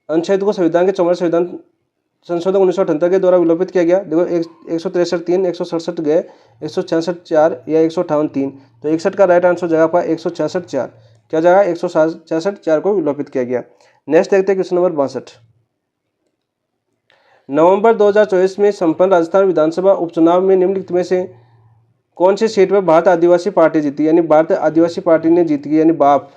अनुच्छेद को संविधान के 44वें संविधान संशोधन 1978 के द्वारा विलोपित किया गया? देखो 163(3), 167 गए, 166(4) या 158(3). तो 61 का राइट आंसर हो जाएगा आपका 166(4). क्या जाएगा? 166(4) को विलोपित किया गया। नेक्स्ट देखते हैं क्वेश्चन नंबर 62। नवंबर 2024 में संपन्न राजस्थान विधानसभा उपचुनाव में निम्नलिखित में से कौन सी सीट पर भारत आदिवासी पार्टी जीती? यानी भारत आदिवासी पार्टी ने जीती, यानी बाप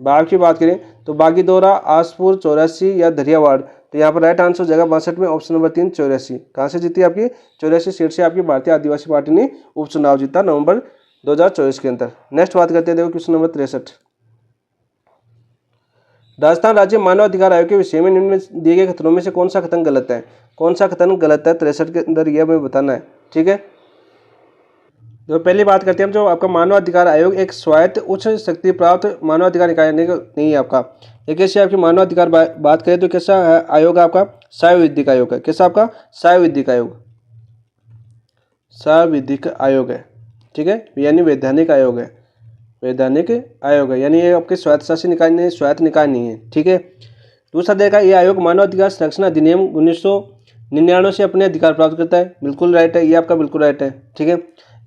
की बात करें तो बागीदोरा, आसपुर, 84 या धरियावाड़। तो यहाँ पर राइट आंसर हो जाएगा 62 में ऑप्शन नंबर 3 84। कहाँ से जीती आपकी? 84 सीट से आपकी भारतीय आदिवासी पार्टी ने उपचुनाव जीता नवंबर 2024 के अंदर। नेक्स्ट बात करते हैं देखो क्वेश्चन नंबर 63। राजस्थान राज्य मानव अधिकार आयोग के विषय में निम्न में दिए गए कथनों में से कौन सा कथन गलत है? कौन सा कथन गलत है 63 के अंदर, यह हमें बताना है। ठीक है, तो पहली बात करते हैं हम, जो आपका मानव अधिकार आयोग एक स्वायत्त उच्च शक्ति प्राप्त मानव अधिकार इकाई नहीं है आपका। एक कैसे आपकी मानव अधिकार बात करें तो कैसा आयोग आपका? सार्वविधिक आयोग है। कैसा आपका? सार्वविधिक आयोग, सार्वविधिक आयोग है। ठीक है, यानी वैधानिक आयोग है, वैधानिक आयोग है, यानी ये आपके स्वायत्त शासी निकाय नहीं, स्वायत्त निकाय नहीं है। ठीक है, दूसरा देखा, ये आयोग मानव अधिकार संरक्षण अधिनियम 1999 से अपने अधिकार प्राप्त करता है। बिल्कुल राइट है, ये आपका बिल्कुल राइट है। ठीक है,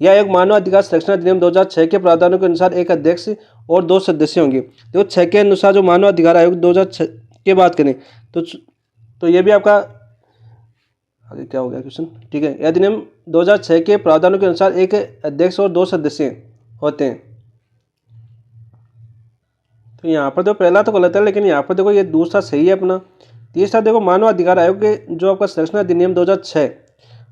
यह आयोग मानव अधिकार संरक्षण अधिनियम 2006 के प्रावधानों के अनुसार एक अध्यक्ष और 2 सदस्य होंगे। देखो 6 के अनुसार जो मानव अधिकार आयोग 2006 की बात करें तो ये भी आपका आगे क्या हो गया क्वेश्चन? ठीक है, यह अधिनियम 2006 के प्रावधानों के अनुसार एक अध्यक्ष और 2 सदस्य होते हैं। तो यहाँ पर तो पहला तो गलत है, लेकिन यहाँ पर देखो ये दूसरा सही है अपना। तीसरा देखो, मानव अधिकार आयोग के जो आपका संरक्षण अधिनियम 2006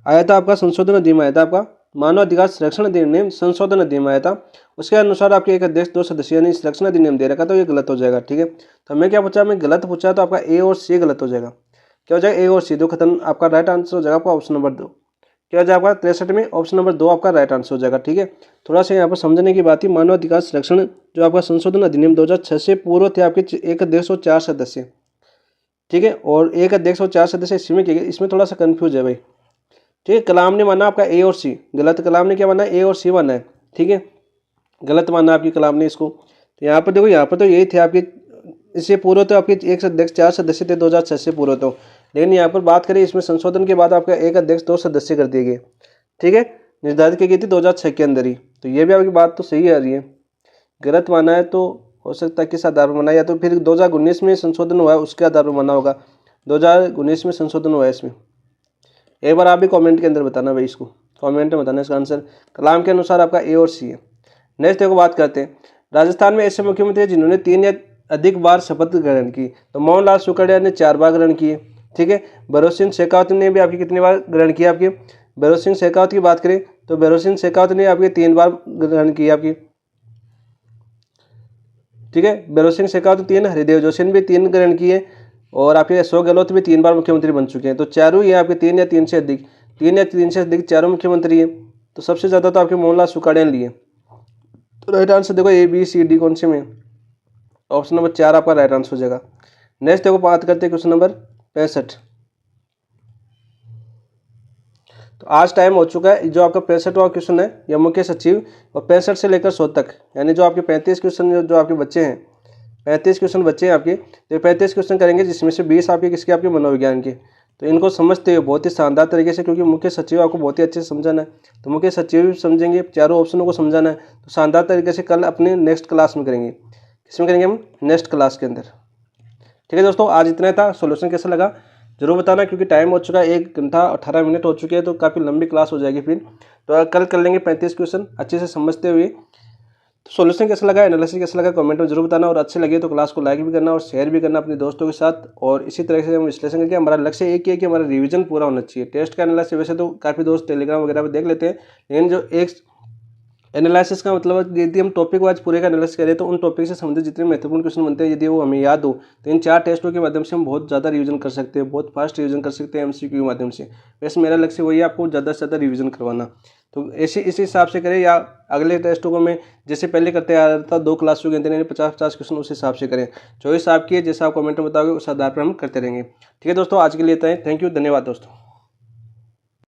आया था, आपका संशोधन अधिनियम आया था, आपका मानव अधिकार संरक्षण अधिनियम संशोधन अधिनियम आया था, उसके अनुसार आपके एक अध्यक्ष 2 सदस्य यानी संरक्षण अधिनियम दे रखा, तो ये गलत हो जाएगा। ठीक है, तो हमें क्या पूछा? हमें गलत पूछा, तो आपका ए और सी गलत हो जाएगा। क्या हो जाएगा? ए और सी दो खत्म। आपका राइट आंसर हो जाएगा आपका ऑप्शन नंबर 2। क्या हो जाएगा? 63 में ऑप्शन नंबर 2 आपका राइट आंसर हो जाएगा। ठीक है, थोड़ा सा यहाँ पर समझने की बात ही, मानव अधिकार संरक्षण जो आपका संशोधन अधिनियम 2006 से पूर्व थे आपके एक अध्यक्ष और 4 सदस्य। ठीक है, और एक अध्यक्ष और 4 सदस्य इसमें किए गए, इसमें थोड़ा सा कन्फ्यूज है भाई। ठीक है, कलाम ने माना आपका ए और सी, गलत। कलाम ने क्या माना? ए और सी माना है। ठीक है, गलत माना आपकी कलाम ने इसको। तो यहाँ पर देखो, यहाँ पर तो यही थे आपके, इससे पूर्व तो आपके एक अध्यक्ष 4 सदस्य थे 2006 से पूर्व तो, लेकिन यहाँ पर बात करें इसमें संशोधन के बाद आपका एक अध्यक्ष 2 सदस्य कर दिए गए। ठीक है, निर्धारित की गई थी 2006 के अंदर ही। तो ये भी आपकी बात तो सही आ रही है। गलत माना है तो हो सकता है किस आधार पर माना, या तो फिर 2019 में संशोधन हुआ है उसके आधार पर माना होगा। 2019 में संशोधन हुआ है इसमें। एक बार आप भी कमेंट के अंदर बताना भाई, इसको कमेंट में बताना इसका आंसर। कलाम के अनुसार आपका ए और सी है। नेक्स्ट देखो बात करते हैं, राजस्थान में ऐसे मुख्यमंत्री जिन्होंने 3 या अधिक बार शपथ ग्रहण की। तो मोहनलाल सुखड़िया ने 4 बार ग्रहण किए। ठीक है, भैरों सिंह शेखावत ने भी आपकी कितनी बार ग्रहण किया? आपके भैरों सिंह शेखावत की बात करें तो भैरों सिंह शेखावत ने आपके 3 बार ग्रहण किया आपकी। ठीक है, भैरों सिंह शेखावत 3, हरिदेव जोशी ने भी 3 ग्रहण किए, और आपके अशोक गहलोत भी 3 बार मुख्यमंत्री बन चुके हैं। तो चारों ये आपके 3 या 3 से अधिक, 3 या 3 से अधिक चारों मुख्यमंत्री हैं। तो सबसे ज़्यादा तो आपके मोहनलाल सुखाड़िया ने लिए। तो राइट आंसर देखो ए बी सी डी कौन से में? ऑप्शन नंबर 4 आपका राइट आंसर हो जाएगा। नेक्स्ट देखो बात करते हैं क्वेश्चन नंबर 65। तो आज टाइम हो चुका है, जो आपका 65वां क्वेश्चन है यह मुख्य सचिव, और 65 से लेकर 100 तक, यानी जो आपके 35 क्वेश्चन जो आपके बच्चे हैं, 35 क्वेश्चन बच्चे हैं आपके, तो 35 क्वेश्चन करेंगे, जिसमें से 20 आपके किसके? आपके मनोविज्ञान के। तो इनको समझते हुए बहुत ही शानदार तरीके से, क्योंकि मुख्य सचिव आपको बहुत ही अच्छे से समझाना है, तो मुख्य सचिव भी समझेंगे, चारों ऑप्शनों को समझाना है, तो शानदार तरीके से कल अपने नेक्स्ट क्लास में करेंगे। किसमें करेंगे हम? नेक्स्ट क्लास के अंदर। ठीक है दोस्तों, आज इतना था। सोल्यूशन कैसा लगा जरूर बताना, क्योंकि टाइम हो चुका है, 1 घंटा 18 मिनट हो चुके हैं, तो काफ़ी लंबी क्लास हो जाएगी फिर। तो कल कर लेंगे 35 क्वेश्चन अच्छे से समझते हुए। तो सोल्यूशन कैसा लगा, एनालिसिस कैसा लगा, कमेंट में जरूर बताना, और अच्छे लगे तो क्लास को लाइक भी करना और शेयर भी करना अपने दोस्तों के साथ। और इसी तरह से हम विश्लेषण करके, हमारा लक्ष्य एक ही है कि हमारा रिवीजन पूरा होना चाहिए। टेस्ट का एनालिसिस वैसे तो काफ़ी दोस्त टेलीग्राम वगैरह पर देख लेते हैं, लेकिन जो एक एनालिसिस का मतलब यदि हम टॉपिक वाइज पूरे का एनालिसिस करें तो उन टॉपिक से संबंधित जितने महत्वपूर्ण क्वेश्चन बनते हैं यदि वो हमें याद हो तो इन 4 टेस्टों के माध्यम से हम बहुत ज़्यादा रिवीजन कर सकते हैं, बहुत फास्ट रिवीजन कर सकते हैं एमसीक्यू के माध्यम से। वैसे मेरा लक्ष्य वही है आपको ज़्यादा से ज़्यादा रिवीजन करवाना। तो ऐसे इसी हिसाब से करें या अगले टेस्टों को मैं जैसे पहले करते आ रहा था 2 क्लासों के अंदर यानी 50-50 क्वेश्चन उस हिसाब से करें। चॉइस आपकी है, जैसा आप कमेंट में बताओगे उस आधार पर हम करते रहेंगे। ठीक है दोस्तों, आज के लिए इतना ही। थैंक यू, धन्यवाद दोस्तों।